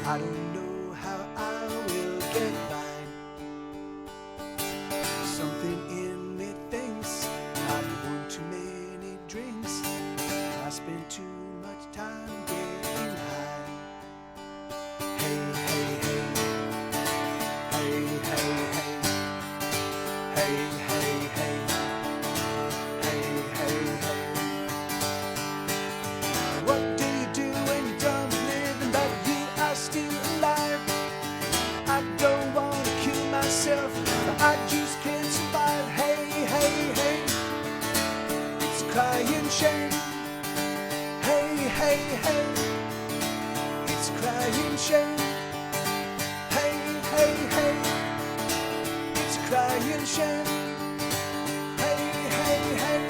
I don't know how I will get by. Something in me thinks I've won too many drinks. I spend too much time getting high. Hey, hey, hey. Hey, hey, hey. Hey, hey, hey. Hey, hey, hey. What do you do when you're done living, but you are still alive? I don't want to kill myself, but I just can't survive. Hey, hey, hey. It's crying shame. Hey, hey, hey. It's crying shame. Hey, hey, hey. It's crying shame. Hey, hey, hey.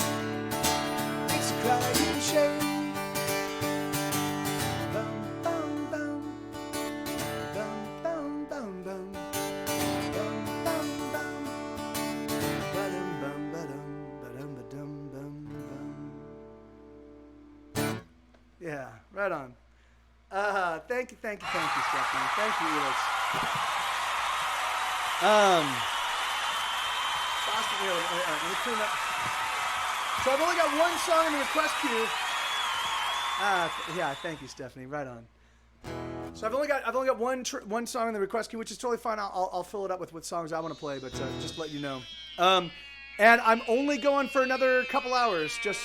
It's crying shame. Bum, bum, bum. Bum, bum, bum, bum. Bum, bum, bum. Ba-dum, bum, ba-dum, ba-dum, ba-dum, bum, bum. Yeah, right on. Thank you, Stephanie. Thank you, Elix. Boston, let me clean up. So I've only got one song in the request queue. Yeah, thank you, Stephanie. Right on. So I've only got one song in the request queue, which is totally fine. I'll fill it up with songs I want to play, but just to let you know. And I'm only going for another couple hours. Just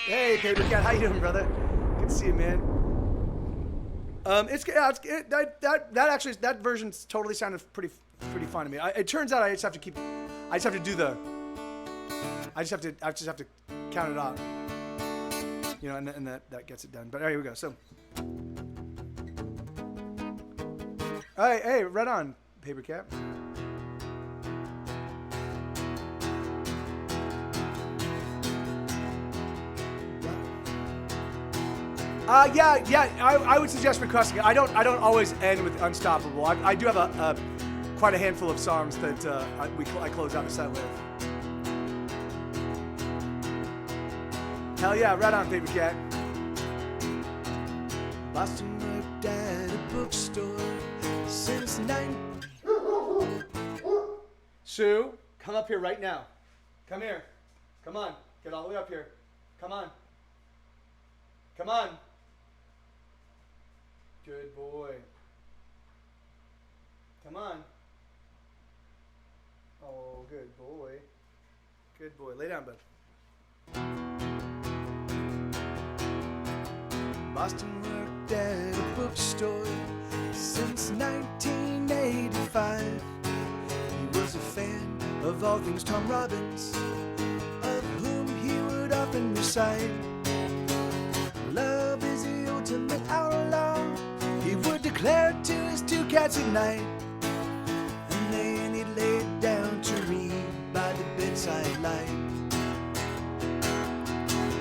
hey, Paper Cat, how you doing, brother? Good to see you, man. That version totally sounded pretty fun to me. It turns out I just have to count it off, you know, and that gets it done. But here we go. So, hey, right on, Paper Cat. I would suggest requesting it. I don't always end with Unstoppable. I do have quite a handful of songs that I close out the set with. Hell yeah, right on, Paper Cat. Boston worked at a bookstore since 9. Sue, come up here right now. Come here. Come on. Get all the way up here. Come on. Come on. Good boy. Come on. Oh, good boy. Good boy. Lay down, bud. Boston worked at a bookstore since 1985. He was a fan of all things Tom Robbins, of whom he would often recite. Love is the ultimate outlaw, he would declare it to his 2 cats at night. And then he'd lay it down to read by the bedside light.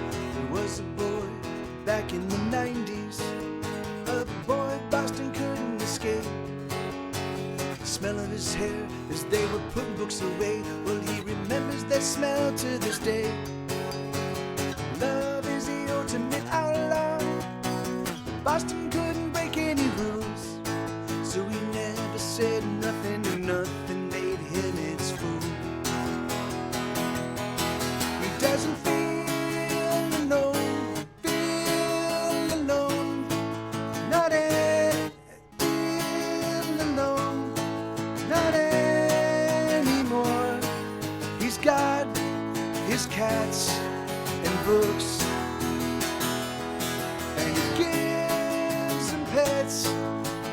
There was a boy back in the 90s, a boy Boston couldn't escape. The smell of his hair as they were putting books away, well, he remembers that smell to this day. Love is the ultimate outlaw. Boston couldn't break any rules, so he never said nothing, and nothing made him its fool. He doesn't feel alone, not anymore. He's got his cats and books, and he gives them pets,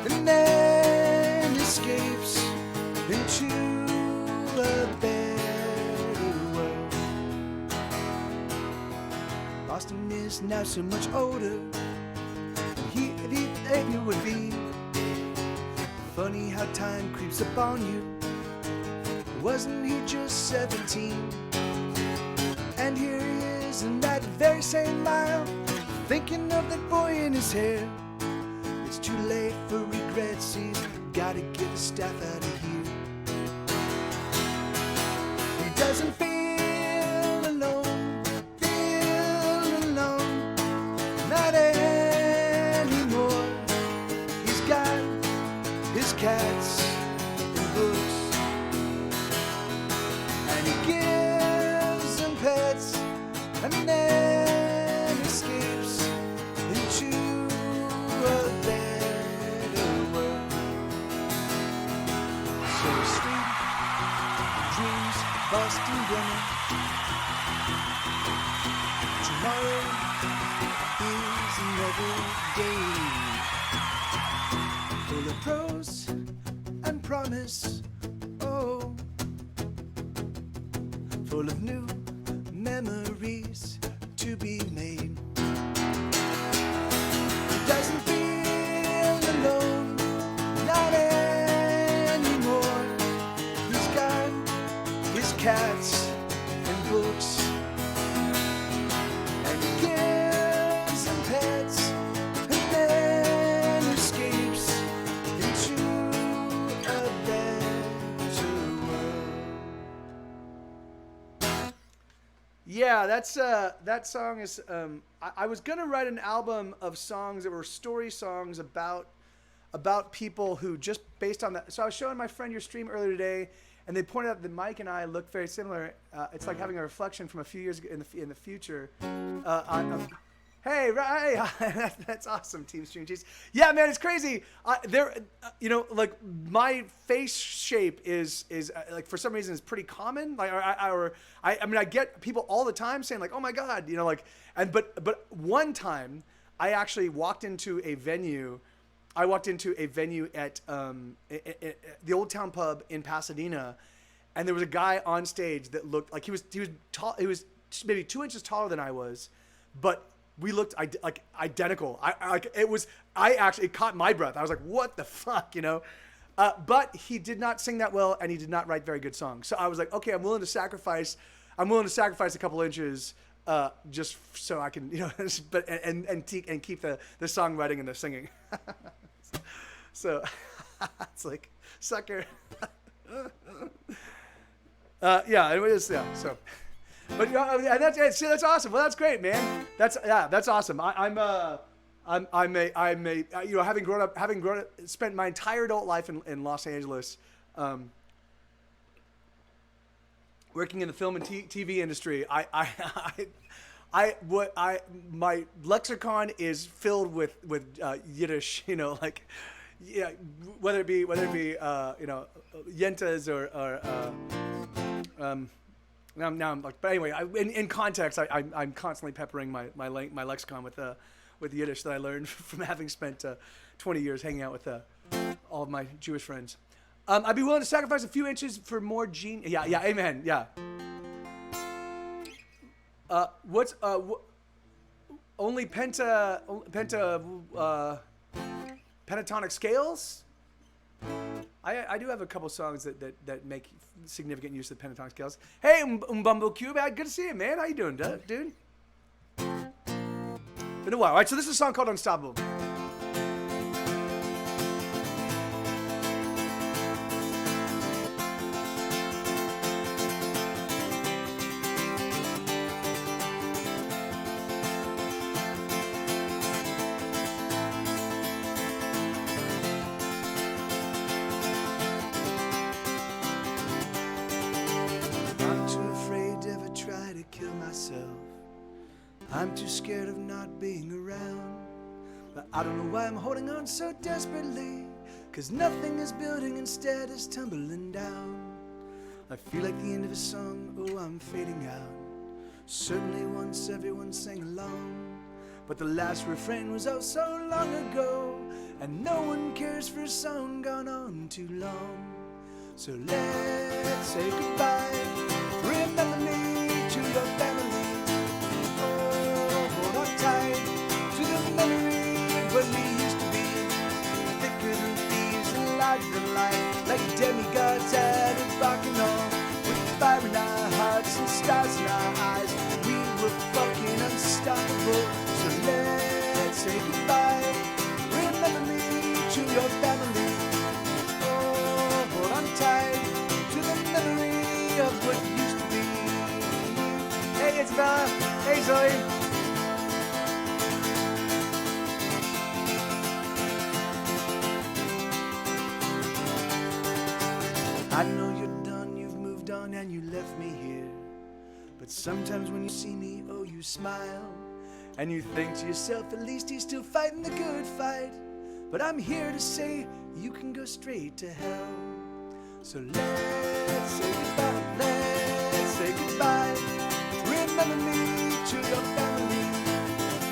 and then escapes into a better world. Boston is now so much older than he ever would be. Funny how time creeps up on you Wasn't he just 17? And here he is in that very same mile, thinking of that boy in his hair. It's too late for regrets, he's gotta get the staff out of here. He doesn't feel alone, not anymore. He's got his cats and books, and he gives them pets, and then escapes into a better world. So sweet dreams, Boston Bremer. Tomorrow is another day, full of prose and promise, oh, full of new memories to be made. He doesn't feel alone, not anymore. He's got his cats and books, and he gives them pets, and then escapes into a better world. Yeah, that song is. I was gonna write an album of songs that were story songs about people who just based on that. So I was showing my friend your stream earlier today, and they pointed out that Mike and I look very similar. It's like having a reflection from a few years ago in the future. Hey, right, that's awesome, Team Stream Cheese. Yeah, man, it's crazy. Like my face shape is like for some reason is pretty common. Like, I mean, I get people all the time saying like, oh my God, but one time I actually walked into a venue. I walked into a venue at the Old Town Pub in Pasadena, and there was a guy on stage that looked like he was tall. He was maybe 2 inches taller than I was, but we looked like identical. It caught my breath. I was like, what the fuck, But he did not sing that well, and he did not write very good songs. So I was like, okay, I'm willing to sacrifice a couple inches just so I can, and keep the songwriting and the singing. So it's like, sucker. Yeah, it was, yeah, so. But that's awesome. Well, that's great, man. That's awesome. Having spent my entire adult life in Los Angeles, working in the film and TV industry. My lexicon is filled with Yiddish. Whether it be yentas or Now I'm like, but anyway, in context, I'm constantly peppering my lexicon with Yiddish that I learned from having spent 20 years hanging out with all of my Jewish friends. I'd be willing to sacrifice a few inches for more gene. Yeah, amen. Yeah. What's only pentatonic scales? I do have a couple songs that make significant use of the pentatonic scales. Hey, Umbumbo Cube, good to see you, man. How you doing, dude? Been a while. All right, so this is a song called Unstoppable. I'm too scared of not being around, but I don't know why I'm holding on so desperately, 'cause nothing is building, instead is tumbling down. I feel like the end of a song, oh, I'm fading out. Certainly once everyone sang along, but the last refrain was oh so long ago, and no one cares for a song gone on too long. So let's say goodbye, remember me to your family. Tied to the memory of when we used to be thicker than thieves and larger than life, like demigods at a rock and roll. of what used to be. Hey, it's Bella. Hey, Zoe. I know you're done, you've moved on, and you left me here. But sometimes when you see me, oh, you smile. And you think to yourself, at least he's still fighting the good fight. But I'm here to say, you can go straight to hell. So let's say goodbye, let's say goodbye. Remember me to your family.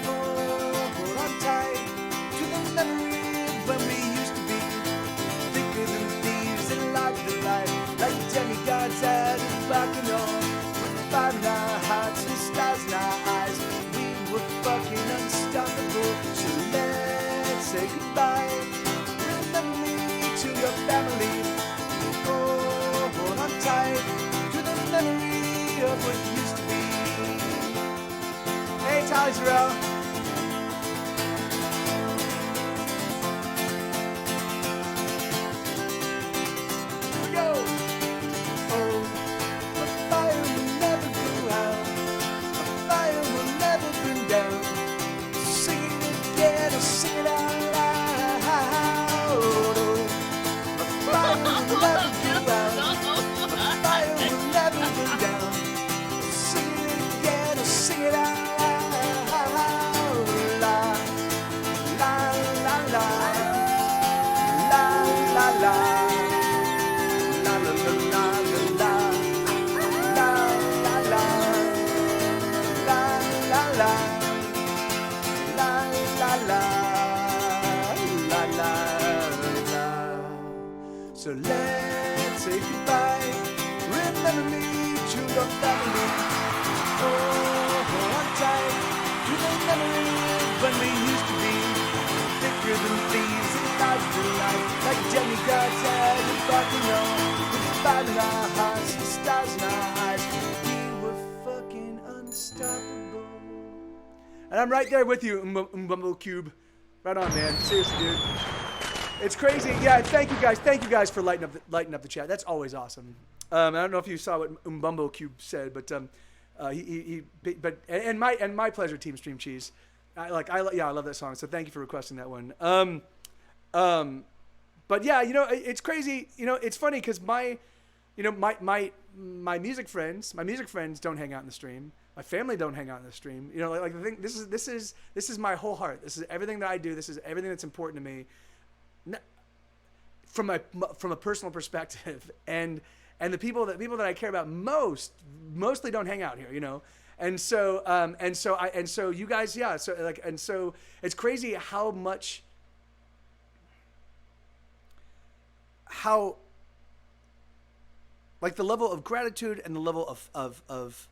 Oh, hold on tight to the memory of when we used to be thicker than thieves and like the light, like demigods at a bacchanal, with fire in our hearts and stars in our eyes. We were fucking unstoppable. So let's say goodbye. Remember me to your family. Oh, hold on tight to the memory of what used to be. Hey, Tyler Terrell. Here we go. Oh, a fire will never go out. A fire will never burn down. Sing it again or sing it out loud. Oh, a fire will never go out. A fire will never burn down. Sing it again or sing it out loud. La, la, la, la. La, la, la. La, la, la, la, la, la. La, la, la. La, la, la. La, la, la. La, la, la. So let's say goodbye. Remember me to your family. Oh, hold on tight to the memory of when we used to be thicker than thieves and lights to light, like demigods at a bacchanal, with fire in our hearts and stars in our eyes. We were fucking unstoppable. And I'm right there with you, Umbumble Cube. Right on, man. Seriously, dude. It's crazy. Yeah, thank you guys for lighting up the chat. That's always awesome. I don't know if you saw what Umbumble Cube said, but my pleasure, Team Stream Cheese. I love that song. So thank you for requesting that one. But yeah, it's crazy. It's funny because my music friends don't hang out in the stream. My family don't hang out in the stream. Like the thing. This is my whole heart. This is everything that I do. This is everything that's important to me. From a personal perspective, and the people that I care about mostly don't hang out here, and so you guys, yeah, so it's crazy how like the level of gratitude and the level of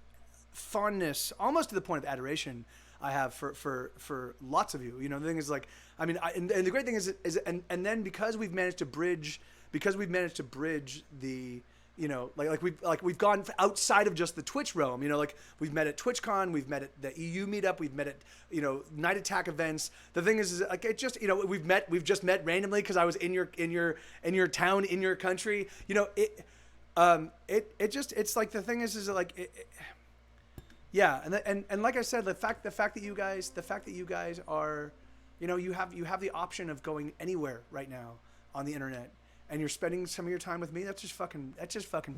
fondness, almost to the point of adoration, I have for lots of you. The thing is, like, I mean, and the great thing is and then because we've managed to bridge the, we've gone outside of just the Twitch realm. Like we've met at TwitchCon, we've met at the EU meetup, we've met at Night Attack events. The thing is like it just we've just met randomly because I was in your town, in your country. It's like the thing is like. Yeah, and like I said, the fact that you guys are, you have the option of going anywhere right now on the internet, and you're spending some of your time with me. That just fucking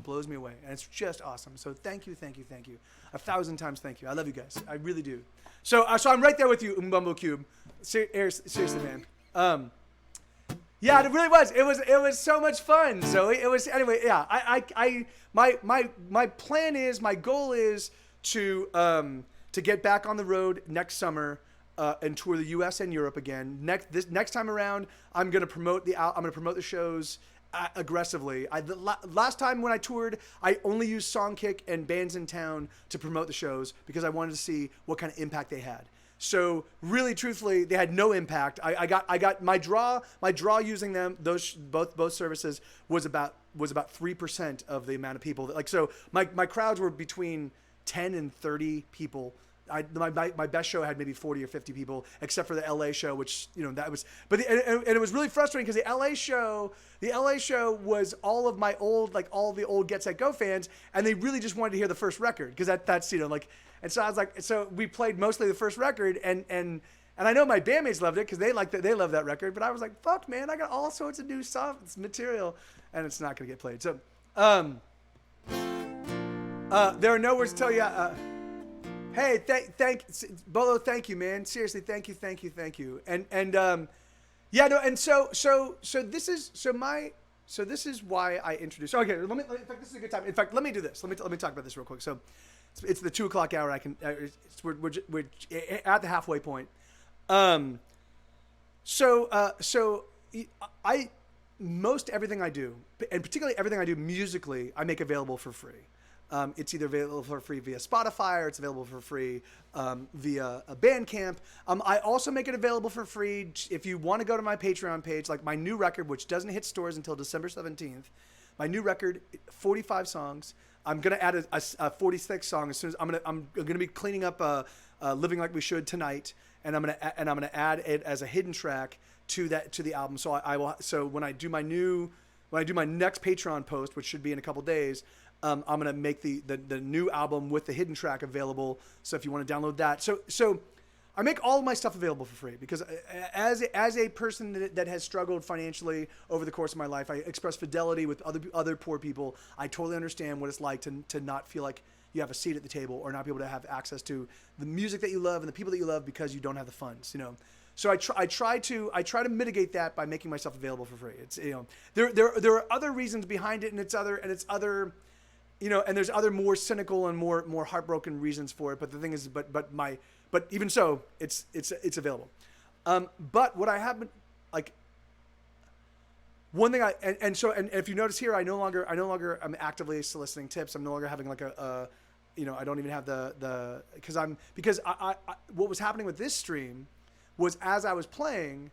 blows me away, and it's just awesome. So thank you, 1,000 times thank you. I love you guys, I really do. So I'm right there with you, Umbumble Cube. Seriously, man. Yeah, it really was. It was so much fun. So it was anyway. Yeah, my plan is, my goal is to get back on the road next summer and tour the U.S. and Europe again. Next time around, I'm gonna promote the shows aggressively. Last time when I toured, I only used Songkick and Bands in Town to promote the shows because I wanted to see what kind of impact they had. So really, truthfully, they had no impact. I got my draw using them. Those both services was about 3% of the amount of people. So my crowds were between 10 and 30 people my best show had maybe 40 or 50 people, except for the LA show, which that was. But and it was really frustrating because the LA show was all of my old all the old Get Set Go fans, and they really just wanted to hear the first record because that's and so I was like, so we played mostly the first record, and I know my bandmates loved it because they loved that record, but I was like, fuck man, I got all sorts of new soft material, and it's not gonna get played. So there are no words to tell you. Hey, Bolo, thank you, man. Seriously, thank you. And yeah, no, and so this is why I introduced. Okay, in fact, this is a good time. In fact, let me do this. Let me talk about this real quick. So, it's the 2:00 hour. We're at the halfway point. Most everything I do, and particularly everything I do musically, I make available for free. It's either available for free via Spotify or it's available for free via a Bandcamp. I also make it available for free if you want to go to my Patreon page, like my new record, which doesn't hit stores until December 17th. My new record, 45 songs. I'm gonna add a 46th song as soon as I'm gonna be cleaning up Living Like We Should tonight, and I'm gonna add it as a hidden track to the album. So I will. So when I do my next Patreon post, which should be in a couple days. I'm gonna make the new album with the hidden track available. So if you want to download that, so I make all of my stuff available for free because as a person that has struggled financially over the course of my life, I express fidelity with other poor people. I totally understand what it's like to not feel like you have a seat at the table or not be able to have access to the music that you love and the people that you love because you don't have the funds. So I try to mitigate that by making myself available for free. It's there are other reasons behind it, and it's other. And there's other more cynical and more heartbroken reasons for it. But the thing is, but even so, it's available. But what I have been one thing and if you notice here, I no longer I'm actively soliciting tips. I'm no longer having I don't even have because I what was happening with this stream was as I was playing,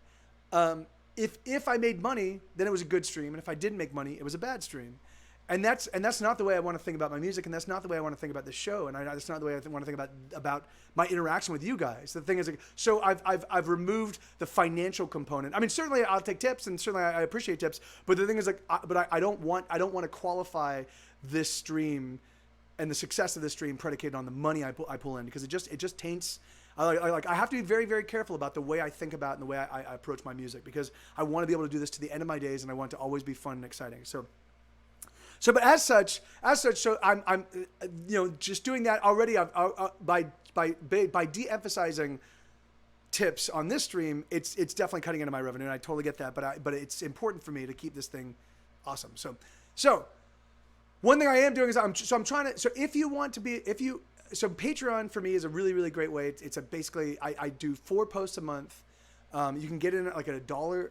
if I made money, then it was a good stream, and if I didn't make money, it was a bad stream. And that's not the way I want to think about my music, and that's not the way I want to think about this show, and that's not the way I want to think about my interaction with you guys. The thing is, so I've removed the financial component. I mean, certainly I'll take tips, and certainly I appreciate tips, but the thing is, I don't want to qualify this stream and the success of this stream predicated on the money I pull in, because it just taints. I have to be very, very careful about the way I think about and the way I approach my music, because I want to be able to do this to the end of my days, and I want it to always be fun and exciting. So, but as such, so I'm just doing that already. By de-emphasizing tips on this stream, it's definitely cutting into my revenue, and I totally get that. But it's important for me to keep this thing awesome. So one thing I am doing is I'm trying to. So if you want to be, so Patreon for me is a really, really great way. It's basically I do 4 posts a month. You can get in at a dollar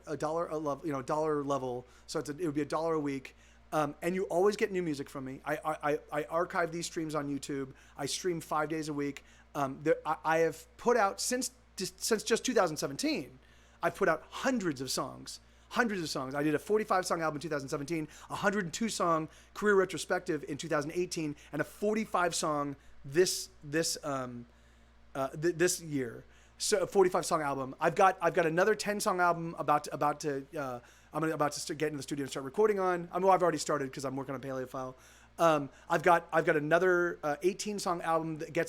level. So it would be $1 a week. And you always get new music from me. I archive these streams on YouTube. I stream 5 days a week. I have put out since just 2017. I've put out hundreds of songs. I did a 45-song album in 2017, a 102-song career retrospective in 2018, and a 45-song this year. So a 45-song album. I've got another 10-song album about to get in the studio and start recording on. I've already started because I'm working on Paleophile. I've got another 18-song album that Get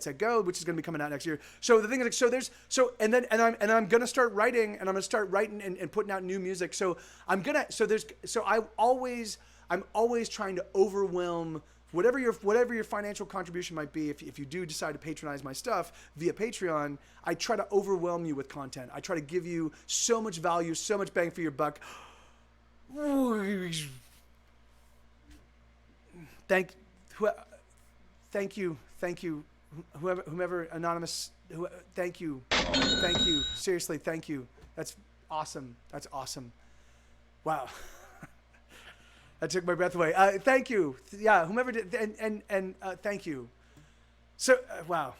Set Go, which is going to be coming out next year. So the thing is, I'm going to start writing, and I'm going to start writing and putting out new music. I'm always trying to overwhelm whatever your financial contribution might be. If you do decide to patronize my stuff via Patreon, I try to overwhelm you with content. I try to give you so much value, so much bang for your buck. Thank you, whomever anonymous. Thank you. Seriously, thank you. That's awesome. Wow. That took my breath away. Thank you. Yeah, whomever did, and thank you. So, wow.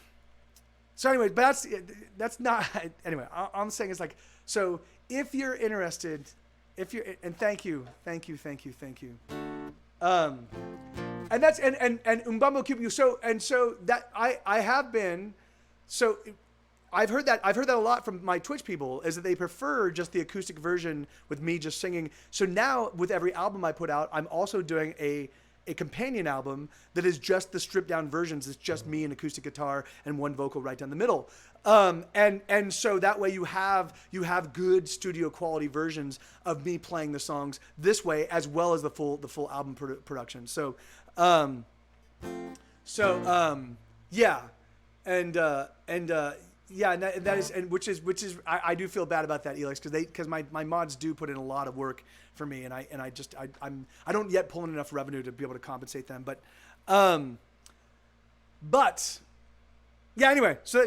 So anyway, but that's not, anyway, all I'm saying is so if you're interested, and thank you. And that's, and Umbambo Cubicle. So that I have been, I've heard that a lot from my Twitch people, is that they prefer just the acoustic version with me just singing. So now with every album I put out, I'm also doing a companion album that is just the stripped down versions. It's just me and acoustic guitar and one vocal right down the middle. And so that way you have good studio quality versions of me playing the songs this way, as well as the full album production. So yeah. Yeah, and that is, and which is I do feel bad about that, Elix, because my mods do put in a lot of work for me, and I don't yet pull in enough revenue to be able to compensate them, but yeah. Anyway, so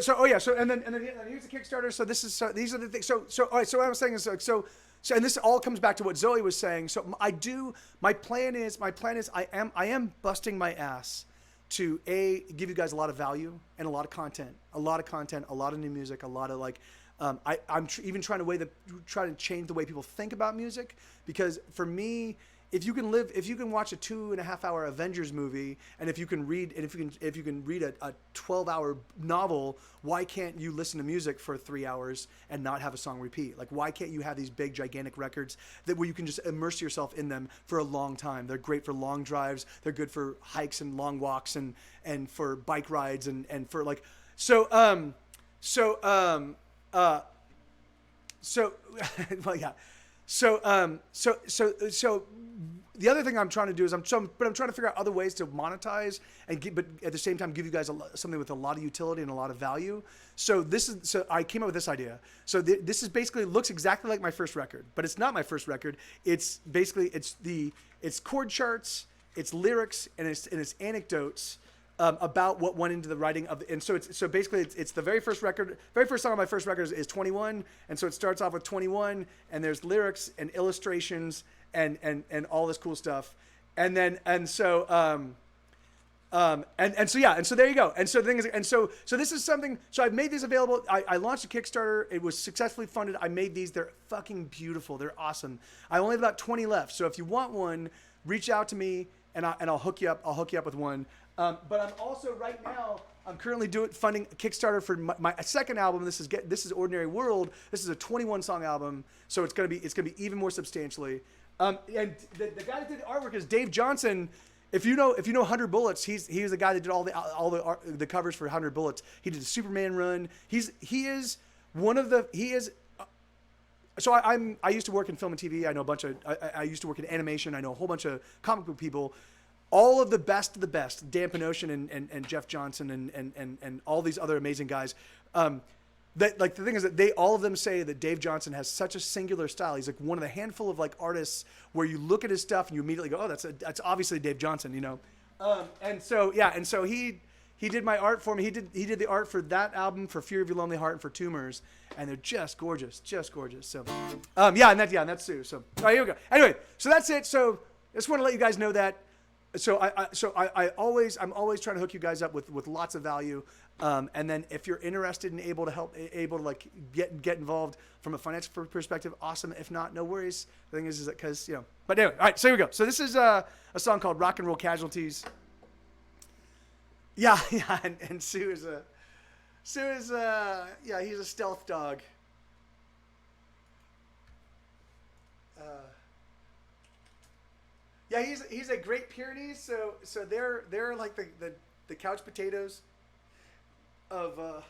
and then here's the Kickstarter. So these are the things. So all right. So what I was saying is so and this all comes back to what Zoe was saying. So my plan is I am busting my ass to give you guys a lot of value and a lot of content, a lot of new music, a lot of like, I'm even trying to change the way people think about music, because for me, if you can watch a 2.5 hour Avengers movie, and if you can read a 12-hour novel, why can't you listen to music for 3 hours and not have a song repeat? Like, why can't you have these big, gigantic records where you can just immerse yourself in them for a long time? They're great for long drives. They're good for hikes and long walks and for bike rides and for like, well, yeah. So the other thing I'm trying to do is I'm trying to figure out other ways to monetize but at the same time give you guys something with a lot of utility and a lot of value. So I came up with this idea. So this is basically looks exactly like my first record, but it's not my first record. It's basically it's chord charts, it's lyrics, and it's anecdotes about what went into the writing of and so basically it's the very first song on my first record is 21, and so it starts off with 21, and there's lyrics and illustrations and all this cool stuff, and so there you go. And so the thing is, so this is something. So I've made these available. I launched a Kickstarter. It was successfully funded. I made these. They're fucking beautiful. They're awesome. I only have about 20 left. So if you want one, reach out to me and I'll hook you up. I'll hook you up with one. But I'm also right now, I'm currently funding a Kickstarter for my second album. This is Ordinary World. This is a 21 song album, so it's gonna be even more substantially. And the guy that did the artwork is Dave Johnson. If you know 100 Bullets, he's the guy that did all the covers for 100 Bullets. He did the Superman run. So I used to work in film and TV. I know I used to work in animation. I know a whole bunch of comic book people. All of the best of the best, Dan Panosian and Jeff Johnson and all these other amazing guys. That like the thing is that all of them say that Dave Johnson has such a singular style. He's like one of the handful of like artists where you look at his stuff and you immediately go, oh, that's obviously Dave Johnson, you know. And so he did my art for me. He did the art for that album, for Fear of Your Lonely Heart, and for Tumors, and they're just gorgeous. So and that's Sue. So all right, here we go. Anyway, so that's it. So I just want to let you guys know that. So I'm always trying to hook you guys up with lots of value, and then if you're interested and able to like get involved from a financial perspective, awesome. If not, no worries. The thing is that because but anyway, all right. So here we go. So this is a song called Rock and Roll Casualties. Yeah, and Sue is he's a stealth dog. Yeah, he's a Great Pyrenees, so they're like the couch potatoes of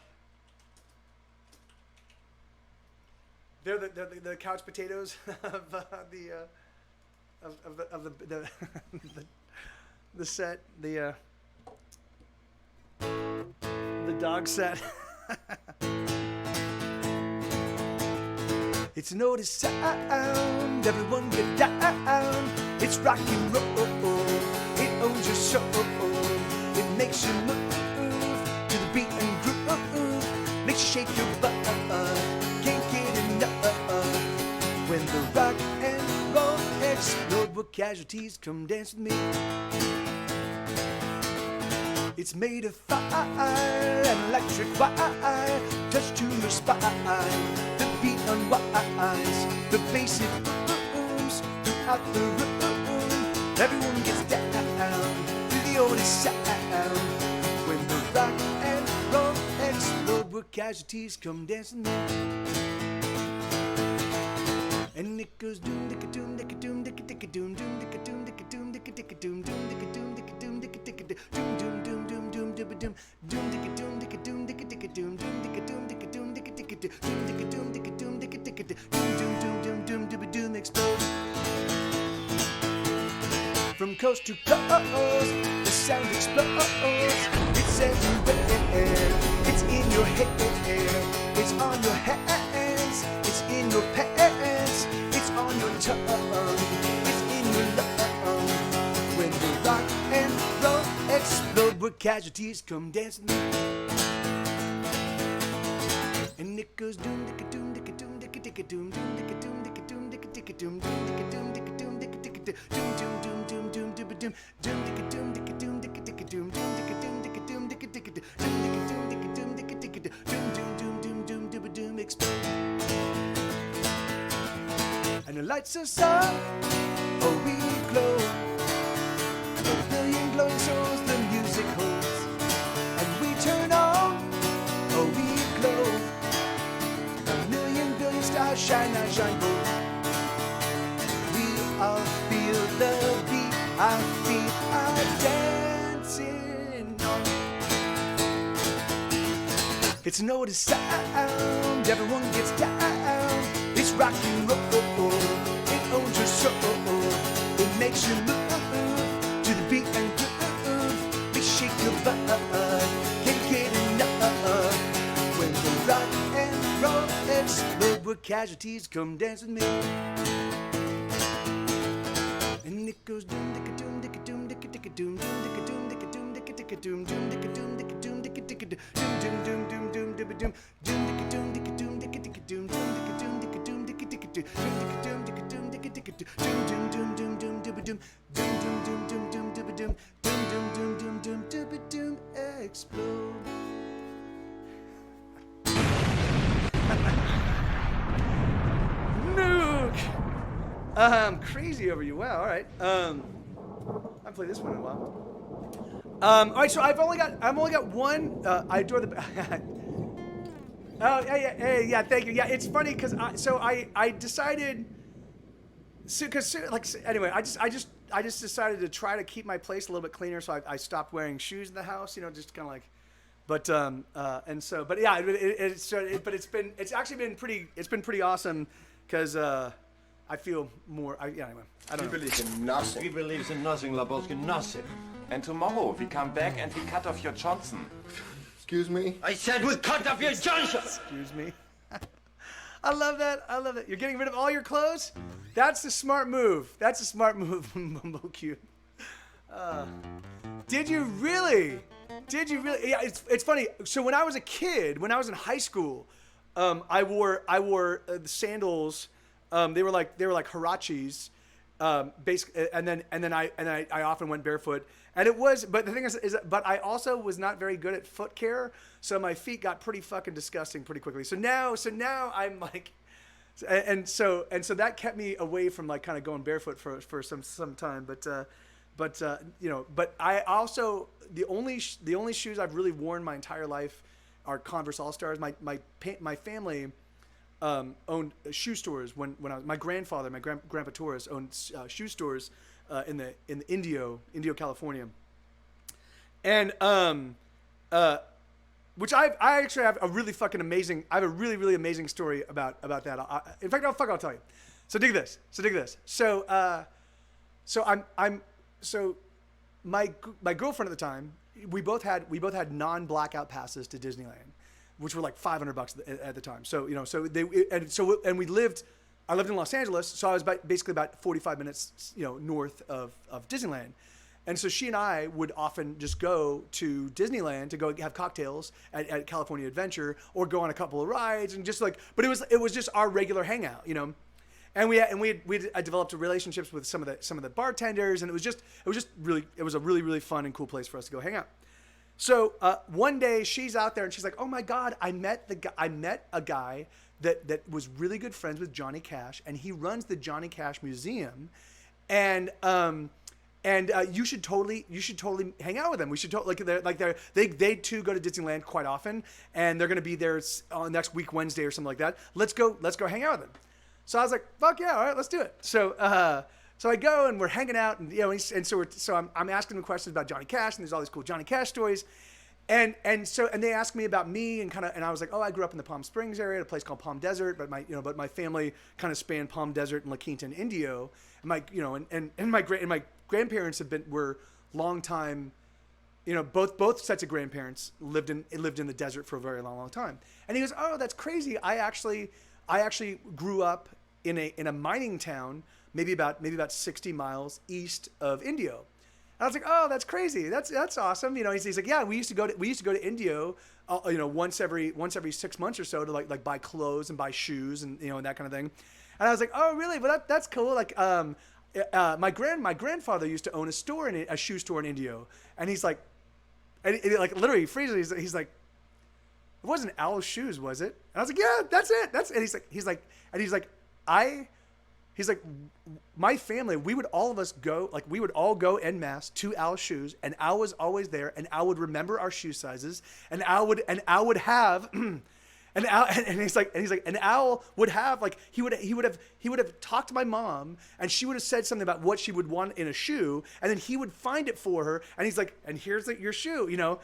they're the couch potatoes of the set, the dog set. It's notice sound, everyone get down. It's rock and roll, it owns your soul. It makes you move to the beat and groove. Makes you shake your butt, can't get enough. When the rock and roll explode, what casualties come dance with me. It's made of fire and electric wire, touch to your spine. The beat unwinds, the bass it booms throughout the room. Everyone gets down to the oldest sound. When the rock and roll explode, casualties come dancing in. And it goes doom dicka doom dicka doom dicka dicka doom doom dicka doom dicka doom dicka dicka doom doom dicka doom dicka doom dicka dicka doom doom doom doom doom dibba doom doom dicka doom dicka doom dicka dicka doom doom dicka doom dicka doom dicka dicka doom dicka doom dicka doom dicka dicka doom doom doom doom doom dibba doom explode. From coast to coast, the sound explodes. It's everywhere. It's in your head. It's on your hands. It's in your pants. It's on your tongue. It's in your lung. When the rock and roll explode, where casualties come dancing. And it goes doom dicka doom dicka doom dicka dicka doom doom dicka doom dicka doom dicka dicka doom doom dicka doom dicka doom dicka dicka doom doom doom doom doom dibba doom doom dicka doom dicka doom dicka dicka doom doom dicka doom dicka doom dicka dicka doom dicka doom dicka doom dicka dicka doom doom doom doom doom dibba doom explode. And the lights are sun, oh we glow. A billion glowing souls the music holds. And we turn on, oh we glow. A million billion stars shine out, shine gold. We all feel the beat, our feet are dancing on. It's a notice sound, everyone gets down. It's rock and roll, it owns your soul. It makes you move to the beat and groove. We shake your butt, can't get enough. When the rock and roll explode, where casualties come dance with me. And it goes doom dicka doom dicka doom dicka dicka doom doom dicka doom dicka doom dicka dicka doom doom dicka doom dicka doom dicka dicka doom doom doom doom doom dibba doom doom dicka doom dicka doom dicka dicka doom doom dicka doom dicka doom dicka dicka doom doom dicka doom dicka dicka doom doom doom doom doom dibba doom doom doom doom doom doom dibba doom doom doom doom doom doom dibba doom explode. Nuke! I'm crazy over you. Wow, all right. I haven't played this one in a while. All right, so I've only got one. I adore the. Oh yeah, thank you. Yeah, it's funny because I decided. Anyway, I just decided to try to keep my place a little bit cleaner, so I stopped wearing shoes in the house. You know, just kind of like. But it's actually been pretty awesome because I feel more. Anyway, I don't know. He believes in nothing. He believes in nothing, Lebowski, nothing. And tomorrow we come back and we cut off your Johnson. Excuse me? I said we cut off your Johnson! Excuse me. I love that. You're getting rid of all your clothes? That's the smart move. Mumbo Q. Did you really? Yeah, it's funny. So when I was a kid, when I was in high school, I wore the sandals. They were like Huaraches, basically, and then I often went barefoot. And it was, but the thing is but I also was not very good at foot care, so my feet got pretty fucking disgusting pretty quickly. So now I'm like, and so that kept me away from like kind of going barefoot for some time. But I also the only shoes I've really worn my entire life are Converse All Stars. My family owned shoe stores when I was, my grandfather, my grandpa Torres owned shoe stores in Indio, California, and which I actually have a really fucking amazing. I have a really amazing story about that. In fact, I'll tell you. So dig this. So my girlfriend at the time, we both had non-blackout passes to Disneyland, which were like $500 at the time. So we lived. I lived in Los Angeles, so I was basically about 45 minutes, north of Disneyland. And so she and I would often just go to Disneyland to go have cocktails at California Adventure, or go on a couple of rides, and just like, but it was just our regular hangout, And we developed relationships with some of the bartenders, and it was a really fun and cool place for us to go hang out. So one day she's out there and she's like, "Oh my God, I met a guy that was really good friends with Johnny Cash, and he runs the Johnny Cash Museum, and And you should totally hang out with them. We should they too go to Disneyland quite often, and they're gonna be there next week Wednesday or something like that. Let's go hang out with them. So I was like, fuck yeah, all right, let's do it. So I go and we're hanging out, and so I'm asking them questions about Johnny Cash, and there's all these cool Johnny Cash stories. And they asked me about me and I was like, oh, I grew up in the Palm Springs area at a place called Palm Desert, but my family kind of spanned Palm Desert and La Quinta and Indio. And my grandparents were long time, both sets of grandparents lived in the desert for a very long time. And he goes, oh, that's crazy. I actually grew up in a mining town, maybe about 60 miles east of Indio. I was like, oh, that's crazy. That's awesome. He's like, yeah, we used to go to Indio, once every 6 months or so to like buy clothes and buy shoes and and that kind of thing. And I was like, oh, really? But that's cool. Like, my grandfather used to own a shoe store in Indio, and he's like, and it like literally freezes. He's like, it wasn't Owl's Shoes, was it? And I was like, yeah, that's it. And he's like, my family, we would all go en masse to Owl's Shoes, and Owl was always there, and Owl would remember our shoe sizes, and Owl would have, and Owl would have like he would have talked to my mom, and she would have said something about what she would want in a shoe, and then he would find it for her, and he's like, and here's your shoe,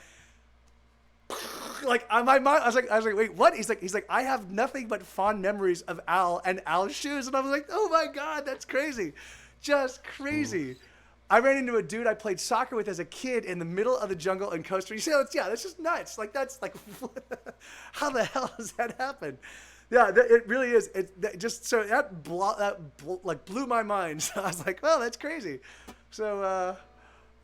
Like my mom, I was like, wait, what? He's like, I have nothing but fond memories of Al and Al's shoes, and I was like, oh my god, that's crazy, just crazy. I ran into a dude I played soccer with as a kid in the middle of the jungle in Costa Rica. That's just nuts. Like that's like, how the hell does that happen? Yeah, it really is. That blew my mind. So I was like, well, that's crazy. So.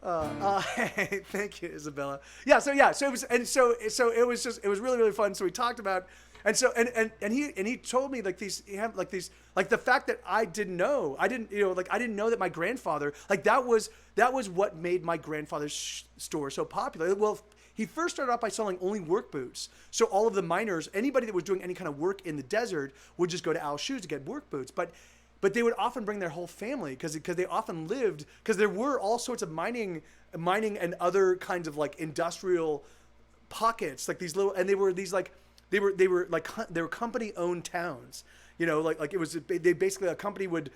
Thank you, Isabella. So it was really, really fun. So we talked about, and he told me like the fact that I didn't know that my grandfather, like that was what made my grandfather's store so popular. Well, he first started off by selling only work boots. So all of the miners, anybody that was doing any kind of work in the desert would just go to Al's Shoes to get work boots. But they would often bring their whole family because they often lived, because there were all sorts of mining and other kinds of like industrial pockets, like these little, and they were company owned towns, like it was, they basically, a company would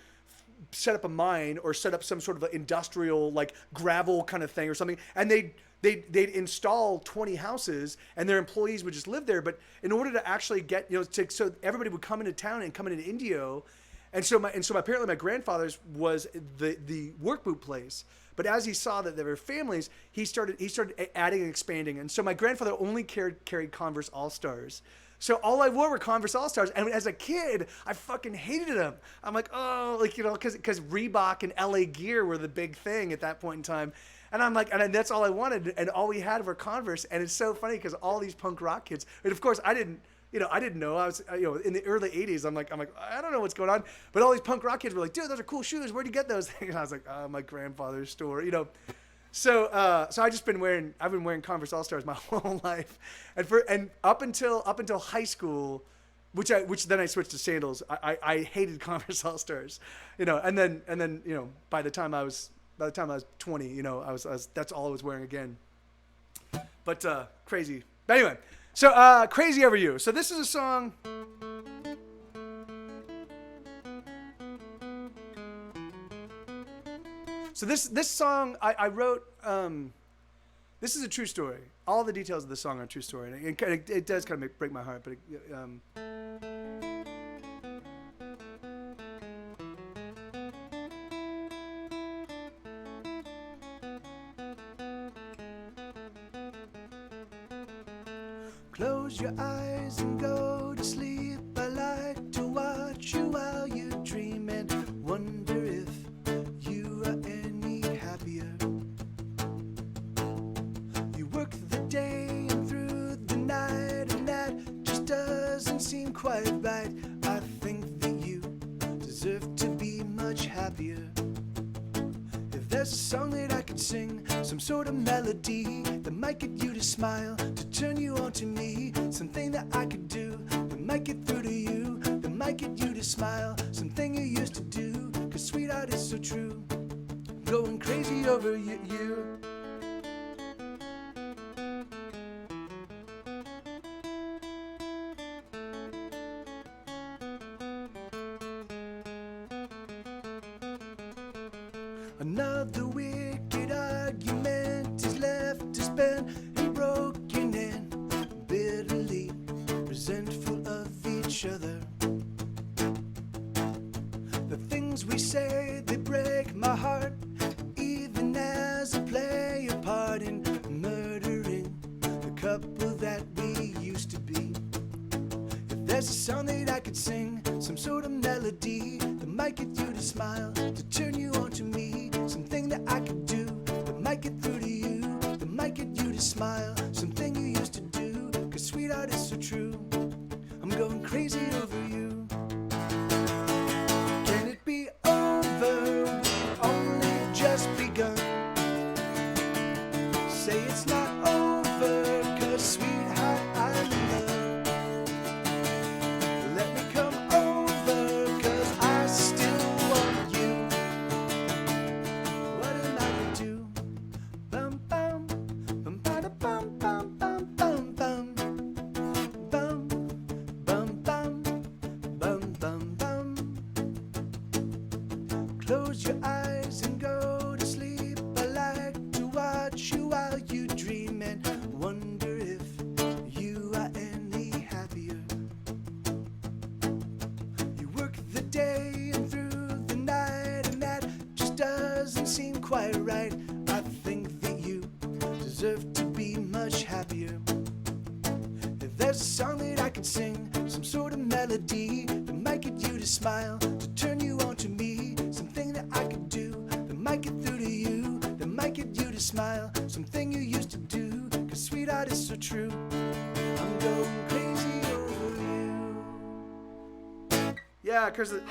set up a mine or set up some sort of industrial like gravel kind of thing or something, and they'd install 20 houses and their employees would just live there. But in order to actually get, so everybody would come into town and come into Indio. And so apparently my grandfather's was the work boot place. But as he saw that there were families, he started adding and expanding. And so my grandfather only carried Converse All-Stars. So all I wore were Converse All-Stars. And as a kid, I fucking hated them. I'm like, oh, like, because Reebok and LA Gear were the big thing at that point in time. And I'm like, and that's all I wanted. And all we had were Converse. And it's so funny because all these punk rock kids, and of course I didn't know. I was, in the early 80s, I'm like, I don't know what's going on. But all these punk rock kids were like, dude, those are cool shoes. Where'd you get those things? And I was like, oh, my grandfather's store, So I've been wearing Converse All-Stars my whole life. And up until high school, which then I switched to sandals. I hated Converse All-Stars, and then by the time I was 20, I was that's all I was wearing again. But crazy. But anyway. So, Crazy Over You. So this is a song. So this song I wrote. This is a true story. All the details of the song are a true story, and it does kind of break my heart. But Close your eyes and go to sleep. I like to watch you while you dream and wonder if you are any happier. You work the day and through the night, and that just doesn't seem quite right. I think that you deserve to be much happier. If there's a song that I could sing, some sort of melody that might get you to smile, to turn you on to me, something that I could do that might get through to you, that might get you to smile, something you used to do, 'cause sweetheart is so true. going crazy over you. Another wicked argument is left to spend and broken and bitterly resentful of each other. The things we say, they break my heart, even as I play a part in murdering the couple that we used to be. If there's a song that I could sing, some sort of melody that might get you to smile, to turn you on to me, something that I could do that might get through to you, that might get you to smile, something you used to do, 'cause sweetheart is so true, I'm going crazy over you. Can it be over? We've only just begun. Say it's not over, 'cause sweetheart, I'm in love. Let me come over, 'cause I still want you. What am I to do? Bum bum, bum bada bum bum bum bum bum. Bum bum bum bum bum bum. Close your eyes and go to sleep. I like to watch you while you dream and wonder if you are any happier. You work the day and through the night, and that just doesn't seem quite right. I think that you deserve to be much happier. If there's a song that I could sing, some sort of melody that might get you to smile, to turn you on to me, something that I could do that might get through to you, that might get you to smile, something you used to do, 'cause sweetheart is so true, I'm going crazy over you. Yeah, because there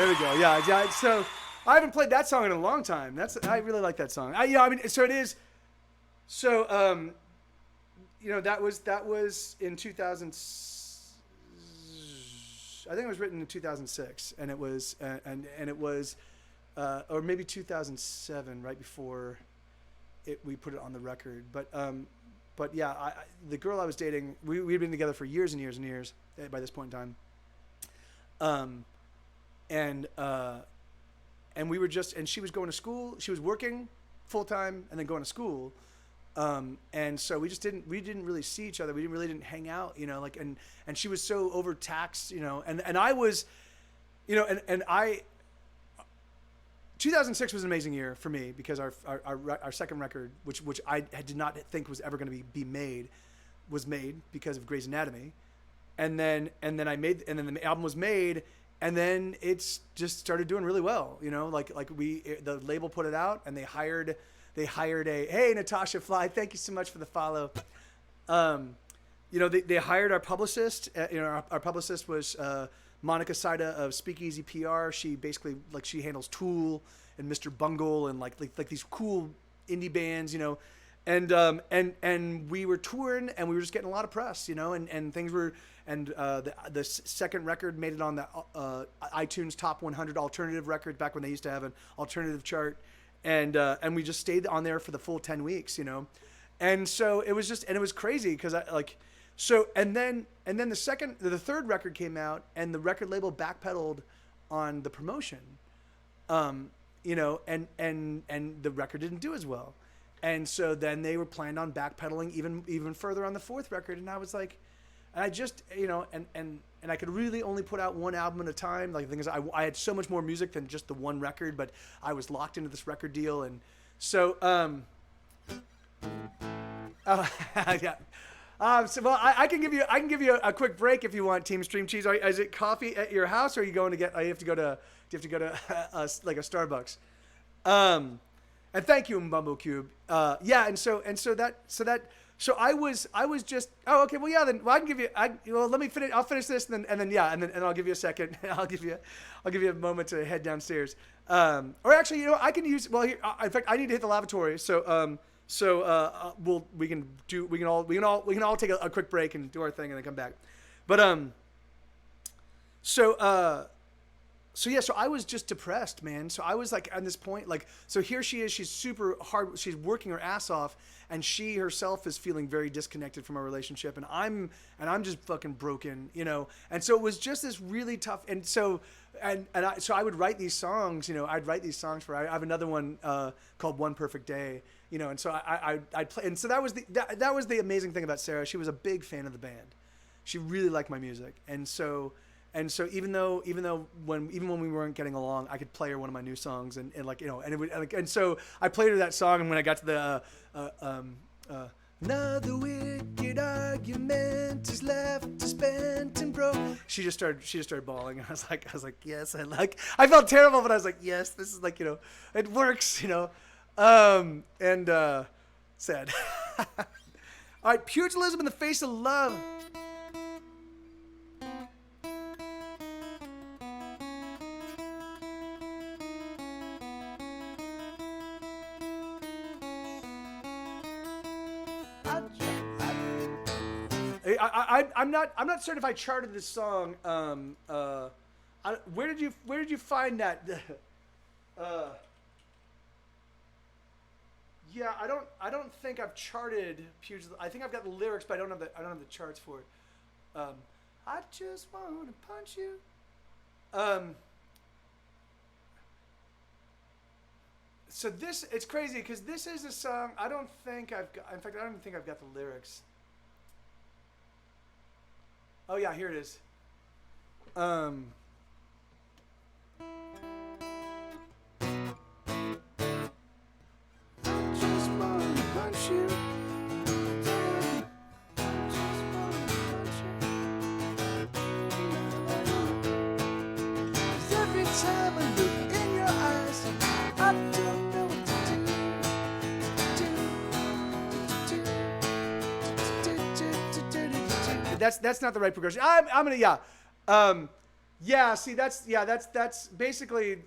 we go. Yeah. So I haven't played that song in a long time. I really like that song. I mean, so it is. So that was in 2000. I think it was written in 2006, and it was or maybe 2007, right before we put it on the record. But yeah, the girl I was dating, we'd been together for years and years and years by this point in time. And we were and she was going to school. She was working full time and then going to school. And so we didn't really see each other. We really didn't hang out, and she was so overtaxed, and I was, 2006 was an amazing year for me because our second record, which I did not think was ever going to be made, was made because of Grey's Anatomy. And then the album was made, and then it's just started doing really well, the label put it out, and they hired hey, Natasha Fly, thank you so much for the follow. They hired our publicist. Our publicist was Monica Saida of Speakeasy PR. She basically she handles Tool and Mr. Bungle and like these cool indie bands, and we were touring and we were just getting a lot of press, and things were, and the second record made it on the iTunes Top 100 alternative record back when they used to have an alternative chart. And we just stayed on there for the full 10 weeks, and so it was and it was crazy because and then the third record came out, and the record label backpedaled on the promotion, and the record didn't do as well, and so then they were planned on backpedaling even further on the fourth record, and I was like, and I just and I could really only put out one album at a time. Like the thing is, I had so much more music than just the one record, but I was locked into this record deal, and so yeah. I can give you a quick break if you want, Team Stream Cheese. Is it coffee at your house, or are you going to get? You have to go to like a Starbucks. And thank you, Mbumbo Cube. Yeah, So I was just, oh, okay, well, yeah, then I can give you, let me finish, I'll finish this and then I'll give you a second. I'll give you a moment to head downstairs. Or actually, I can use, well, here, in fact, I need to hit the lavatory. So we can all take a quick break and do our thing and then come back. But so I was just depressed, man. So I was like at this point, like, so here she is, she's super hard, she's working her ass off, and she herself is feeling very disconnected from our relationship, and I'm just fucking broken, you know. And so it was just this really tough, and so I would write these songs, you know. I'd write these songs for. I have another one called One Perfect Day, you know. And so I'd play, and so that was the amazing thing about Sarah. She was a big fan of the band. She really liked my music, and so even when we weren't getting along, I could play her one of my new songs, and like, you know, and it would, and so I played her that song, and when I got to the another wicked argument is left to spent and broke, she just started bawling, and I was like, yes, I felt terrible, but I was like, yes, this is like, you know, it works, you know, and sad. All right, Pugilism in the Face of Love. I'm not certain if I charted this song. Where did you find that? Yeah, I don't think I've charted Pugilism. I think I've got the lyrics, but I don't have the charts for it. I just want to punch you. So it's crazy because this is a song I don't think I've got. In fact, I don't even think I've got the lyrics. Oh yeah, here it is. I just wanna punch you. Every time I look in your eyes, I don't know what to do. That's not the right progression. I'm gonna see that's basically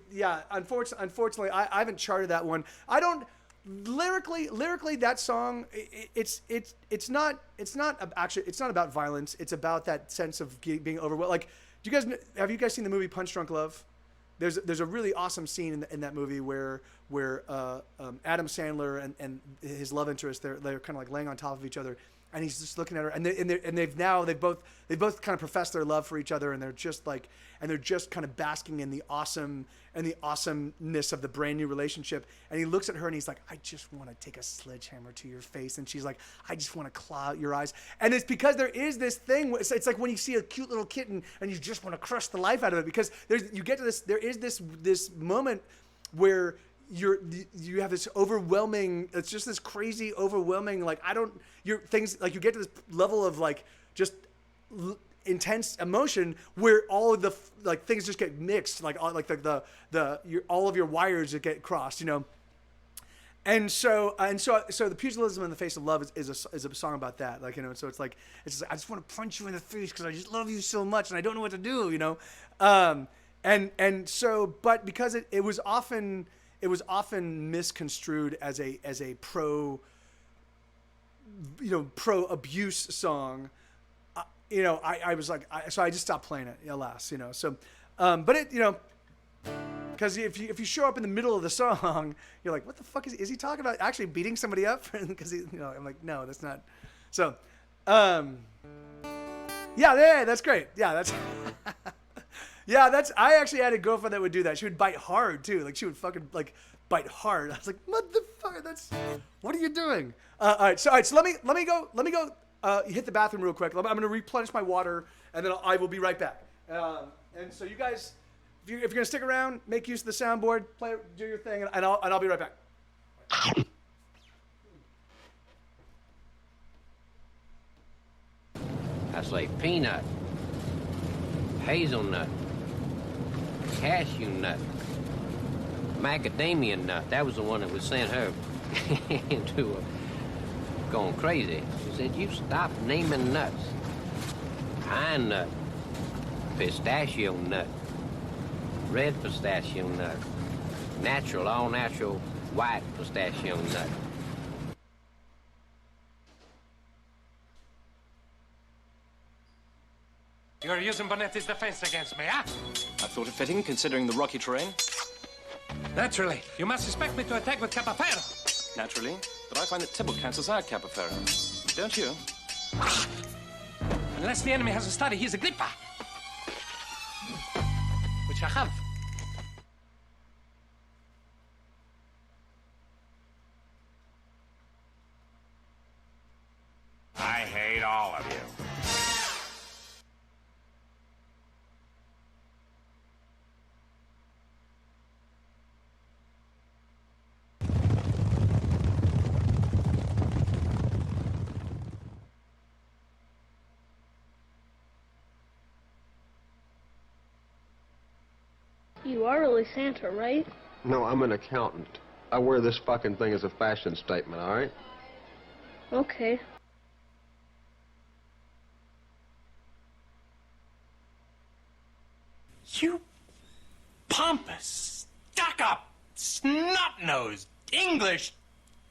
unfortunately I haven't charted that one. I don't lyrically that song it's not about violence. It's about that sense of being overwhelmed. Like, have you guys seen the movie Punch Drunk Love? There's a really awesome scene in that movie where Adam Sandler and his love interest, they're kind of like laying on top of each other, and he's just looking at her, and they've both kind of professed their love for each other, and they're just kind of basking in the awesomeness of the brand new relationship. And he looks at her and he's like, I just want to take a sledgehammer to your face, and she's like, I just want to claw out your eyes. And it's because there is this thing. It's like when you see a cute little kitten and you just want to crush the life out of it, because there is this moment where you have this overwhelming, it's just this crazy overwhelming, like, you get to this level of like just intense emotion where all of the like things just get mixed, like all, like all of your wires that get crossed, you know. And so the Pugilism in the Face of Love is a song about that, like, you know. So it's like I just want to punch you in the face because I just love you so much and I don't know what to do, you know. But because it was often misconstrued as a pro abuse song, you know. I was like, so I just stopped playing it, alas, you know. So, but it, you know, because if you show up in the middle of the song, you're like, what the fuck is he talking about? Actually beating somebody up? Because I'm like, no, that's not. So, yeah, that's great. Yeah, that's. Yeah, I actually had a girlfriend that would do that. She would bite hard too. Like, she would fucking like bite hard. I was like, motherfucker, what are you doing? All right, so let me go hit the bathroom real quick. I'm going to replenish my water, and then I will be right back. And so you guys, if you're going to stick around, make use of the soundboard, do your thing, and I'll be right back. That's like peanut, hazelnut, cashew nut, macadamia nut. That was the one that would send her into going crazy. She said, you stop naming nuts. Pine nut, pistachio nut, red pistachio nut, natural, all natural white pistachio nut. You're using Bonetti's defense against me, huh? I thought it fitting, considering the rocky terrain. Naturally. You must expect me to attack with Capafero. Naturally. But I find that Tybalt cancels out Capofero. Don't you? Unless the enemy has a study, he's a Grippa. Which I have. I hate all of you. You are really Santa, right? No, I'm an accountant. I wear this fucking thing as a fashion statement, all right? Okay. You pompous, stuck-up, snot-nosed, English,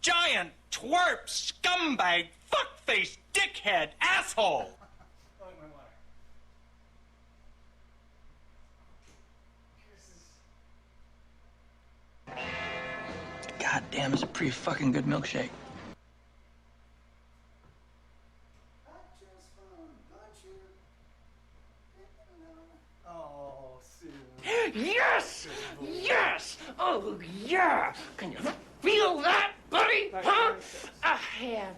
giant, twerp, scumbag, fuckface, dickhead, asshole! God damn, it's a pretty fucking good milkshake. Oh, Sue. Yes! Yes! Oh, yeah! Can you feel that, buddy? Huh? I have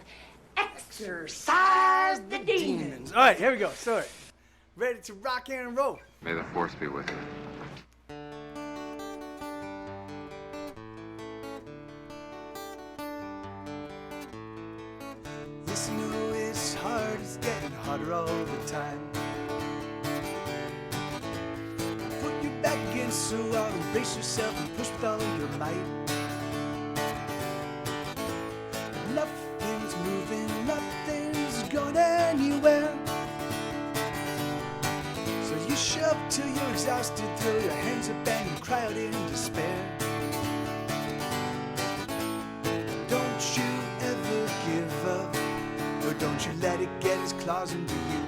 exorcised the demons. All right, here we go. Sorry. Ready to rock and roll. May the force be with you. Yes, I know it's hard, it's getting harder all the time. Put your back against the wall, embrace yourself and push with all your might. Nothing's moving, nothing's going anywhere. So you shove till you're exhausted, throw your hands up and cry out in despair. Don't you ever give up, or don't you let it get its claws into you.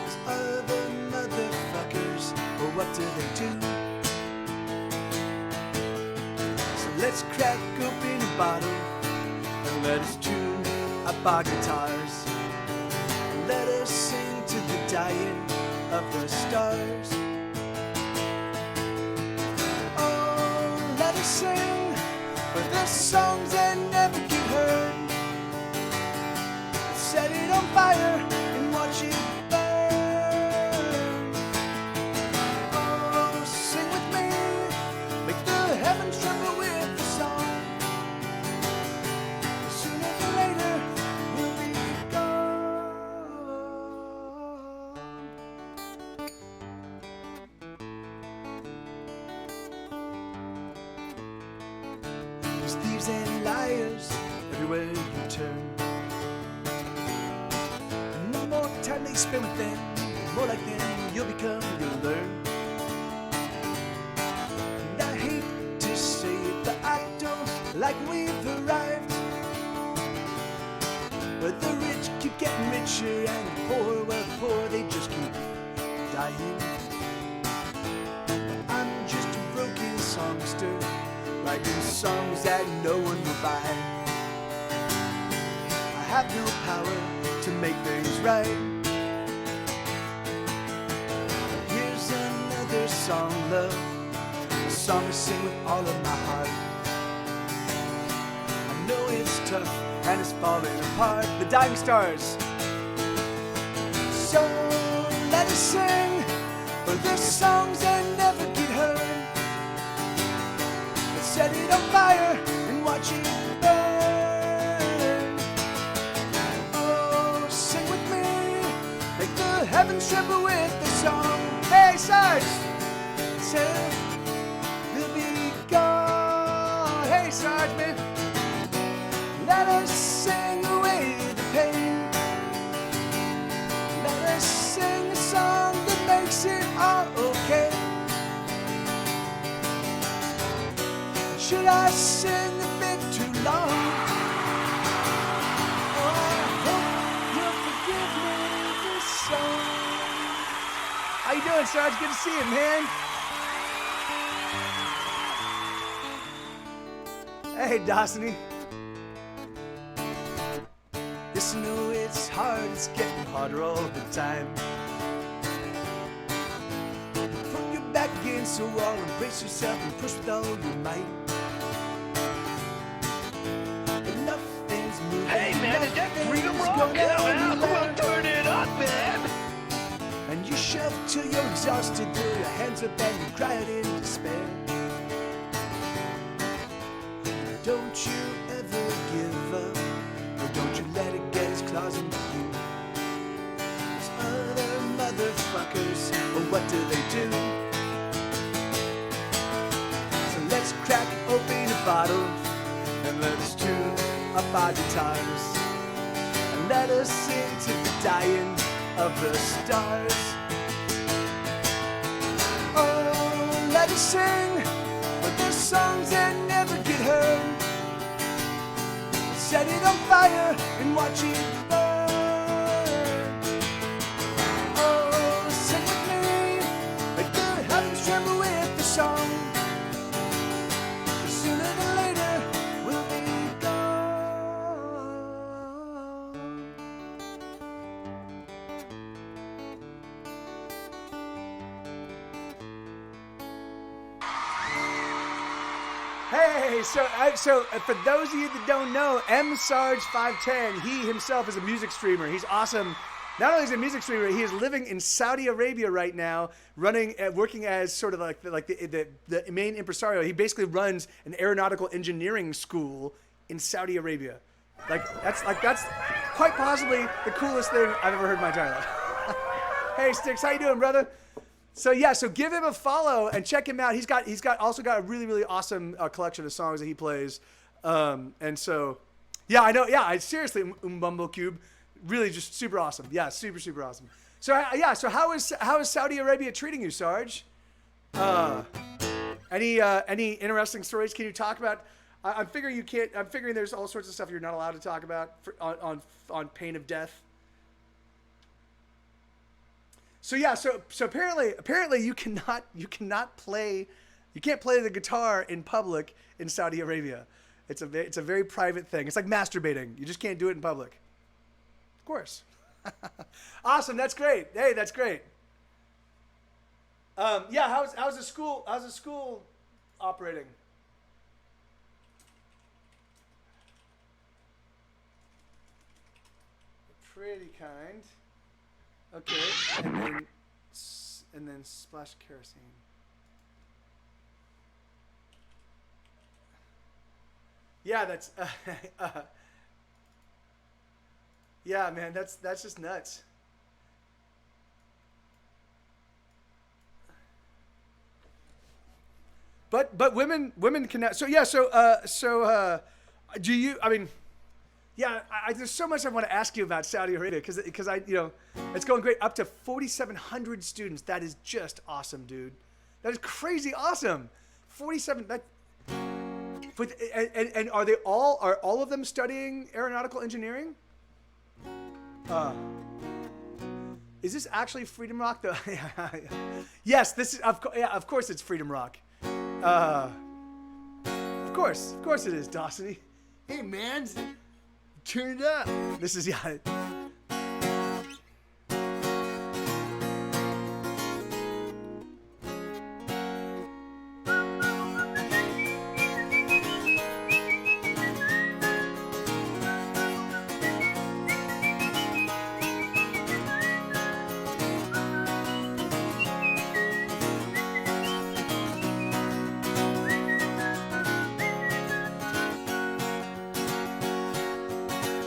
Those other motherfuckers, well, what do they do? So let's crack open a bottle and let us tune up our guitars. Let us sing to the dying of the stars. Oh, let us sing for the songs that never get heard. Set it on fire and watch it burn. Oh, sing with me, make the heavens tremble with the song. Sooner than later, we'll be gone. 'Cause thieves and liars everywhere you turn. And the more time they spend with them, the more like them you'll become, you'll learn. And I hate to say it, but I don't like we've arrived. But the rich keep getting richer and the poor, well, the poor, they just keep dying. I'm just a broken songster, writing songs that no one will buy. I have no power to make things right. Here's another song, love, a song I sing with all of my heart. I know it's tough and it's falling apart, the dying stars. So let us sing for the songs that never get heard. Let's set it on fire and watch it burn. Oh, sing with me, make the heavens tremble with the song. Hey, Sarge, say we'll be gone. Hey, Sarge, man, let us sing away the pain. Let us sing a song that makes it all okay. Should I sing a bit too long? Oh, I hope you'll forgive me this song. How you doing, Sarge? Good to see you, man. Hey, Dawsony. Yes, I know it's hard. It's getting harder all the time. Put your back against the wall and brace yourself and push with all your might. But nothing's moving. Hey, man, is that Freedom Rock? Come on, turn it up, man. And you shove till you're exhausted, throw your hands up and you cry out in despair. Don't you ever give up, or don't you let it get its claws into you. Those other motherfuckers, well, what do they do? So let's crack open a bottle and let us tune up our guitars and let us sing to the dying of the stars. Oh, let us sing, but there's songs that never get heard. Set it on fire and watch it burn. Oh, sing with me, make the heavens tremble with the song. Sooner than later, we'll be gone. Hey, so for those of you that don't know, M Sarge 510, he himself is a music streamer. He's awesome. Not only is he a music streamer, he is living in Saudi Arabia right now, working as sort of like the main impresario. He basically runs an aeronautical engineering school in Saudi Arabia. That's quite possibly the coolest thing I've ever heard in my entire life. Hey, Sticks, how you doing, brother? So give him a follow and check him out. He's also got a really, really awesome collection of songs that he plays. And so, yeah, I know. Yeah, I seriously, Umbumbo Cube, really just super awesome. Yeah, super, super awesome. So so how is Saudi Arabia treating you, Sarge? Any interesting stories? Can you talk about? I'm figuring you can't. I'm figuring there's all sorts of stuff you're not allowed to talk about on pain of death. So apparently you can't play the guitar in public in Saudi Arabia. It's a very private thing. It's like masturbating. You just can't do it in public. Of course. Awesome. That's great. Hey, that's great. How's the school operating? Pretty kind. Okay, and then splash kerosene. Yeah, that's yeah, man, that's just nuts. But women can. Do you? I mean. Yeah, there's so much I want to ask you about Saudi Arabia because it's going great. Up to 4,700 students. That is just awesome, dude. That is crazy awesome. 47. And are all of them studying aeronautical engineering? Is this actually Freedom Rock though? Yes, this is of course it's Freedom Rock. Of course it is, Dawsony. Hey man. Turn it up. This is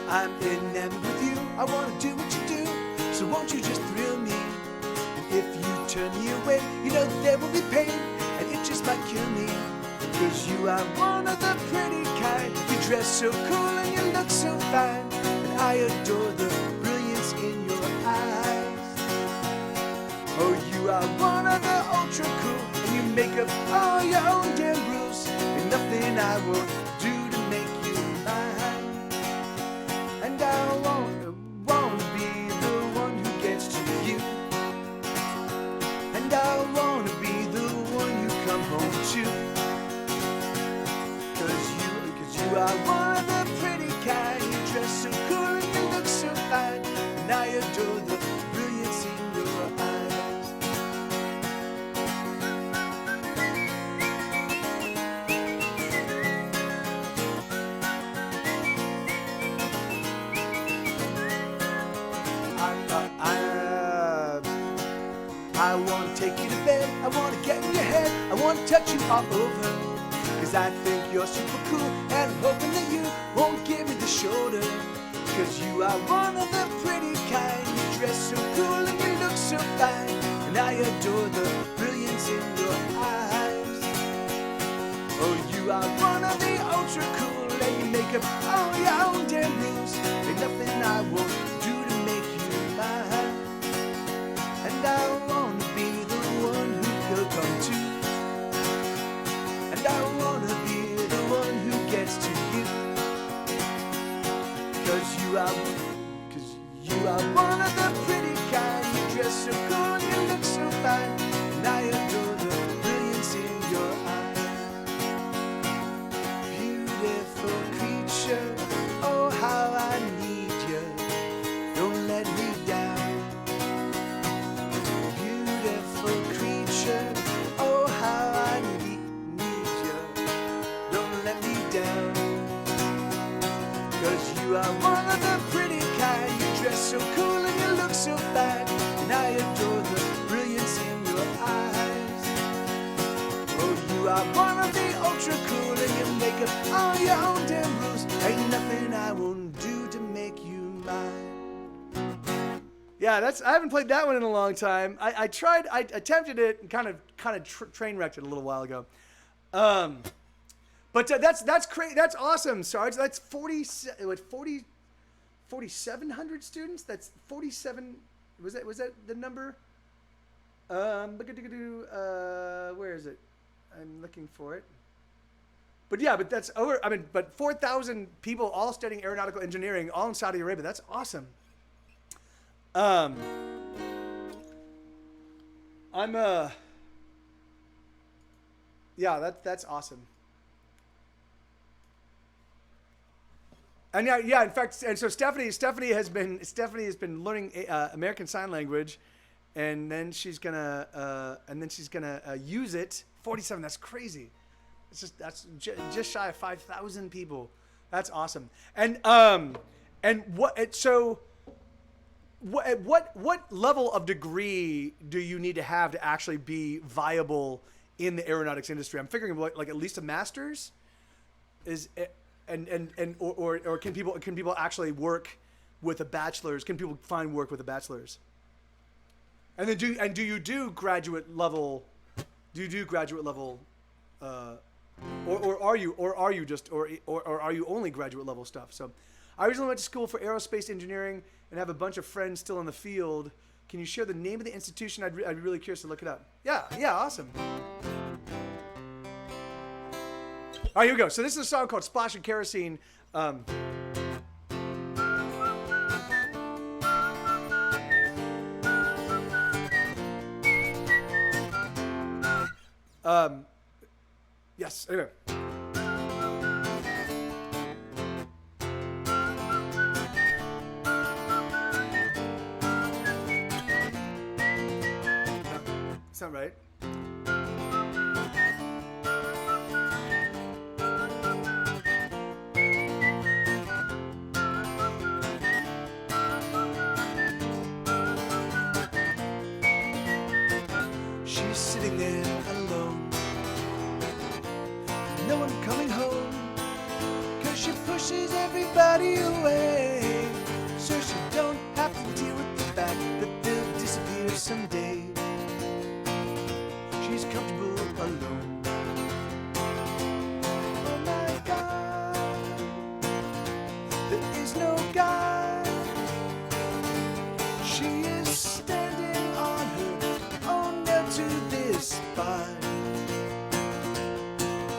I'm enamored with you. I want to do what you do. So won't you just thrill me? And if you turn me away, you know there will be pain, and it just might kill me. Because you are one of the pretty kind. You dress so cool and you look so fine, and I adore the brilliance in your eyes. Oh, you are one of the ultra cool, and you make up all your own damn rules, and nothing I will do to make you mine. And I won't be the one who gets to you. I want to take you to bed, I want to get in your head, I want to touch you all over. Cause I think you're super cool, and I'm hoping that you won't give me the shoulder. Cause you are one of the pretty kind, you dress so cool and you look so fine, and I adore the brilliance in your eyes. Oh, you are one of the ultra cool, and you make up all your own damn rules. Ain't nothing I won't do to make you mine. And I wanna be the one who you'll come to, and I wanna be the one who gets to you. Cause you are one of the pretty kind, you dress so cool, you look so fine, and I adore the brilliance in your eyes. Beautiful creature, oh how I need you, don't let me down. Beautiful creature, oh how I need you, don't let me down. Cause you are one of the pretty kind, you dress so cool and you look so fine, and I adore the brilliance in your eyes. Oh, you are one of the ultra cool, and you make up all your own damn rules. Ain't nothing I won't do to make you mine. Yeah, I haven't played that one in a long time. I attempted it and kind of train wrecked it a little while ago. But that's crazy. That's awesome, Sarge. That's 4,700 students. That's 47. Was that the number? Where is it? I'm looking for it. But yeah, but that's over. I mean, but 4,000 people all studying aeronautical engineering, all in Saudi Arabia. That's awesome. Yeah, that's awesome. And yeah. In fact, and so Stephanie has been learning American Sign Language, and then she's gonna use it. 47. That's crazy. That's just shy of 5,000 people. That's awesome. And what level of degree do you need to have to actually be viable in the aeronautics industry? I'm figuring like at least a master's is. Or can people actually work with a bachelor's? Can people find work with a bachelor's? And then do you do graduate level? Do you do graduate level? Or are you only graduate level stuff? So, I originally went to school for aerospace engineering and have a bunch of friends still in the field. Can you share the name of the institution? I'd be really curious to look it up. Yeah, awesome. All right, here we go. So this is a song called Splash and Kerosene. Yes, anyway. Sound right? She's sitting there alone, no one coming home, 'cause she pushes everybody away, so she don't have to deal with the fact that they'll disappear someday. She's comfortable alone. Oh my God, there is no God. She is standing on her own nail to this spot.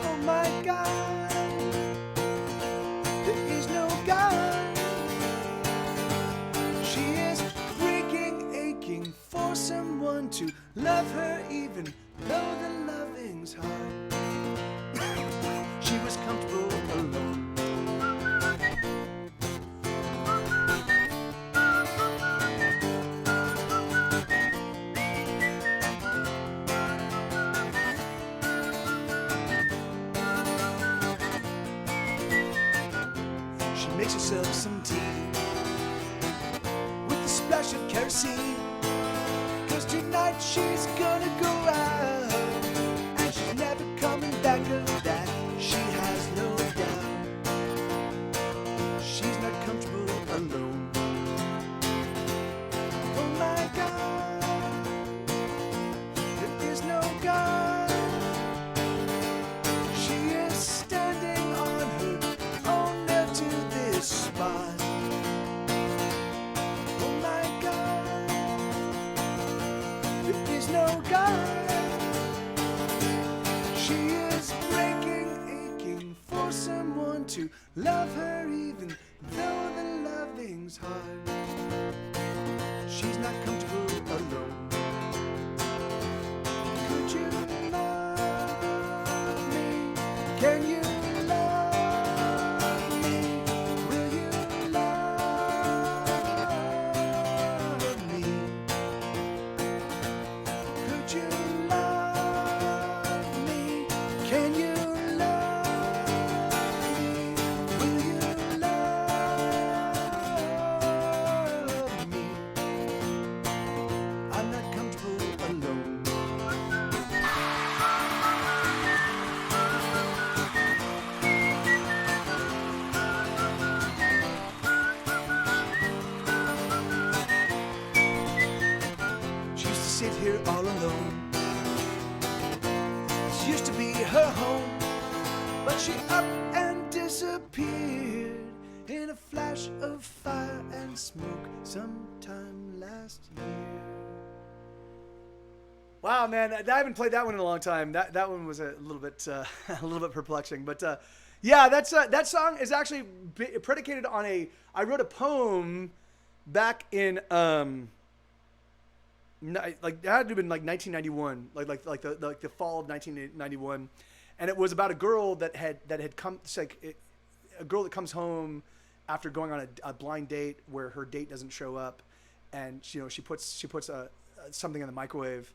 Oh my God, there is no God. She is breaking, aching for someone to love her, even though the loving's hard. She was comfortable alone. She makes herself some tea with a splash of kerosene, 'cause tonight she no God. She is breaking, aching for someone to love her, even though the loving's hard. She's not comfortable alone. Could you love me? Can you love me? Will you love me? Could you love me? Can you love me? Will you love me? I'm not comfortable alone. She used to sit here all alone. This used to be her home, but she up and disappeared in a flash of fire and smoke sometime last year. Wow, man, I haven't played that one in a long time. That one was a little bit perplexing, but yeah, that song is actually predicated on I wrote a poem back in like it had to have been like 1991, like the fall of 1991, and it was about a girl that had come. It's like a girl that comes home after going on a blind date where her date doesn't show up, and she puts something in the microwave.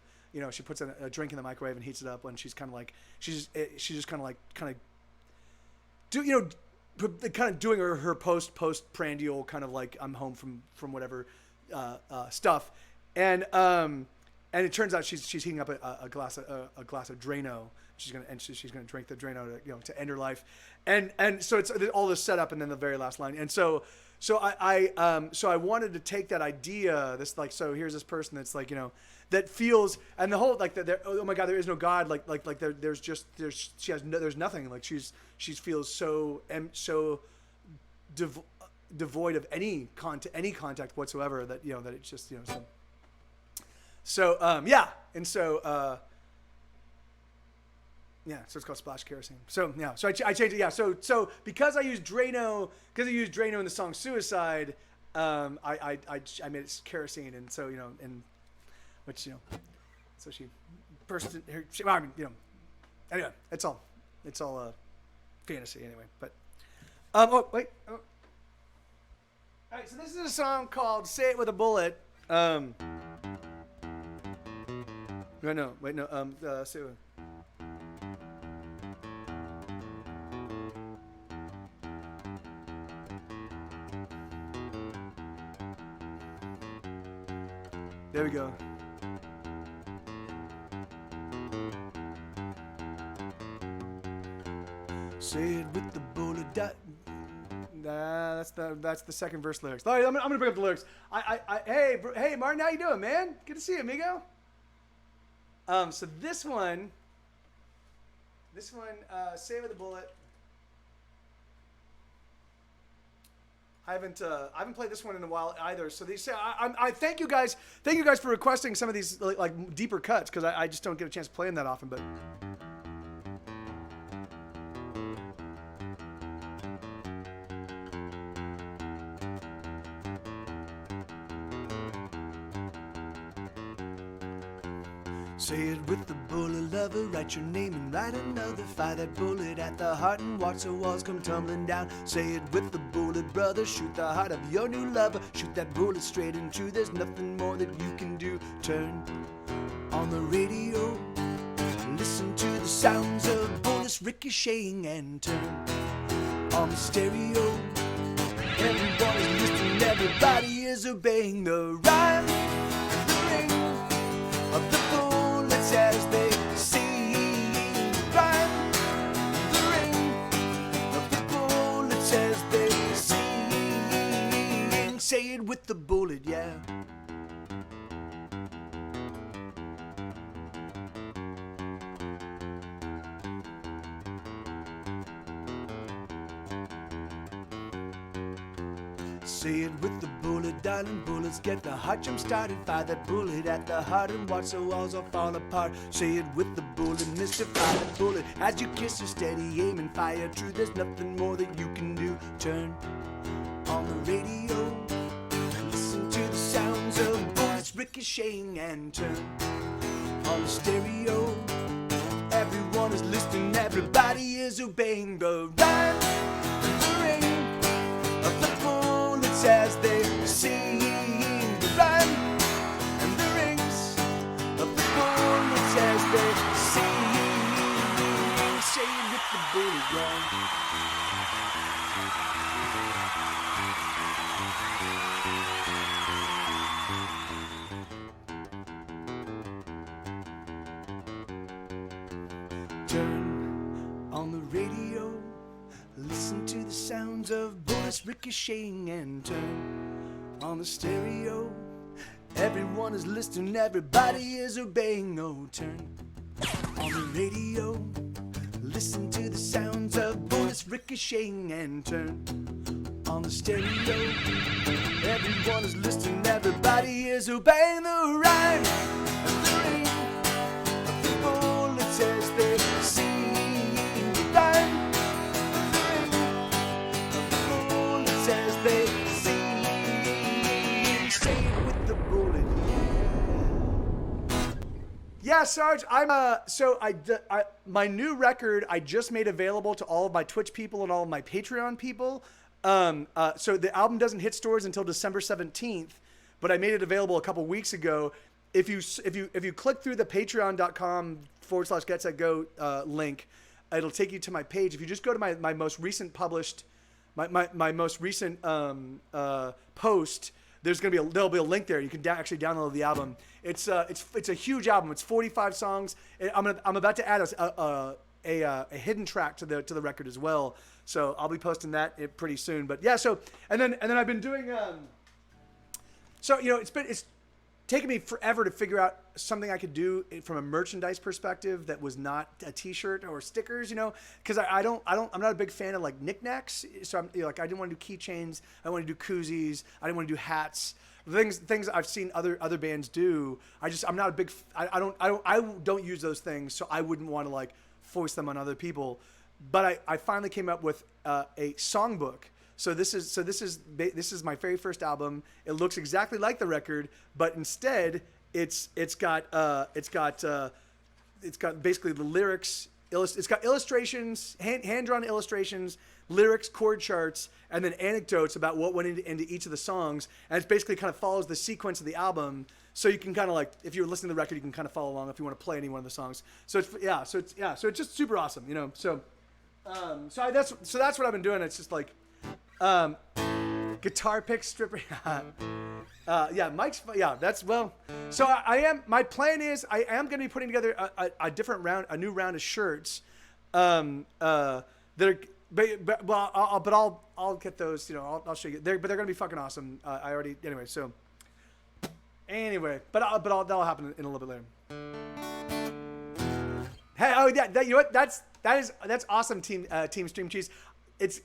She puts a drink in the microwave and heats it up, and she's kind of like she's just kind of doing her postprandial kind of like I'm home from whatever stuff. And it turns out she's heating up a glass of Drano. She's gonna drink the Drano to end her life, and so it's all this setup and then the very last line. And so I wanted to take that idea, this like, so here's this person that's like that feels, and the whole like oh my God, there is no God, like there's nothing, like she feels so devoid of any contact whatsoever, that that it's just So yeah, and so yeah, so it's called Splash Kerosene. So yeah, so I changed it. Yeah, so because I used Drano in the song Suicide, I made it kerosene, and so and which so she burst in her. Anyway, it's all fantasy anyway. But oh wait. Oh. All right, so this is a song called "Say It with a Bullet." No. Say it. There we go. Say it with the bullet. Nah, that's the second verse lyrics. All right, I'm gonna bring up the lyrics. Hey, Martin, how you doing, man? Good to see you, amigo. So this one, Say It with a Bullet. I haven't played this one in a while either. So I thank you guys for requesting some of these like deeper cuts, because I just don't get a chance to play them that often. But say it with the bullet, lover, write your name and write another. Fire that bullet at the heart and watch the walls come tumbling down. Say it with the bullet, brother, shoot the heart of your new lover. Shoot that bullet straight into, there's nothing more that you can do. Turn on the radio, listen to the sounds of bullets ricocheting, and turn on the stereo. Everybody's listening, everybody is obeying the rhyme and the ring of the bullets as they sing. Rhyme, the ring of the bullets as they sing. Say it with the bullet, yeah. Say it with the bullet, darling. Bullets get the heart jump started. Fire that bullet at the heart and watch the walls all fall apart. Say it with the bullet, Mr. Fire that bullet. As you kiss her, steady aim and fire true. There's nothing more that you can do. Turn on the radio. Listen to the sounds of bullets ricocheting and turn on the stereo. Everyone is listening, everybody is obeying the rhyme and the ring of the bullets as they sing. The rhyme and the rings of the bullets as they sing. Say it with the bullet gun. Turn on the radio, listen to the sounds of bullets ricocheting and turn on the stereo. Everyone is listening, everybody is obeying. Oh, turn on the radio, listen to the sounds of bullets ricocheting and turn on the stereo. Everyone is listening, everybody is obeying the rhyme and the ring of the bullets as they sing. The rhyme and the ring of the bullets as they sing. Say it with the bullet. Yeah, Sarge, my new record I just made available to all of my Twitch people and all of my Patreon people. So the album doesn't hit stores until December 17th, but I made it available a couple weeks ago. If you click through the patreon.com/GetSetGo link, it'll take you to my page. If you just go to my most recent published, my most recent post, there'll be a link there. You can actually download the album. It's a huge album. It's 45 songs. I'm about to add a hidden track to the record as well. So I'll be posting that pretty soon. But yeah, and then I've been doing it's taken me forever to figure out something I could do from a merchandise perspective that was not a T-shirt or stickers, because I'm not a big fan of like knickknacks. So I didn't want to do keychains. I didn't want to do koozies. I didn't want to do hats. Things I've seen other bands do. I'm not a big. I don't use those things, so I wouldn't want to like force them on other people. But I finally came up with a songbook. So this is my very first album. It looks exactly like the record, but instead it's got basically the lyrics. It's got illustrations, hand drawn illustrations, lyrics, chord charts, and then anecdotes about what went into each of the songs. And it basically kind of follows the sequence of the album. So you can kind of like, if you're listening to the record, you can kind of follow along if you want to play any one of the songs. So it's just super awesome, So that's what I've been doing. It's just like. Guitar pick stripper. So my plan is I am going to be putting together a new round of shirts, that are, but I'll get those, I'll show you. But they're going to be fucking awesome. That'll happen in a little bit later. Hey, you know what? That's awesome, Team Stream Cheese. It's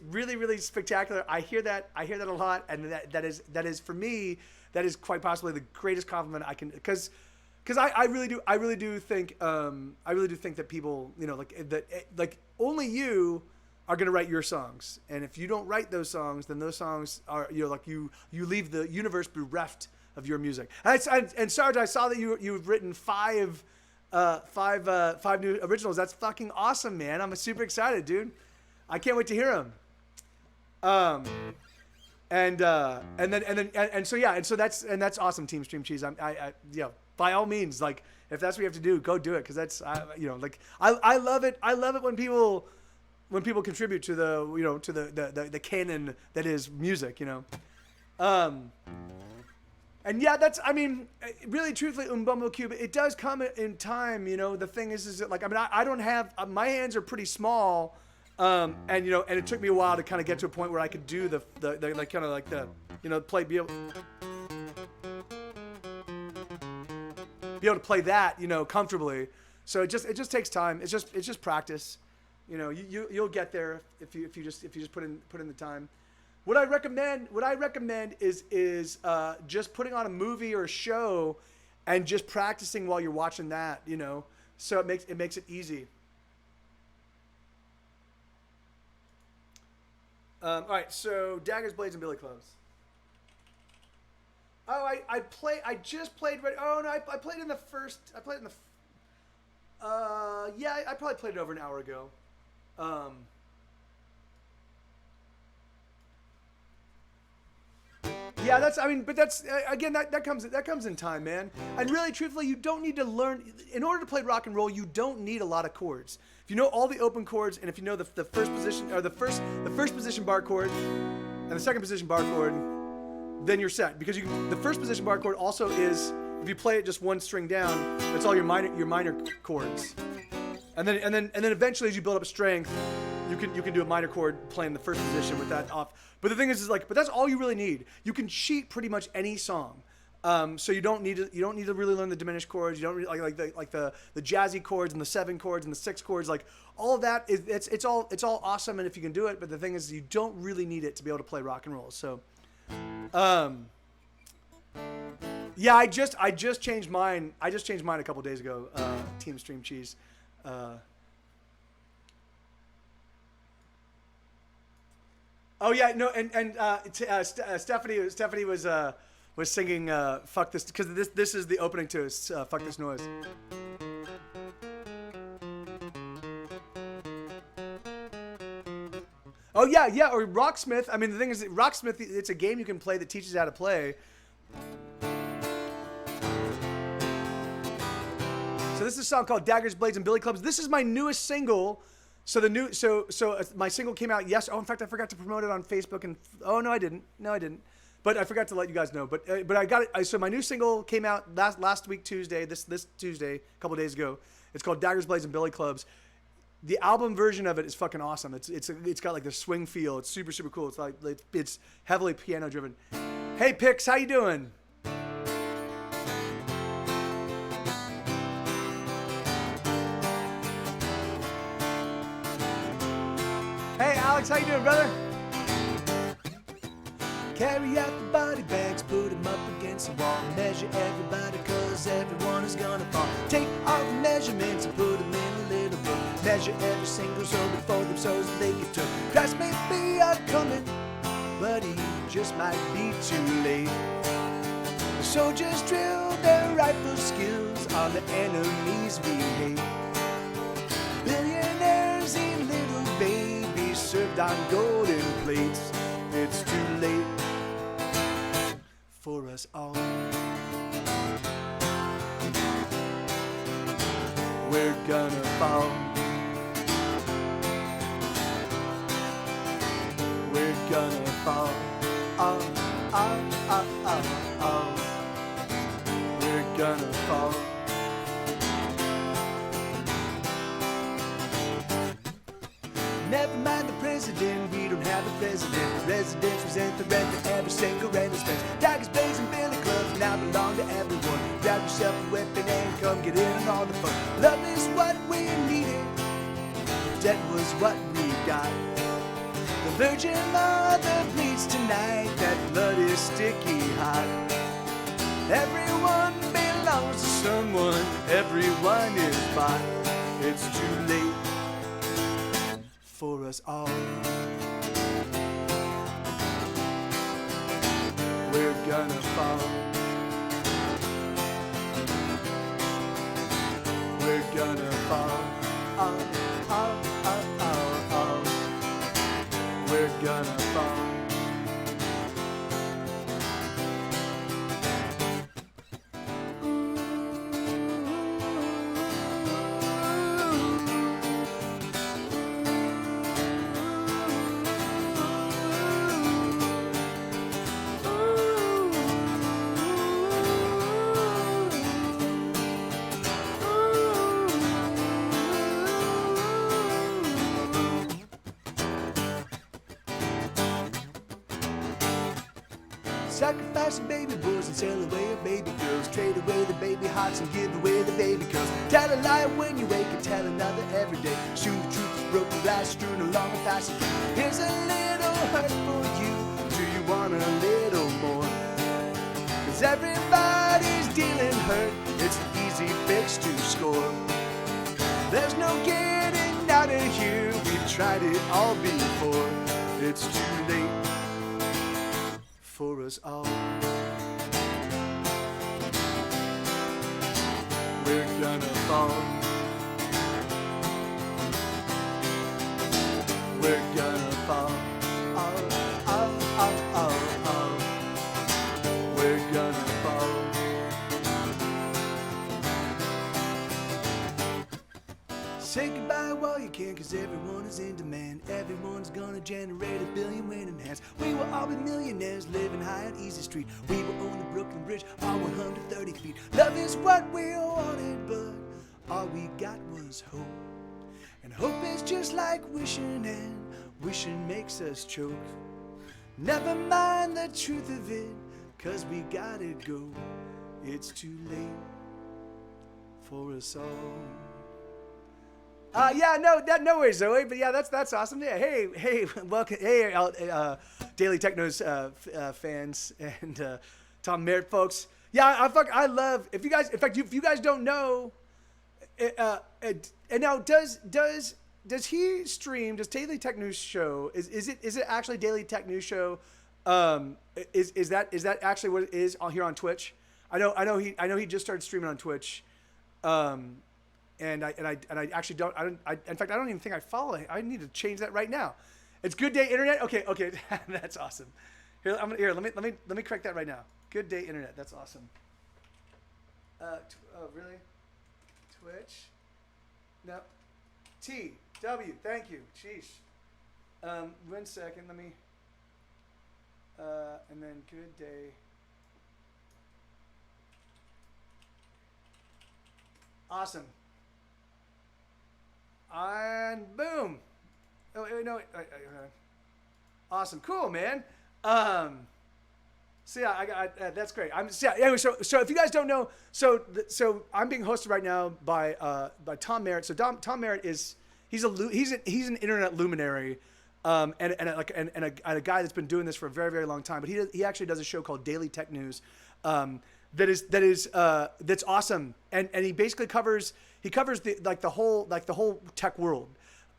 really, really spectacular. I hear that a lot, and that is for me, that is quite possibly the greatest compliment I can, because I really do think that people, like only you are gonna write your songs, and if you don't write those songs, then those songs are, you leave the universe bereft of your music. And Sarge, I saw that you've written five new originals. That's fucking awesome, man. I'm super excited, dude. I can't wait to hear them. So that's awesome, Team Stream Cheese. By all means, like if that's what you have to do, go do it, because that's I love it. I love it when people contribute to the canon that is music, And yeah, really, truthfully, Umbumbo Cube, it does come in time, The thing is that I don't have, my hands are pretty small. And it took me a while to kind of get to a point where I could do the play, be able to play that, comfortably. So it just takes time. It's just practice. You'll get there if you just put in the time. What I recommend is just putting on a movie or a show, and just practicing while you're watching that. You know, so it makes it easy. All right, so Daggers, Blades, and Billy Clubs. Oh, I just played. Oh no, I played in the first. I played in the. Yeah, I probably played it over an hour ago. Yeah, that's. I mean, but that's again that comes in time, man. And really, truthfully, you don't need to learn. In order to play rock and roll, you don't need a lot of chords. If you know all the open chords, and if you know the first position or the first position bar chord and the second position bar chord, then you're set. Because the first position bar chord also is, if you play it just one string down, that's all your minor chords. And then eventually, as you build up strength, you can do a minor chord playing the first position with that off. But the thing is like, but that's all you really need. You can cheat pretty much any song. So you don't need to really learn the diminished chords. You don't really, like the jazzy chords and the 7 chords and the 6 chords. Like all of that it's all awesome. And if you can do it, but the thing is, you don't really need it to be able to play rock and roll. So, yeah, I just changed mine. I just changed mine a couple days ago. Team Stream Cheese. Oh yeah, no, and Stephanie was singing "Fuck This" because this is the opening to "Fuck This Noise." Oh yeah, or Rocksmith. I mean, the thing is, Rocksmith, it's a game you can play that teaches you how to play. So this is a song called "Daggers, Blades, and Billy Clubs." This is my newest single. So my single came out yesterday. Oh, in fact, I forgot to promote it on Facebook. And oh no, I didn't. But I forgot to let you guys know. But I got it. So my new single came out last week Tuesday. This Tuesday, a couple days ago. It's called "Daggers, Blades, and Billy Clubs." The album version of it is fucking awesome. It's got like the swing feel. It's super cool. It's like it's heavily piano driven. Hey Pix, how you doing? Hey Alex, how you doing, brother? Carry out the body bags, put them up against the wall. Measure everybody, cause everyone is gonna fall. Take all the measurements and put them in a little book. Measure every single soul before them souls that they get took. Christ may be coming, but he just might be too late. The soldiers drill their rifle skills on the enemies we hate. Billionaires eat little babies served on golden plates. It's too late for us all. We're gonna fall. We're gonna fall. We're gonna fall. Never mind the president, we don't have a president. Residents resent the rent that every single rent is spent. Daggers, Blades, and Billy Clubs now belong to everyone. Grab yourself a weapon and come get in on all the fun. Love is what we needed, debt was what we got. The Virgin Mother bleeds tonight, that blood is sticky hot. Everyone belongs to someone, everyone is bought. It's too late for us all. We're gonna fall. We're gonna fall. We're gonna fall. Sacrificing baby boys and sell away your baby girls. Trade away the baby hearts and give away the baby girls. Tell a lie when you wake and tell another every day. Soon the truth is broken glass strewn along a fashion. Here's a little hurt for you. want a little more. Cause everybody's dealing hurt, it's an easy fix to score. There's no getting out of here, we've tried it all before. It's too late for us all. We're gonna fall. We're gonna fall. We're gonna fall. Say goodbye while you can, cause everyone is in demand. Everyone's gonna generate $1 billion winning hands. We will all be millionaires living high on Easy Street. We will own the Brooklyn Bridge, all 130 feet. Love is what we wanted, but all we got was hope. And hope is just like wishing, and wishing makes us choke. Never mind the truth of it, cause we gotta go. It's too late for us all. No worries, Zoe. But yeah, that's awesome. Yeah, hey, welcome, hey, Daily Technos fans and Tom Merritt folks. Yeah, I love. If you guys don't know, and now does he stream? Does Daily Tech News show? Is it actually Daily Tech News show? Is that actually what it is on here on Twitch? I know he just started streaming on Twitch. And I actually don't. In fact, I don't even think I follow it. I need to change that right now. It's Good Day Internet. Okay, that's awesome. Let me correct that right now. Good Day Internet. That's awesome. Really? Twitch? No. TW. Thank you. Sheesh. 1 second. Let me. And then Good Day. Awesome. And boom. Oh, no. Awesome. Cool, man. So yeah, I got that's great. Anyway, so if you guys don't know, so I'm being hosted right now by Tom Merritt. So Tom Merritt he's an internet luminary, and a guy that's been doing this for a very, very long time. But he actually does a show called Daily Tech News, that's awesome. And he basically covers the whole tech world.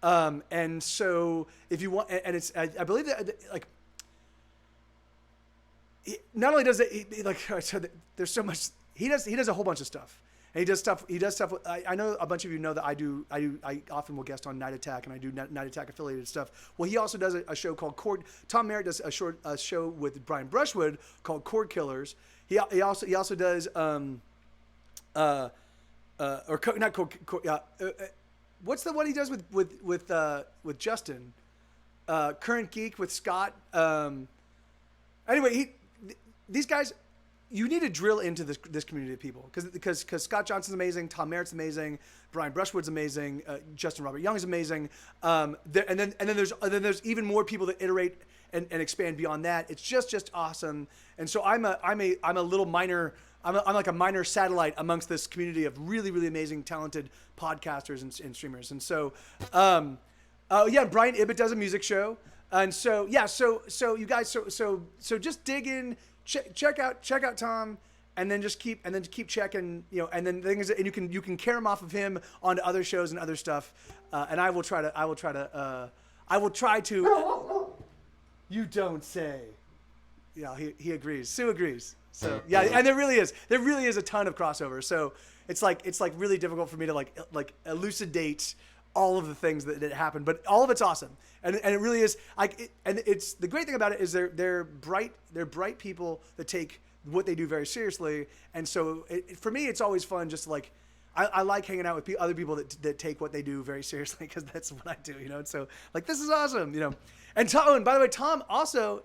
And so if you want, and it's I believe that not only does it so there's so much he does a whole bunch of stuff. And he does stuff. I know a bunch of you know that I often will guest on Night Attack, and I do Night Attack affiliated stuff. Well, he also does a show called Cord. Tom Merritt does a show with Brian Brushwood called Cord Killers. He also does what's the one he does with Justin? Current Geek with Scott. Anyway, these guys, you need to drill into this community of people because Scott Johnson's amazing, Tom Merritt's amazing, Brian Brushwood's amazing, Justin Robert Young is amazing, and then there's even more people that iterate and expand beyond that. It's just awesome. And so I'm a little minor. I'm like a minor satellite amongst this community of really, really amazing, talented podcasters and streamers. And so, Brian Ibbott does a music show. And so, so you guys, so just dig in, check out Tom, and then just keep checking, and then the thing is, and you can carry him off of him onto other shows and other stuff. And I will try to, you don't say. Yeah, he agrees. Sue agrees. So yeah, and there really is a ton of crossover. So it's like really difficult for me to like elucidate all of the things that happen, but all of it's awesome, and it really is. And it's the great thing about it is they're bright people that take what they do very seriously, and so for me it's always fun just to I like hanging out with other people that take what they do very seriously because that's what I do, And so this is awesome, And and by the way, Tom also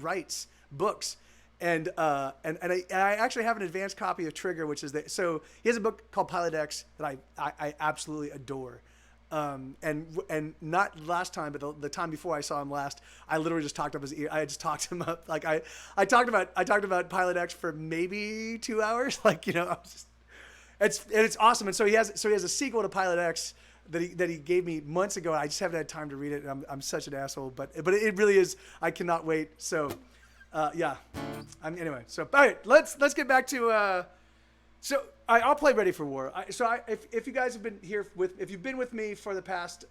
writes books. And I actually have an advanced copy of Trigger, which is so he has a book called Pilot X that I absolutely adore. And not last time, but the time before I saw him last, I literally just talked up his ear. I just talked him up. I talked about Pilot X for maybe 2 hours. I was just, it's awesome. And so he has a sequel to Pilot X that he gave me months ago. I just haven't had time to read it. And I'm such an asshole, but it really is. I cannot wait. So, yeah. Anyway. So all right, let's get back to. So I'll play Ready for War. If you guys have been here if you've been with me for the past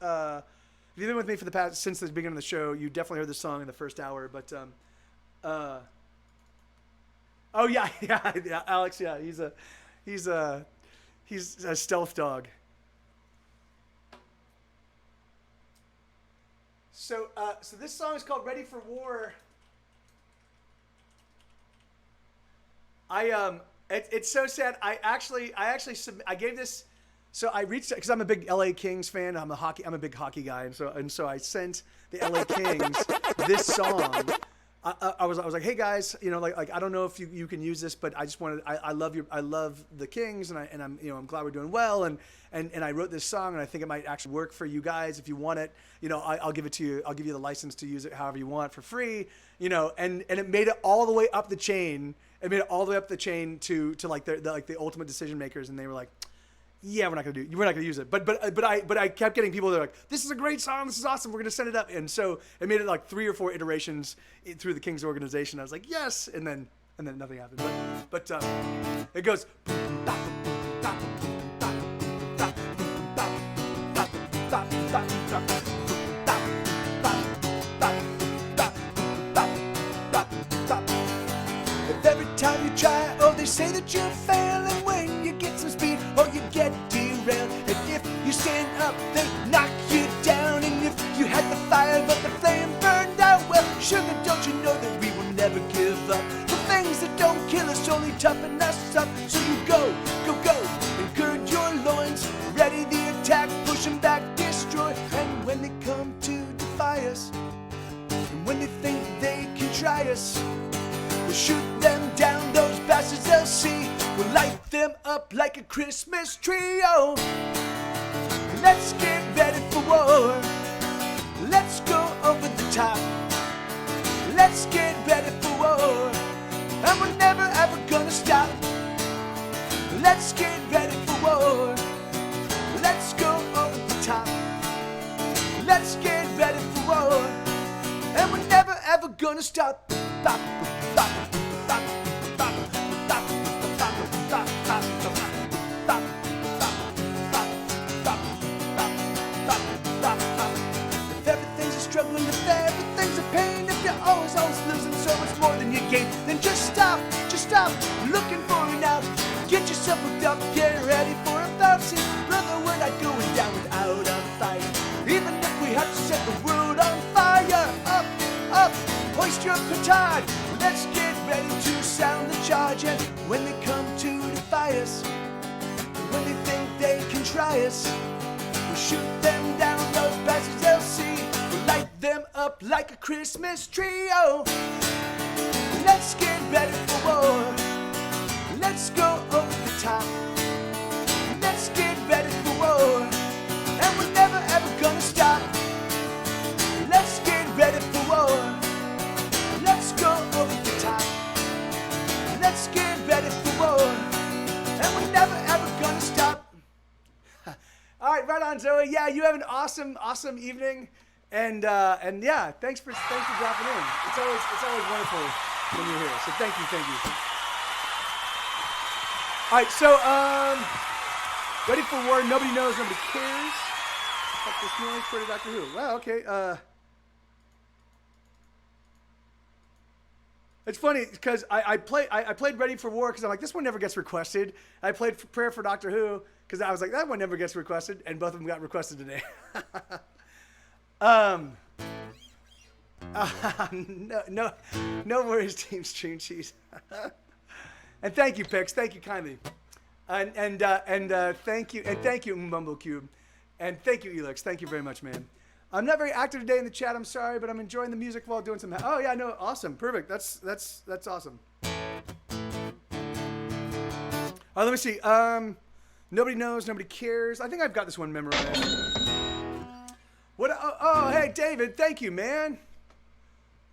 since the beginning of the show, you definitely heard the song in the first hour. But oh yeah, Alex, yeah, he's a stealth dog. So this song is called Ready for War. It's so sad. I gave this. So I reached, because I'm a big LA Kings fan. I'm a big hockey guy, and so I sent the LA Kings this song. I was like, hey guys, like I don't know if you can use this, but I just wanted, I love the Kings, and I'm glad we're doing well, and I wrote this song, and I think it might actually work for you guys if you want it. I'll give it to you. I'll give you the license to use it however you want for free. And it made it all the way up the chain. It made it all the way up the chain to like the ultimate decision makers, and they were like, yeah, we're not gonna use it. But I kept getting people that are like, this is a great song, this is awesome, we're gonna send it up. And so it made it like 3 or 4 iterations through the Kings organization. I was like, yes, and then nothing happened. But it goes. Every time you try, they say that you're failing when you get some speed or you get derailed. And if you stand up, they knock you down. And if you had the fire but the flame burned out, well, sugar, don't you know that we will never give up? The things that don't kill us only toughen us up. So you go, and gird your loins, ready the attack, push them back, destroy. And when they come to defy us, and when they think they can try us, we'll shoot them down, those bastards they'll see. We'll light them up like a Christmas tree. Oh, let's get ready for war. Let's go over the top. Let's get ready for war. And we're never ever gonna stop. Let's get ready for war. Let's go over the top. Let's get ready for war. And we're never ever gonna stop. If everything's a struggle, if everything's a pain, if you're always losing so much more than you gain, then just stop looking for it now. Get yourself hooked up, get ready for a bout. See, brother, we're not going down without a fight. Even if we have to set the world on fire. Up, hoist your petard. Let's get ready to sound the charge. And when they come to defy us, when they think they can try us, we'll shoot them down, those bastards they'll see. We'll light them up like a Christmas tree. Oh, let's get ready for war. Let's go over the top. Let's get ready for war. And we're never ever gonna stop. Let's get ready for war. Let's go over the top. Let's get ready for war. And we're never ever gonna stop. All right, right on, Zoe. Yeah, you have an awesome evening, and yeah, thanks for dropping in. It's always wonderful when you're here. So thank you. All right, so Ready for War. Nobody knows, nobody cares. Fuck this noise for Doctor Who. Wow. Okay. It's funny because I played Ready for War because I'm like, this one never gets requested. I played Prayer for Doctor Who because I was like, that one never gets requested, and both of them got requested today. No worries, Team Stream Cheese. And thank you, Pix. Thank you kindly. And thank you Mumble Cube, and thank you Elix. Thank you very much, man. I'm not very active today in the chat. I'm sorry, but I'm enjoying the music while doing some. Oh yeah, no, awesome, perfect. That's awesome. All right, let me see. Nobody knows, nobody cares. I think I've got this one memorized. What? Oh, hey, David. Thank you, man.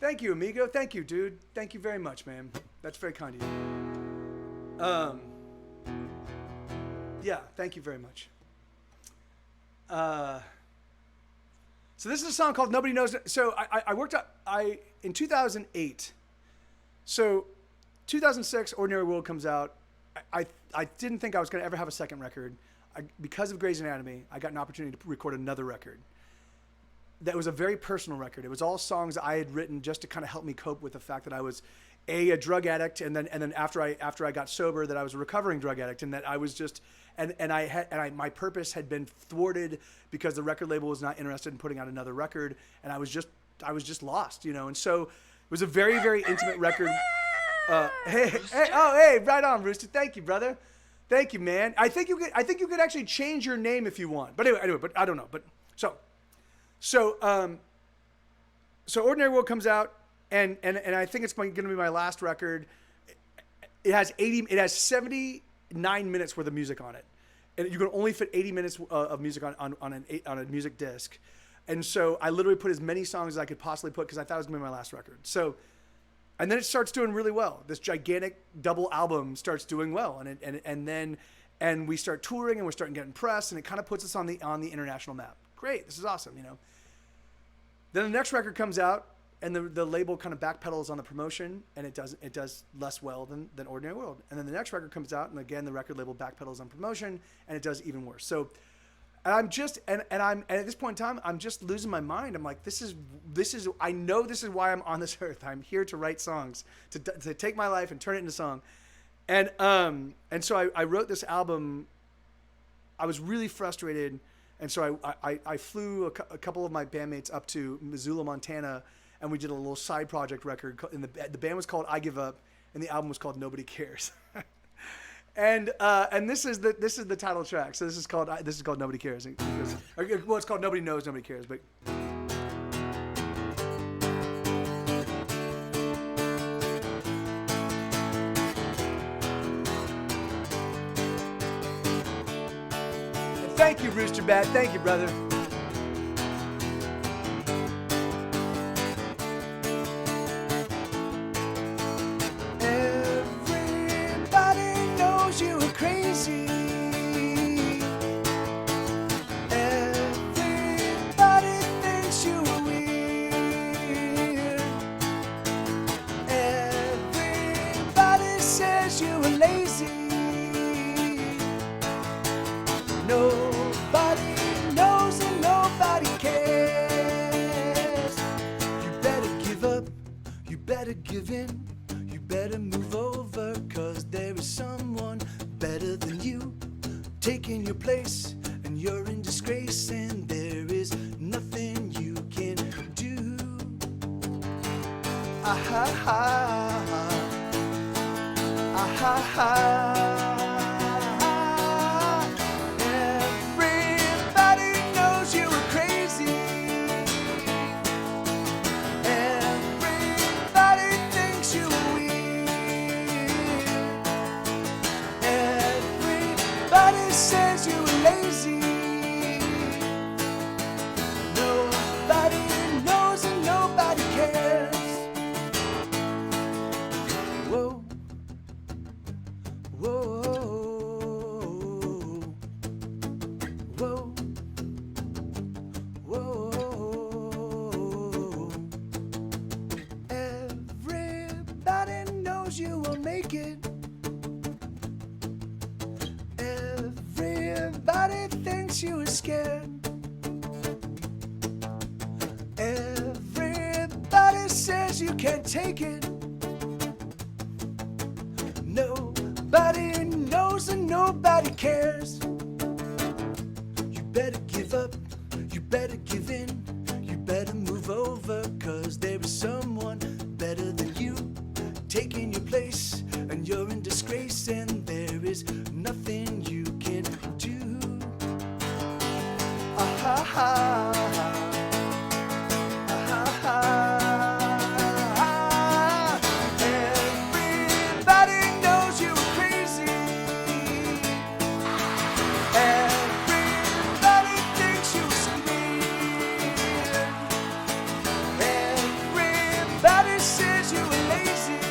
Thank you, amigo. Thank you, dude. Thank you very much, man. That's very kind of you. Yeah, thank you very much. So this is a song called Nobody Knows. So I worked out in 2008. So 2006, Ordinary World comes out. I didn't think I was going to ever have a second record. Because of Grey's Anatomy, I got an opportunity to record another record. That was a very personal record. It was all songs I had written just to kind of help me cope with the fact that I was a drug addict, and then after I got sober, that I was a recovering drug addict, and that I was just my purpose had been thwarted because the record label was not interested in putting out another record, and I was just lost, you know. And so it was a very, very intimate record. Hey, right on, Rooster. Thank you, brother. Thank you, man. I think you could actually change your name if you want. But anyway, but I don't know. But so Ordinary World comes out, and I think it's going to be my last record. It has 79 minutes worth of music on it, and you can only fit 80 minutes of music on a music disc. And so I literally put as many songs as I could possibly put because I thought it was going to be my last record. So, and then it starts doing really well. This gigantic double album starts doing well, and we start touring, and we're starting getting press, and it kind of puts us on the international map. Great, this is awesome, you know. Then the next record comes out, and the label kind of backpedals on the promotion, and it does less well than Ordinary World. And then the next record comes out, and again the record label backpedals on promotion, and it does even worse. So, and I'm at this point in time, I'm just losing my mind. I'm like, this is I know this is why I'm on this earth. I'm here to write songs, to take my life and turn it into song. And so I wrote this album. I was really frustrated, and so I flew a couple of my bandmates up to Missoula, Montana, and we did a little side project record. And the band was called I Give Up, and the album was called Nobody Cares. And this is the title track. So this is called Nobody Cares. Well, it's called Nobody Knows, Nobody Cares. But thank you, Rooster Bat. Thank you, brother. Give in, you better move over, 'cause there is someone better than you taking your place, and you're in disgrace, and there is nothing you can do. Ah ha ha, ah ha ha. You will make it. Everybody thinks you are scared. Everybody says you can't take it. Nobody knows and nobody cares. You better give up, you better give in, you better move over, 'cause there is someone better than you taking your place, and you're in disgrace, and there is nothing you can do. Ah ha ha, ah ha ha. Everybody knows you are crazy. Everybody thinks you are scared. Everybody says you are lazy.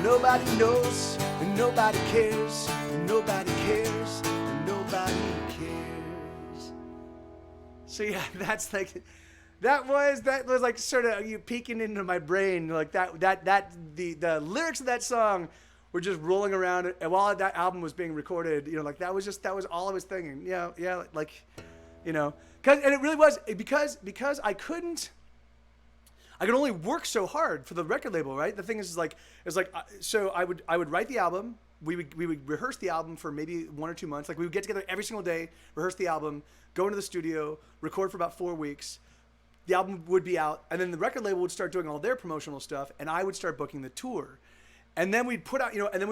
Nobody knows, and nobody cares, and nobody cares, and nobody So yeah, that's like, that was like sort of you peeking into my brain, like the lyrics of that song were just rolling around, and while that album was being recorded, you know, like that was all I was thinking. Yeah, like, you know, and it really was because I could only work so hard for the record label, right? The thing is like, so I would write the album. We would rehearse the album for maybe 1 or 2 months. Like we would get together every single day, rehearse the album, go into the studio, record for about 4 weeks. The album would be out, and then the record label would start doing all their promotional stuff, and I would start booking the tour. And then we'd put out, you know, and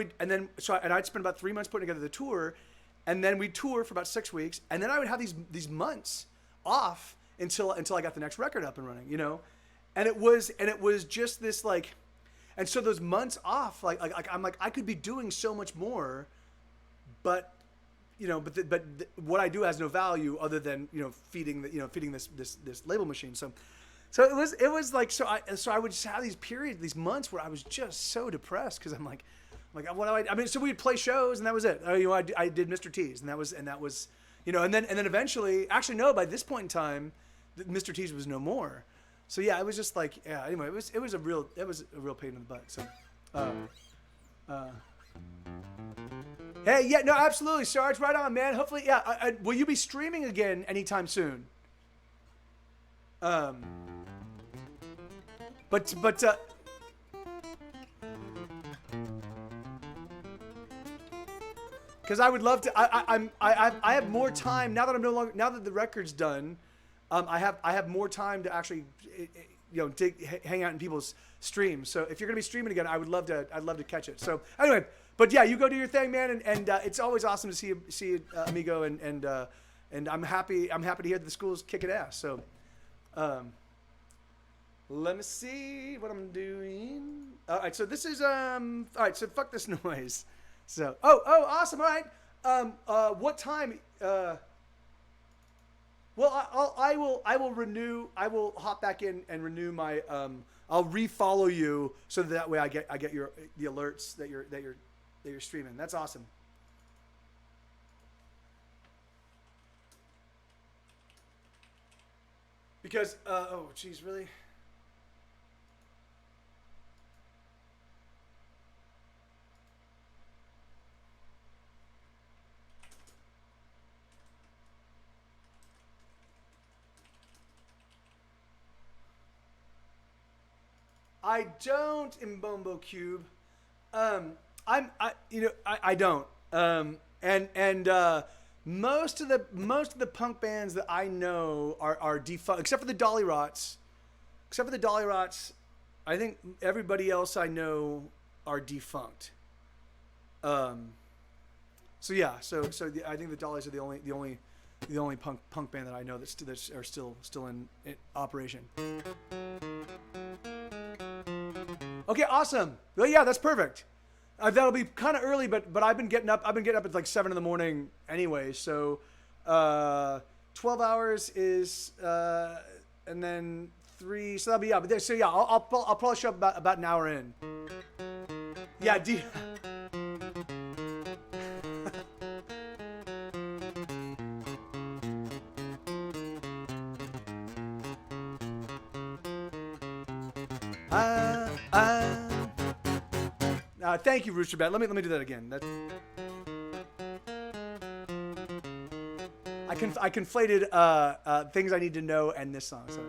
I'd spend about 3 months putting together the tour, and then we'd tour for about 6 weeks, and then I would have these months off until I got the next record up and running, you know. And it was just this like, and so those months off, like I'm like I could be doing so much more, but you know, but what I do has no value other than, you know, feeding this label machine. So it was like, so I would just have these periods, these months where I was just so depressed because I'm like what do I mean, so we'd play shows and that was it. You know, I did Mr. T's and that was, you know, and then eventually, actually no, by this point in time, Mr. T's was no more. So yeah, it was just like, yeah. Anyway, it was a real pain in the butt. So, hey, yeah, no, absolutely, Sarge, right on, man. Hopefully, yeah. Will you be streaming again anytime soon? But because I would love to. I have more time now that I'm no longer, now that the record's done. I have more time to actually, you know, hang out in people's streams. So if you're gonna be streaming again, I'd love to catch it. So anyway, but yeah, you go do your thing, man, and it's always awesome to see you, amigo, and I'm happy to hear that the school's kicking ass. So, let me see what I'm doing. All right, so this is all right. So fuck this noise. So awesome. All right. What time? Well, I will hop back in and renew my I'll refollow you so that way I get the alerts that you're streaming. That's awesome. Because oh geez, really? I don't in Mbombo Cube. I don't. And most of the punk bands that I know are defunct, except for the Dolly Rots. I think everybody else I know are defunct. So yeah, so I think the Dollies are the only punk band that I know that are still in operation. Okay, awesome. Well, yeah, that's perfect. That'll be kind of early, but I've been getting up at like 7 a.m. anyway. So, 12 hours is and then 3. So that'll be But so yeah, I'll probably show up about an hour in. Yeah. Thank you, Rooster Bat. Let me do that again. I conflated things I need to know and this song. So.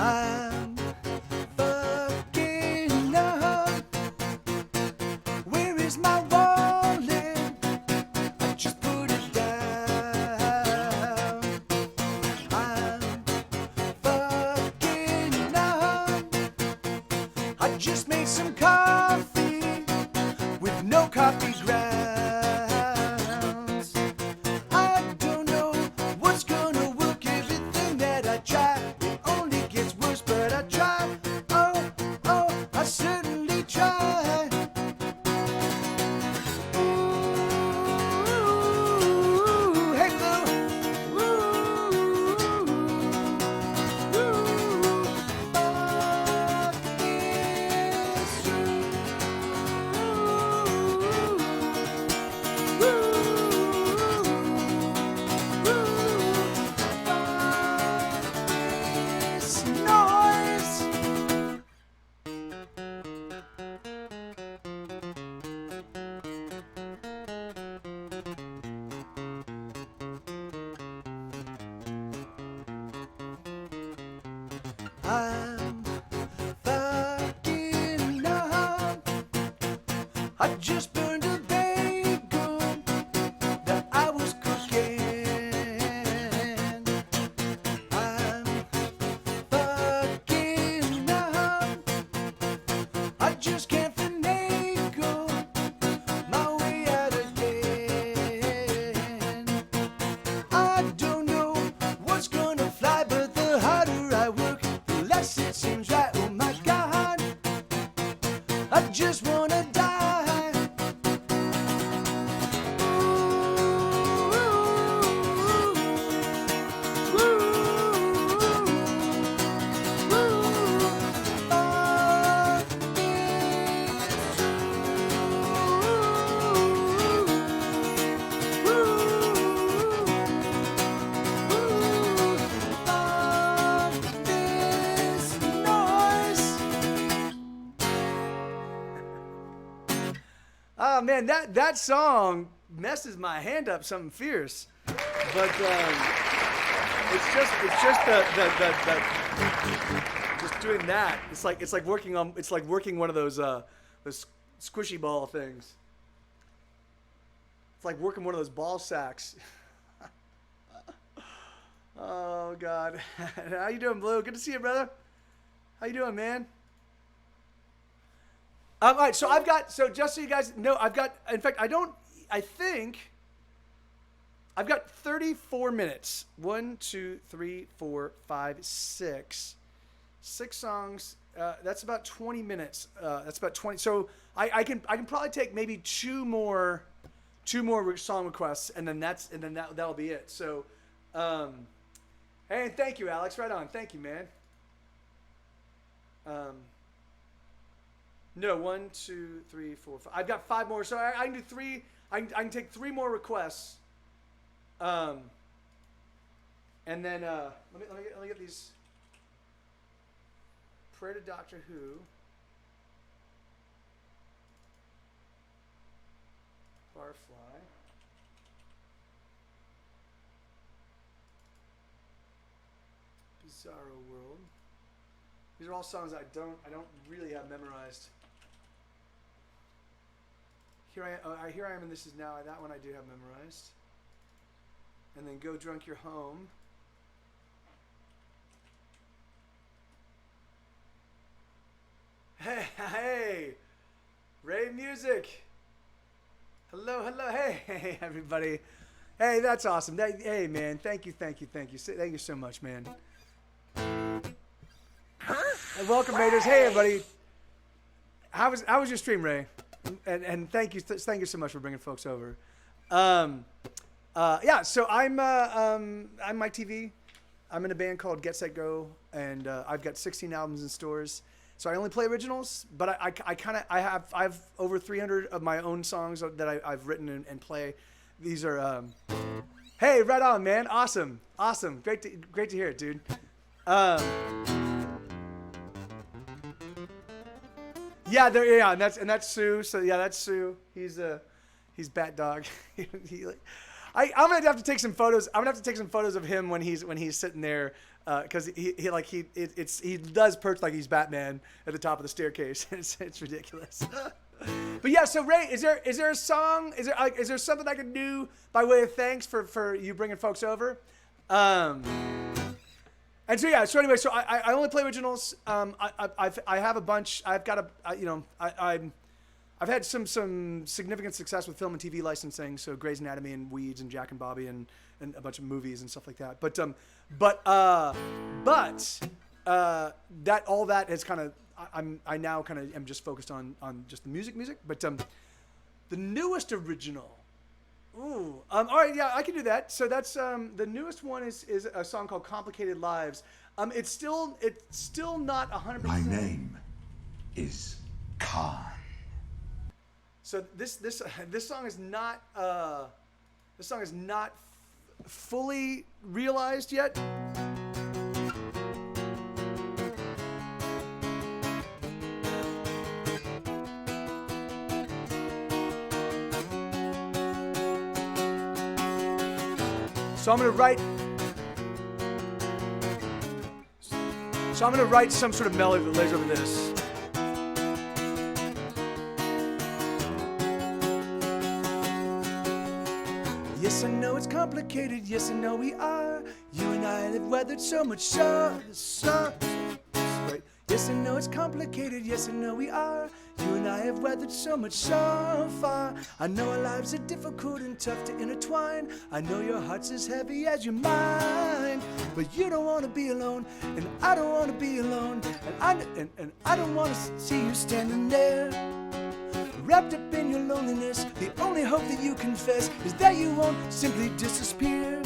I'm fucking up. Where is my wallet? I just put it down. I'm fucking up. I just made some coffee with no coffee grounds. I don't know what's gonna work. Everything that I try, it only gets worse. But I try. Oh, I certainly try. Ooh, hey, Lou. Fuck this. This noise. I'm fucking up. I just burned a bagel that I was cooking. I'm fucking up. I just can't finagle my way out again. I don't know what's gonna fly, but the harder I work, the less it seems right. Oh my God, I just wanna die. Oh man, that song messes my hand up something fierce, but it's just the just doing that. It's like working one of those squishy ball things. It's like working one of those ball sacks. Oh God, how you doing, Blue? Good to see you, brother. How you doing, man? All right, so just so you guys know, in fact, I think I've got 34 minutes. 1, 2, 3, 4, 5, 6. 6 songs. That's about 20 minutes. That's about 20. So I can probably take maybe two more song requests, and then that'll be it. So, hey, and thank you, Alex. Right on. Thank you, man. No, 1, 2, 3, 4, 5. I've got 5 more, so I can do 3. I can take 3 more requests. And then let me get these. Prayer to Doctor Who. Barfly. Bizarro World. These are all songs I don't really have memorized. Here I am, and This Is Now. That one I do have memorized. And then Go Drunk You're Home. Hey, Ray Music. Hello, hey, everybody. Hey, that's awesome. Hey, man, thank you so much, man. And welcome, Raiders. Hey, everybody. How was your stream, Ray? And thank you so much for bringing folks over. Yeah, so I'm Mike TV. I'm in a band called Get Set Go, and I've got 16 albums in stores. So I only play originals, but I have over 300 of my own songs that I've written and play. These are hey, right on, man. Awesome. Great to hear it, dude. Yeah, and that's Sue. So yeah, that's Sue. He's Bat Dog. I'm gonna have to take some photos. I'm gonna have to take some photos of him when he's sitting there because he does perch like he's Batman at the top of the staircase. It's ridiculous. But yeah, so Ray, is there a song? Is there something I can do by way of thanks for you bringing folks over? And so yeah, so anyway, so I only play originals. I have a bunch. I've got I've had some significant success with film and TV licensing. So Grey's Anatomy and Weeds and Jack and Bobby and a bunch of movies and stuff like that. But that all that has kind of I now kind of am just focused on just the music. But the newest original. Ooh. All right. Yeah, I can do that. So that's the newest one is a song called "Complicated Lives." It's still not 100%. My name is Khan. So this song is not fully realized yet. So I'm gonna write some sort of melody that lays over this. Yes, I know it's complicated. Yes, I know we are. You and I have weathered so much right. Yes, I know it's complicated. Yes, I know we are. You and I have weathered so much so far. I know our lives are difficult and tough to intertwine. I know your heart's as heavy as your mind. But you don't want to be alone, and I don't want to be alone, and I don't want to see you standing there, wrapped up in your loneliness. The only hope that you confess is that you won't simply disappear.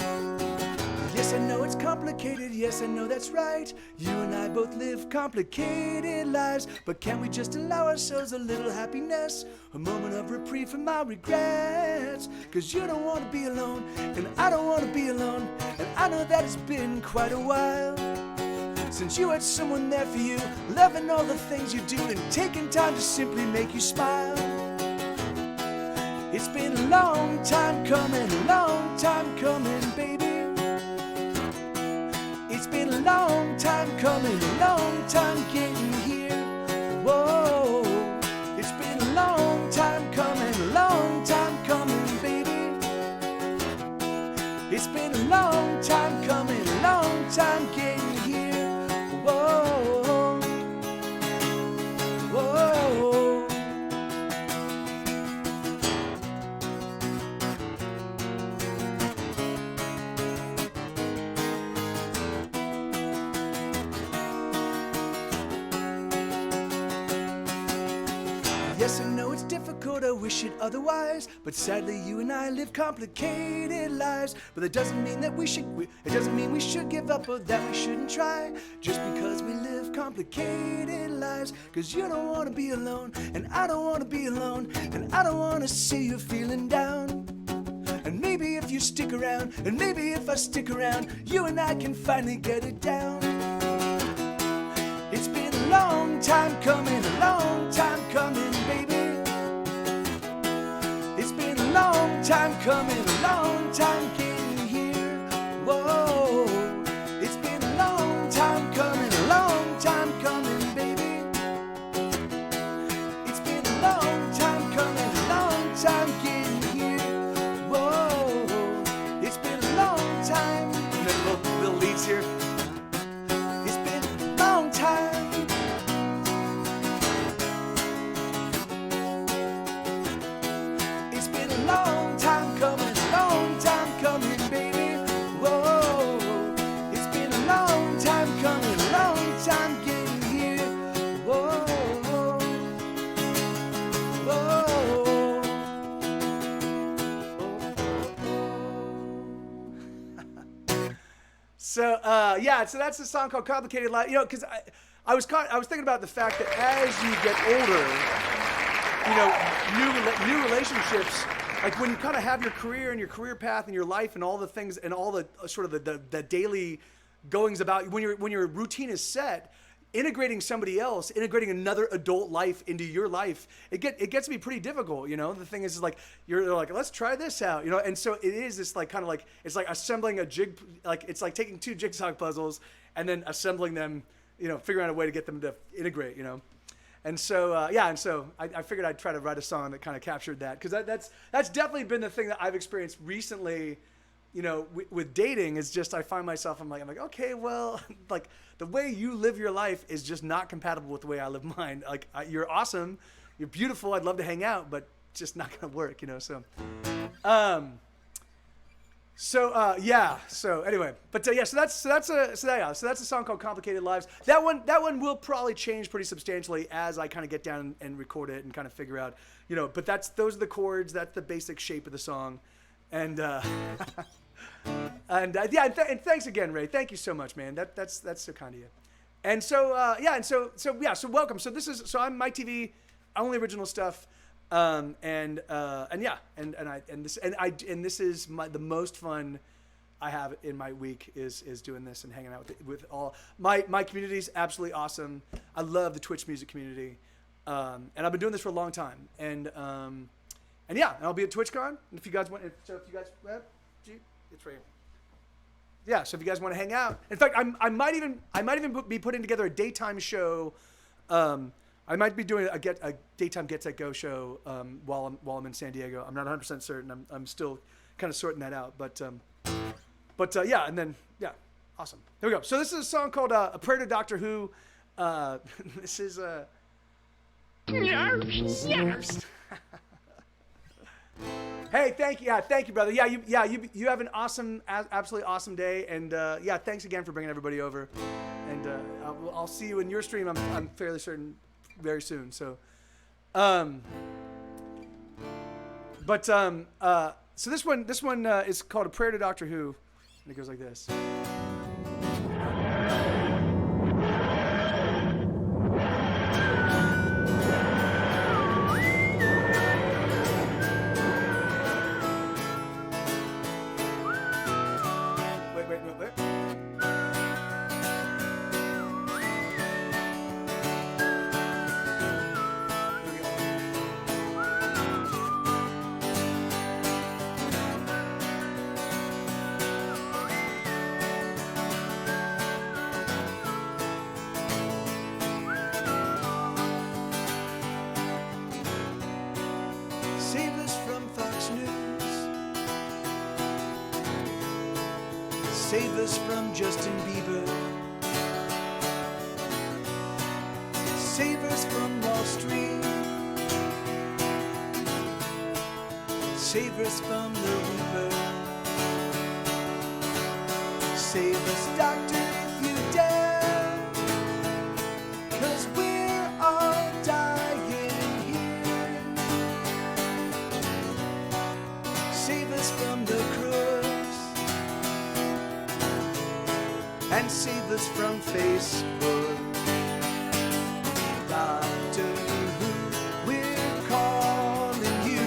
Yes, I know it's complicated. Yes, I know that's right. You and I both live complicated lives. But can we just allow ourselves a little happiness? A moment of reprieve from our regrets. Cause you don't want to be alone, and I don't want to be alone. And I know that it's been quite a while since you had someone there for you, loving all the things you do and taking time to simply make you smile. It's been a long time coming, baby. It's been a long time coming, a long time getting here. Whoa, it's been a long time coming, baby. It's been a long time coming, a long time getting here. Whoa, whoa. Yes, I know it's difficult, I wish it otherwise. But sadly, you and I live complicated lives. But that doesn't mean that we should give up or that we shouldn't try. Just because we live complicated lives. Cause you don't want to be alone, and I don't want to be alone. And I don't want to see you feeling down. And maybe if you stick around, and maybe if I stick around, you and I can finally get it down. It's been a long time coming, baby. It's been a long time coming, a long time getting here. Whoa, it's been a long time coming, baby. It's been a long time coming, a long time getting here. Whoa, it's been a long time. And then little leads here. It's been a long time. Long time coming, baby. Whoa, it's been a long time coming, a long time getting here. Whoa, whoa, So yeah, so that's a song called "Complicated Life." You know, because I was thinking about the fact that as you get older, you know, new relationships. Like when you kind of have your career and your career path and your life and all the things and all the sort of the daily goings about, when your routine is set, integrating somebody else, integrating another adult life into your life, it gets to be pretty difficult. You know, the thing is like you're like, let's try this out. You know, and so it is this like kind of like it's like assembling a it's like taking two jigsaw puzzles and then assembling them, figuring out a way to get them to integrate, And so, I figured I'd try to write a song that kind of captured that, because that's definitely been the thing that I've experienced recently, with dating, is just I find myself, I'm like, okay, well, like the way you live your life is just not compatible with the way I live mine. Like, you're awesome, you're beautiful, I'd love to hang out, but just not gonna work, so. So anyway, but so that's a song called "Complicated Lives." That one will probably change pretty substantially as I kind of get down and record it and kind of figure out, But those are the chords. That's the basic shape of the song, and and thanks again, Ray. Thank you so much, man. That's so kind of you. And so welcome. So I'm Mike TV, only original stuff. This is the most fun I have in my week is doing this and hanging out with all my community's absolutely awesome. I love the Twitch music community, and I've been doing this for a long time. And I'll be at TwitchCon. And if you guys want, it's right here. Yeah, so if you guys want to hang out, in fact, I might even be putting together a daytime show. I might be doing a daytime Get Set Go show while I'm in San Diego. I'm not 100% certain. I'm still kind of sorting that out. But awesome. There we go. So this is a song called "A Prayer to Doctor Who." This is Hey, thank you. Yeah, thank you, brother. You have an awesome, absolutely awesome day. And thanks again for bringing everybody over. And I'll see you in your stream. I'm fairly certain. Very soon. So, so this one is called "A Prayer to Doctor Who," and it goes like this. Wait. Save us from Fox News. Save us from Justin Bieber. Save us from Wall Street. Save us from the Reaper. Save us, Doctor, if you dare, 'cause we're all dying here. Save us from the crooks and save us from Facebook. Doctor Who, we're calling you.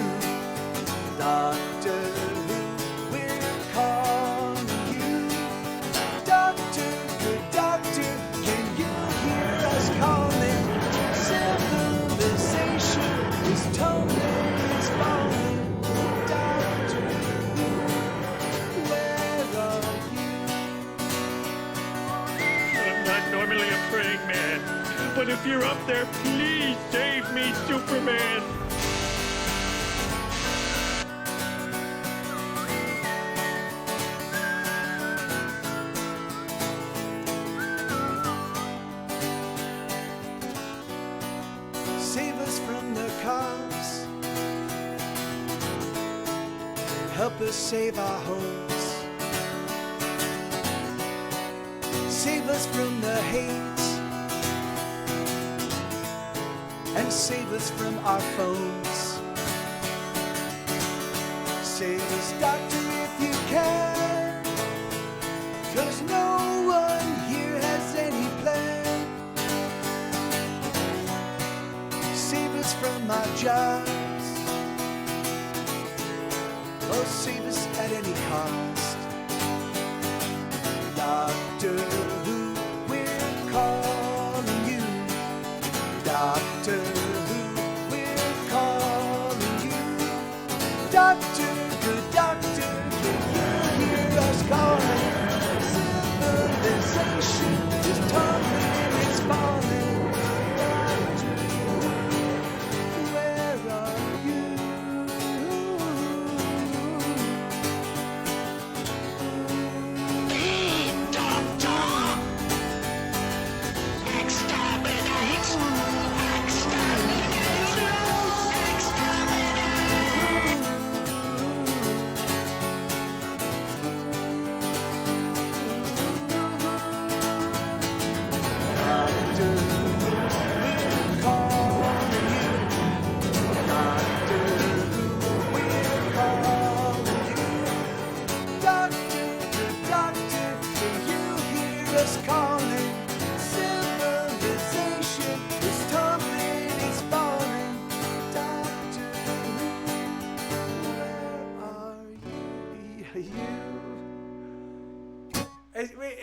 Doctor Who, we're calling you. Doctor, good doctor, can you hear us calling? Civilization is tumbling, is falling. Doctor Who, where are you? I'm not normally a praying man, but if you're up there, please save me, Superman. Save us from the cops. Help us save our homes. Save us from the hate. And save us from our phones. Save us, Doctor, if you can. 'Cause no one here has any plan. Save us from our jobs. Oh, save us at any cost. Doctor Who, we're calling you. Doctor Who, we're calling you. Doctor, good doctor, can you hear us calling? Civilization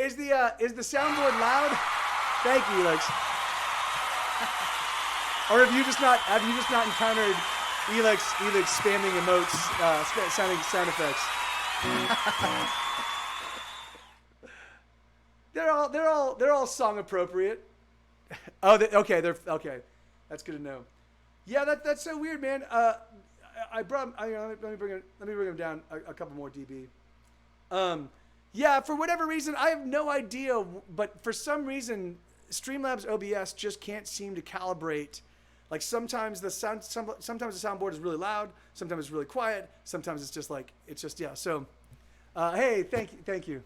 is the soundboard loud? Thank you, Elix. Or have you just not encountered Elix spamming emotes, sounding sound effects? They're all song appropriate. Oh, okay. That's good to know. Yeah, that's so weird, man. Let me bring him down a couple more dB. Yeah, for whatever reason, I have no idea, but for some reason, Streamlabs OBS just can't seem to calibrate. Like sometimes the soundboard is really loud, sometimes it's really quiet, sometimes it's just yeah. So, hey, thank you.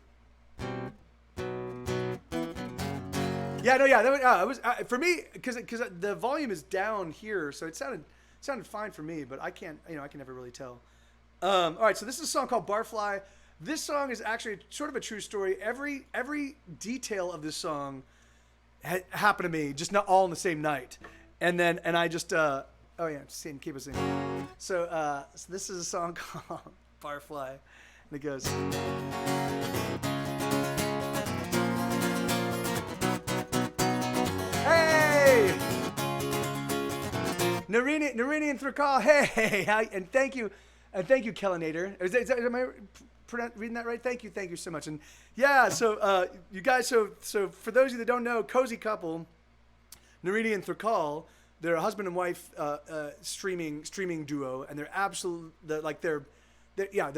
Yeah, no, yeah, it was for me because the volume is down here, so it sounded fine for me, but I can never really tell. All right, so this is a song called Barfly. This song is actually sort of a true story. Every detail of this song happened to me, just not all in the same night. And I just keep it singing. So this is a song called Barfly, and it goes. Hey, Narini and Thrakal. Hey, and thank you, Kellinator. Am I reading that right? Thank you so much. And yeah, so you guys, so for those of you that don't know, Cozy Couple, Narini and Thrakal, they're a husband and wife streaming duo, and they're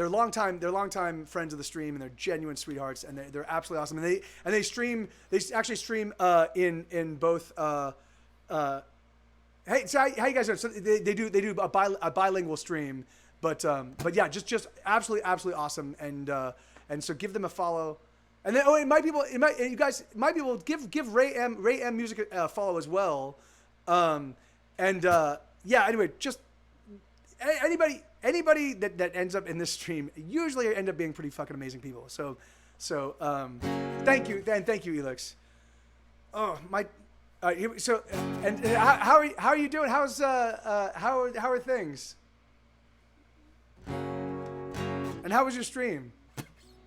longtime friends of the stream, and they're genuine sweethearts, and they're absolutely awesome. And they actually stream in both. Hey, so how you guys doing? So they do a bilingual stream, but yeah, just absolutely awesome, and so give them a follow. And then you guys might be able to give Ray M Music a follow as well. Yeah, anyway, just anybody that ends up in this stream usually end up being pretty fucking amazing people. So thank you, Elix. Oh my. So and how are you doing? How are things? And how was your stream?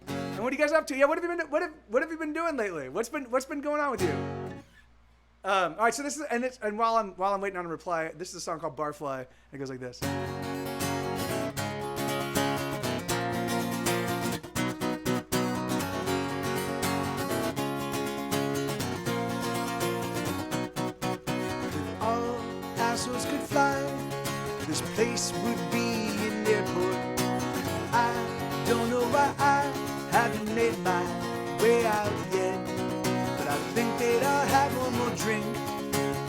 And what are you guys up to? Yeah, what have you been doing lately? What's been going on with you? All right, so this is and while I'm waiting on a reply, this is a song called Barfly, and it goes like this. All assholes could fly, this place would be an airport. I don't know why I haven't made my way out yet, but I think that I'll have one more drink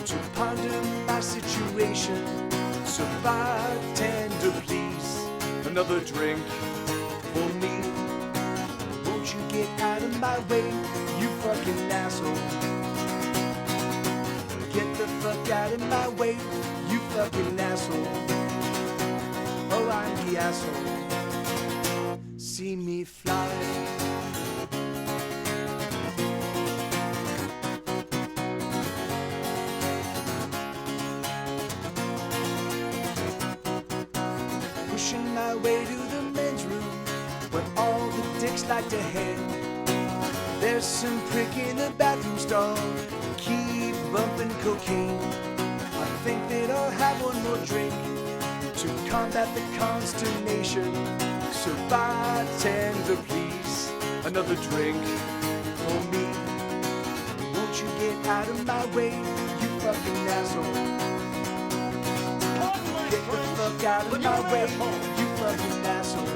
to ponder my situation. So bartender, please, another drink for me. Won't you get out of my way, you fucking asshole? Get the fuck out of my way, you fucking asshole. Oh, I'm the asshole. See me fly. Pushing my way to the men's room where all the dicks like to hang. There's some prick in the bathroom stall, keep bumping cocaine. I think that I'll have one more drink to combat the consternation. So bartender, please, another drink for me. Won't you get out of my way, you fucking asshole? Get the fuck out of my way, you fucking asshole.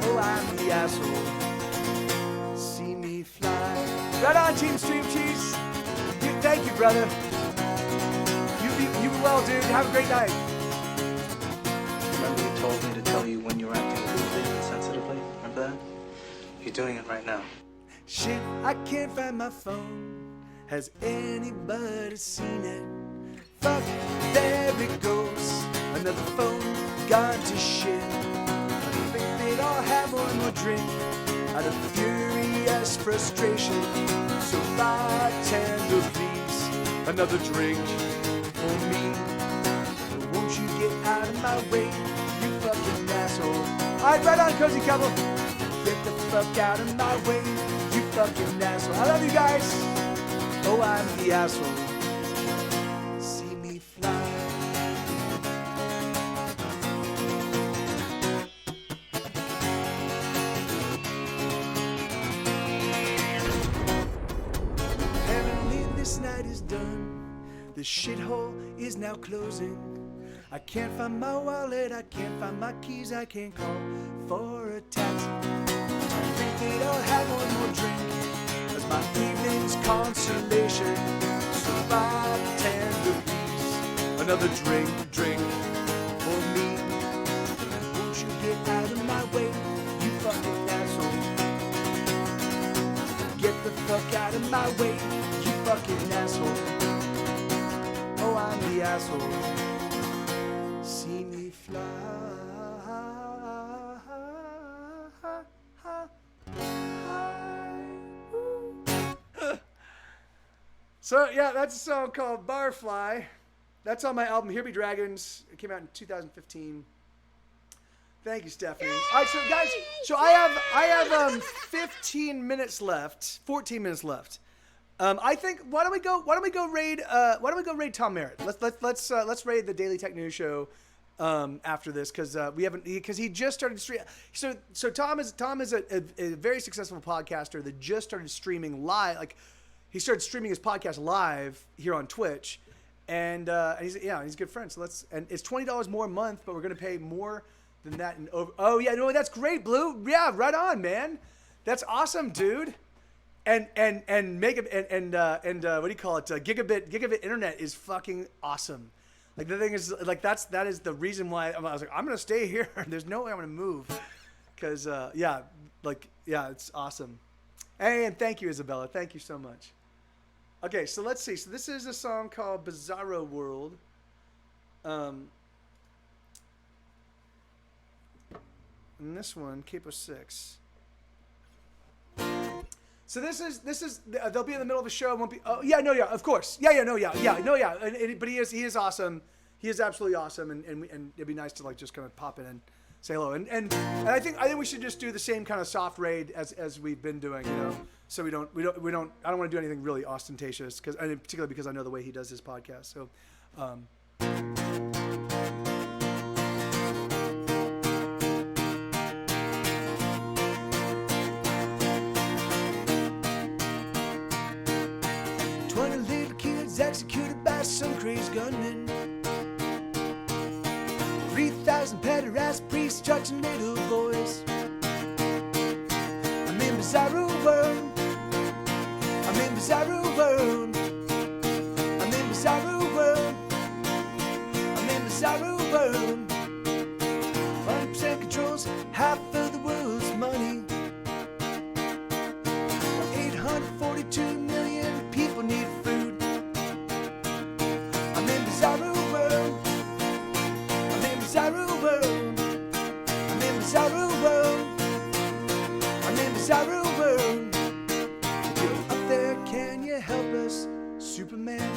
Oh, I'm the asshole. See me fly. Right on, Team Stream Cheese. Thank you, brother. You be well, dude. Have a great night. Remember you told me to tell you when you were acting rudely and sensitively? Remember that? You're doing it right now. Shit, I can't find my phone. Has anybody seen it? Fuck, there it goes. Another phone gone to shit. I think that I'll have one more drink out of furious frustration. So bartender, please, another drink for me. Won't you get out of my way, you fucking asshole? All right, right on, Cozy Couple. Get the fuck out of my way, you fucking asshole. I love you guys. Oh, I'm the asshole. See me fly. Apparently this night is done. The shithole is now closing. I can't find my wallet, I can't find my keys, I can't call for a taxi. I think that I'll have one more drink as my evening's consolation. So bartender, please, another drink for me. Won't you get out of my way, you fucking asshole? Get the fuck out of my way, you fucking asshole. Oh, I'm the asshole. See me fly. So yeah, that's a song called Barfly. That's on my album Here Be Dragons. It came out in 2015. Thank you, Stephanie. All right, so guys, so I have 15 minutes left, 14 minutes left. I think why don't we go raid Tom Merritt? Let's raid the Daily Tech News Show after this because he just started streaming. So Tom is a very successful podcaster that just started streaming live. Like he started streaming his podcast live here on Twitch, and he's a good friend. So and it's $20 more a month, but we're gonna pay more than that. Oh yeah, no, that's great, Blue. Yeah, right on, man. That's awesome, dude. And what do you call it? Gigabit internet is fucking awesome. Like the thing is, like that is the reason why I was like, I'm gonna stay here. There's no way I'm gonna move, because it's awesome. Hey, and thank you, Isabella. Thank you so much. Okay, so let's see. So this is a song called Bizarro World. And this one, Capo 6. So this is they'll be in the middle of a show. Won't be. Oh yeah, no, yeah, of course. Yeah. But he is awesome. He is absolutely awesome, and it'd be nice to like just kind of pop in and say hello. And I think we should just do the same kind of soft raid as we've been doing, you know. So we don't. I don't want to do anything really ostentatious particularly because I know the way he does his podcast. So. 20 little kids executed by some crazy gunman. 3,000 pederast priests touching little boys. I'm in Bizarro world. I'm in Bizarro world. I'm in Bizarro world. I'm in Bizarro world. 100% controls half of the world's money. 842 million people need food. I'm in Bizarro world. I'm in Bizarro world. I'm in Bizarro world. I'm in Bizarro world. If you're up there, can you help us, Superman?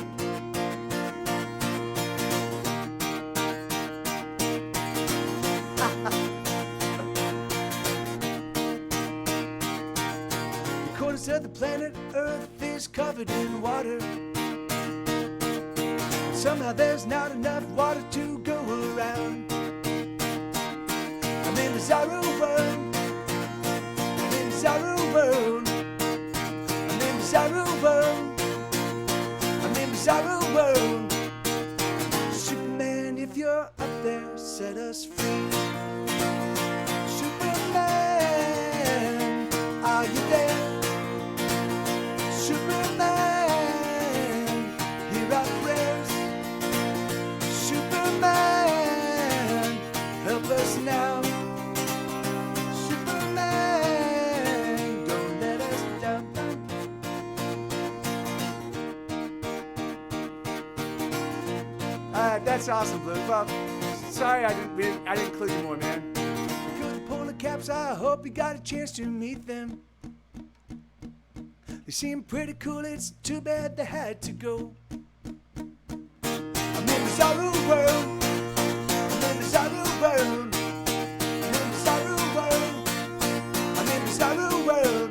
Corners of the planet Earth is covered in water. Somehow there's not enough water to go around. I'm in Bizarro world. I'm in Bizarro world. I'm in Bizarro world. I'm in Bizarro world. Superman, if you're up there, set us free. Superman, are you there? Superman, hear our prayers. Superman, help us now. Superman, don't let us down. That's awesome, Blue. Well, sorry I didn't include you more, man. Because the polar caps, I hope you got a chance to meet them. They seem pretty cool, it's too bad they had to go. I'm in Bizarro world. I'm in Bizarro world. I'm in Bizarro world. I'm in Bizarro world.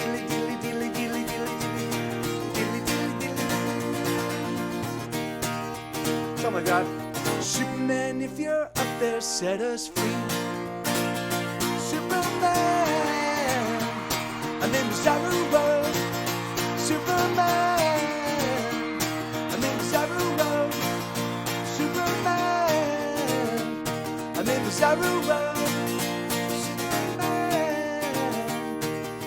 diddly, diddly, diddly, diddly, diddly, diddly, diddly, diddly. Something like that. Superman, if you're up there, set us free. Superman, I'm in the Zaru world. Superman, I'm in the Zaru world. Superman, I'm in the Zaru world. Superman,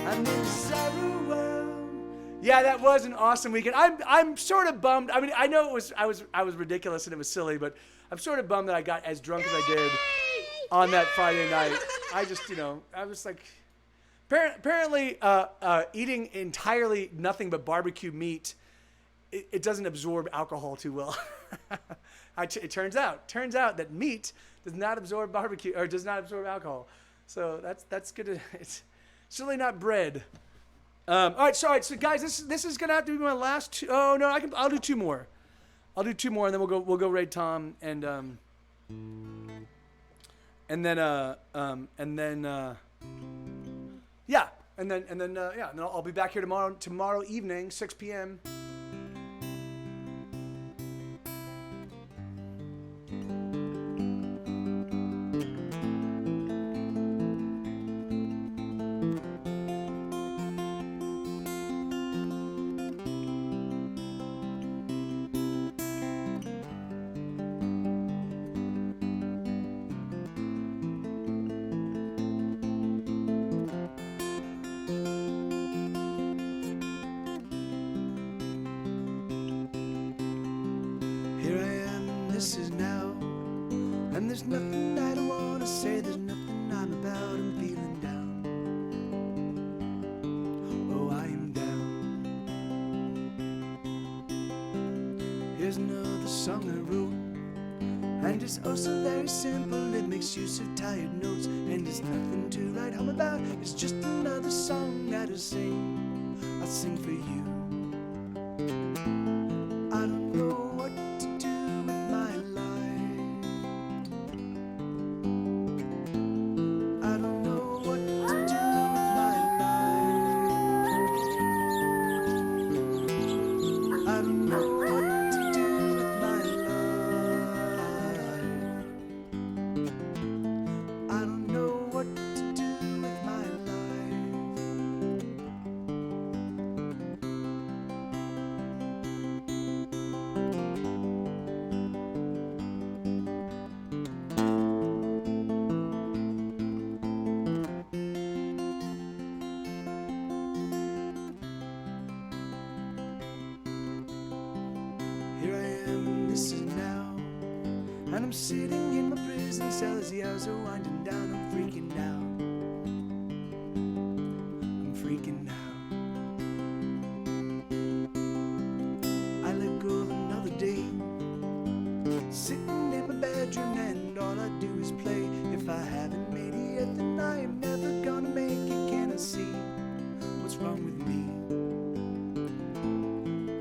I'm in the Zaru world. Yeah, that was an awesome weekend. I'm sort of bummed. I mean, I know I was ridiculous and it was silly, but I'm sort of bummed that I got as drunk as I did on that Friday night. I just, I was like, apparently eating entirely nothing but barbecue meat, it doesn't absorb alcohol too well. It turns out that meat does not absorb barbecue or does not absorb alcohol. So that's good. It's certainly not bread. All right. So guys, this is gonna have to be my last two. Oh no, I'll do two more. I'll do two more, and then we'll go raid Tom, and then I'll be back here tomorrow evening, 6 p.m. This is now, and there's nothing I don't want to say, there's nothing I'm about, I'm feeling down. Oh, I am down. Here's another song I wrote, and it's oh so very simple, it makes use of tired notes, and it's nothing to write home about, it's just another song that I sing for you. I don't know what to do with my life. I don't know what to do with my life. I don't know what to do with my life. I don't know what to do with my life. Here I am, this is now, and I'm sitting in my prison cell as the hours are winding down. I'm freaking out. I'm freaking out. I let go of another day, sitting in my bedroom, and all I do is play. If I haven't made it yet, then I am never gonna make it. Can I see what's wrong with me?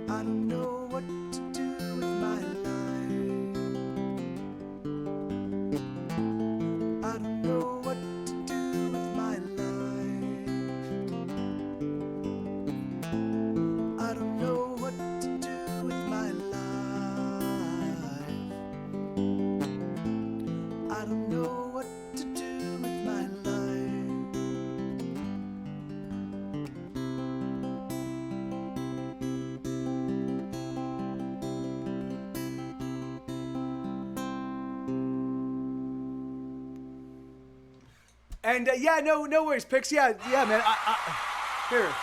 I don't know what to do with my life. I don't know what to do with my life. I don't know what to do with my life. I don't know what to do with my life. And yeah, no worries, Pix. Yeah, man. Here.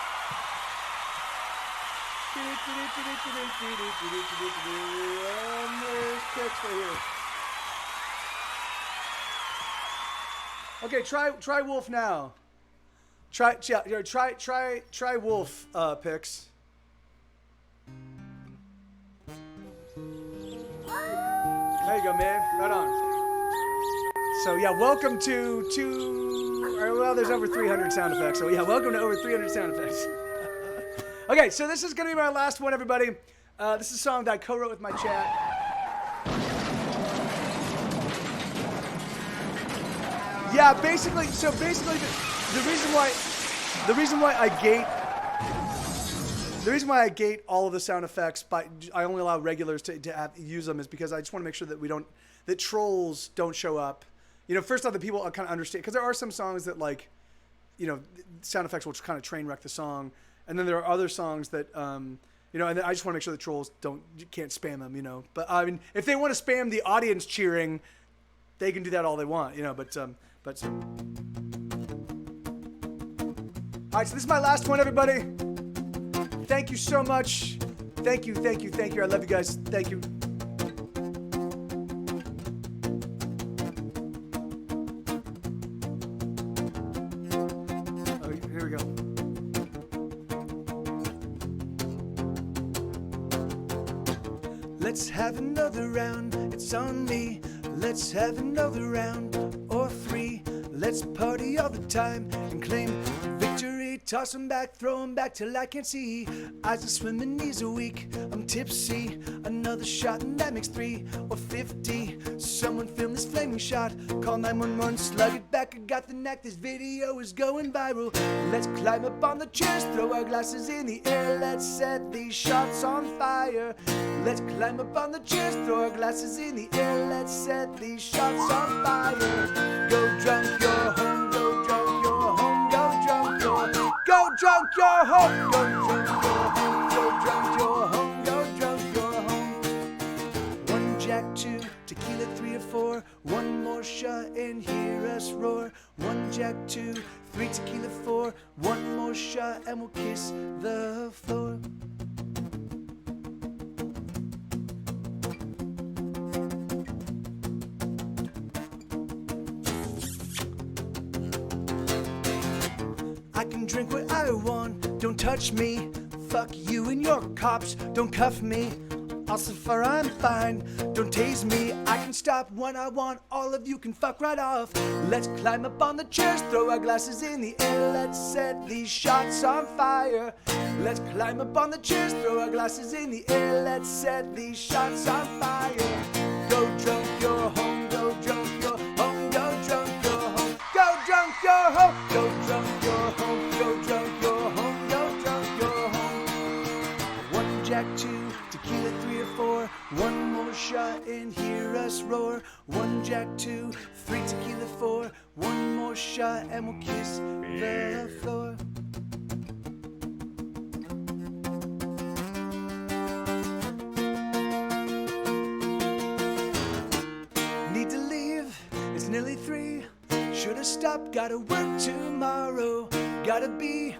There's Pix right here. Okay, try Wolf now. Try Wolf, Pix. There you go, man. Right on. So yeah, welcome to well, there's over 300 sound effects. So yeah, welcome to over 300 sound effects. Okay, so this is gonna be my last one, everybody. This is a song that I co-wrote with my chat. Yeah, basically, the reason why I gate all of the sound effects, but I only allow regulars to use them, is because I just want to make sure that trolls don't show up. You know, first off, the people kind of understand, because there are some songs that, like, you know, sound effects will kind of train wreck the song, and then there are other songs that, you know, and I just want to make sure the trolls can't spam them, you know. But I mean, if they want to spam the audience cheering, they can do that all they want, you know. But all right, so this is my last one, everybody. Thank you so much. Thank you. I love you guys. Thank you. Oh, here we go. Let's have another round. It's on me. Let's have another round or three. Let's party all the time and claim victory. Toss 'em back, throw 'em back till I can't see. Eyes are swimming, knees are weak, I'm tipsy. Another shot and that makes 3 or 50. Someone film this flaming shot. Call 911, slug it back, I got the knack. This video is going viral. Let's climb up on the chairs, throw our glasses in the air. Let's set these shots on fire. Let's climb up on the chairs, throw our glasses in the air. Let's set these shots on fire. Go drunk, you're home. Go drunk, you're home. Go drunk, you're home. Go drunk, you're home. Go drunk, you're home. Go drunk, you're home. Go drunk, you're home. 1 Jack, 2 tequila, 3 or 4. One more shot and hear us roar. 1 Jack, 2 3 tequila, 4. One more shot and we'll kiss the floor. I can drink what I want, don't touch me. Fuck you and your cops, don't cuff me. I'll suffer, I'm fine, don't tase me. I can stop when I want, all of you can fuck right off. Let's climb up on the chairs, throw our glasses in the air. Let's set these shots on fire. Let's climb up on the chairs, throw our glasses in the air. Let's set these shots on fire. Go drunk, you're home, go drunk, you're home. Go drunk, you're home. Go drunk, you're home. Go drunk, you're home. Go drunk, you're home. Go drunk, you're home. 1 Jack, 2 tequila, 3 or 4. One more shot and hear us roar. 1 Jack, 2 3 tequila, 4. One more shot and we'll kiss the floor. Need to leave, it's nearly 3. Should've stopped, gotta work tomorrow. Gotta be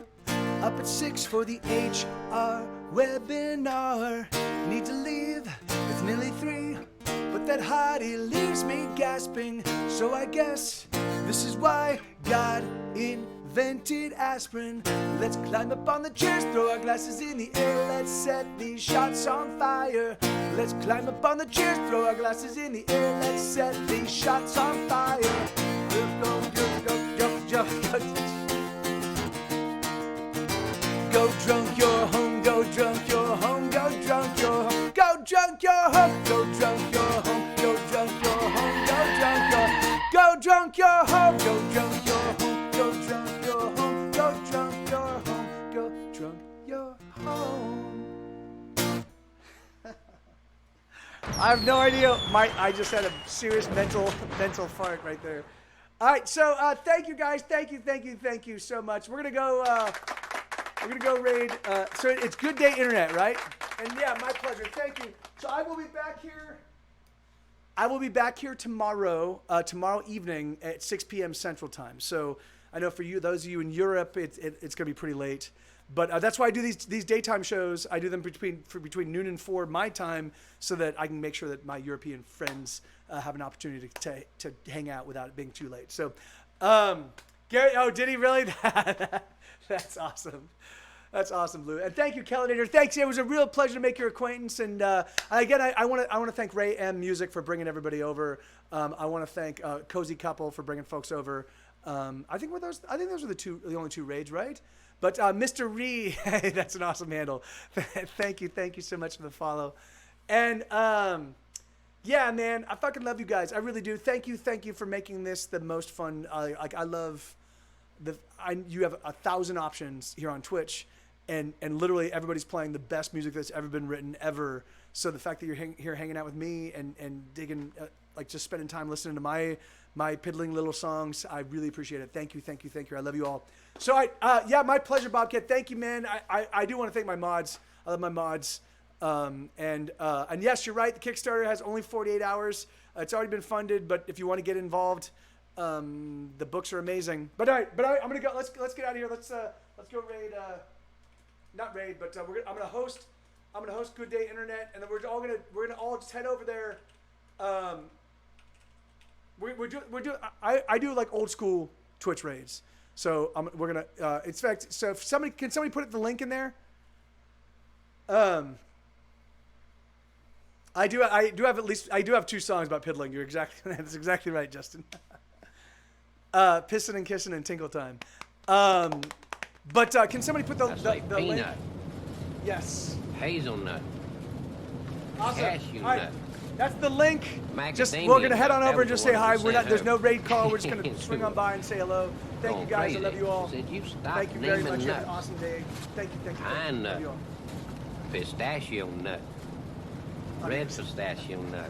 up at 6 for the HR webinar. Need to leave, it's nearly 3. But that hottie leaves me gasping. So I guess this is why God invented aspirin. Let's climb up on the chairs, throw our glasses in the air. Let's set these shots on fire. Let's climb up on the chairs, throw our glasses in the air. Let's set these shots on fire. Go, go, go, go, go, go, go. Go drunk, you're home. Go drunk, you're home. Go drunk, you're home. Go drunk, you're home. Go drunk, you're home. Go drunk, you're home. Go drunk, you're home. Go drunk, you're home. Go drunk, you're home. Go drunk, you're home. Go drunk, you're home. Go drunk, you're home. I have no idea. I just had a serious mental fart right there. All right, so thank you guys. Thank you so much. We're gonna go raid. So it's Good Day Internet, right? And yeah, my pleasure. Thank you. So I will be back here I will be back here tomorrow evening at 6 p.m. Central Time. So I know for you, those of you in Europe, it's going to be pretty late. But that's why I do these daytime shows. I do them between noon and 4 my time, so that I can make sure that my European friends have an opportunity to hang out without it being too late. So, Gary, oh, did he really? That's awesome. That's awesome, Lou. And thank you, Kellinator. Thanks. It was a real pleasure to make your acquaintance. And again, I want to thank Ray M Music for bringing everybody over. I want to thank Cozy Couple for bringing folks over. I think those are the only two raids, right? But Mr. Ree, that's an awesome handle. Thank you so much for the follow. And yeah, man, I fucking love you guys. I really do. Thank you for making this the most fun. I love you have 1,000 options here on Twitch, and literally everybody's playing the best music that's ever been written ever. So the fact that you're here hanging out with me and digging, like just spending time listening to my piddling little songs, I really appreciate it. Thank you. I love you all. So yeah, my pleasure, Bobcat. Thank you, man. I do want to thank my mods. I love my mods. And yes, you're right. The Kickstarter has only 48 hours. It's already been funded, but if you want to get involved, the books are amazing. But I'm gonna go. Let's get out of here. Let's go raid. Not raid, but I'm gonna host Good Day Internet, and then we're gonna all just head over there. I do like old school Twitch raids. So we're gonna. In fact, so if somebody put the link in there. I do have 2 songs about piddling. That's exactly right, Justin. Pissin' and Kissin' and Tinkle Time. But can somebody put the peanut. link? Yes. Hazelnut. Awesome. Cashew All right. nut. That's the link. Macadamia We're gonna head on nut. over and That just was say one hi. of the We're not. There's no Santa raid call. We're just gonna swing on by and say hello. Thank you guys. I love you all. Said you stop Thank you very naming much. You have nuts. an awesome day. Thank you. Pine Love nut. you all. Pistachio nut. Red pistachio nut.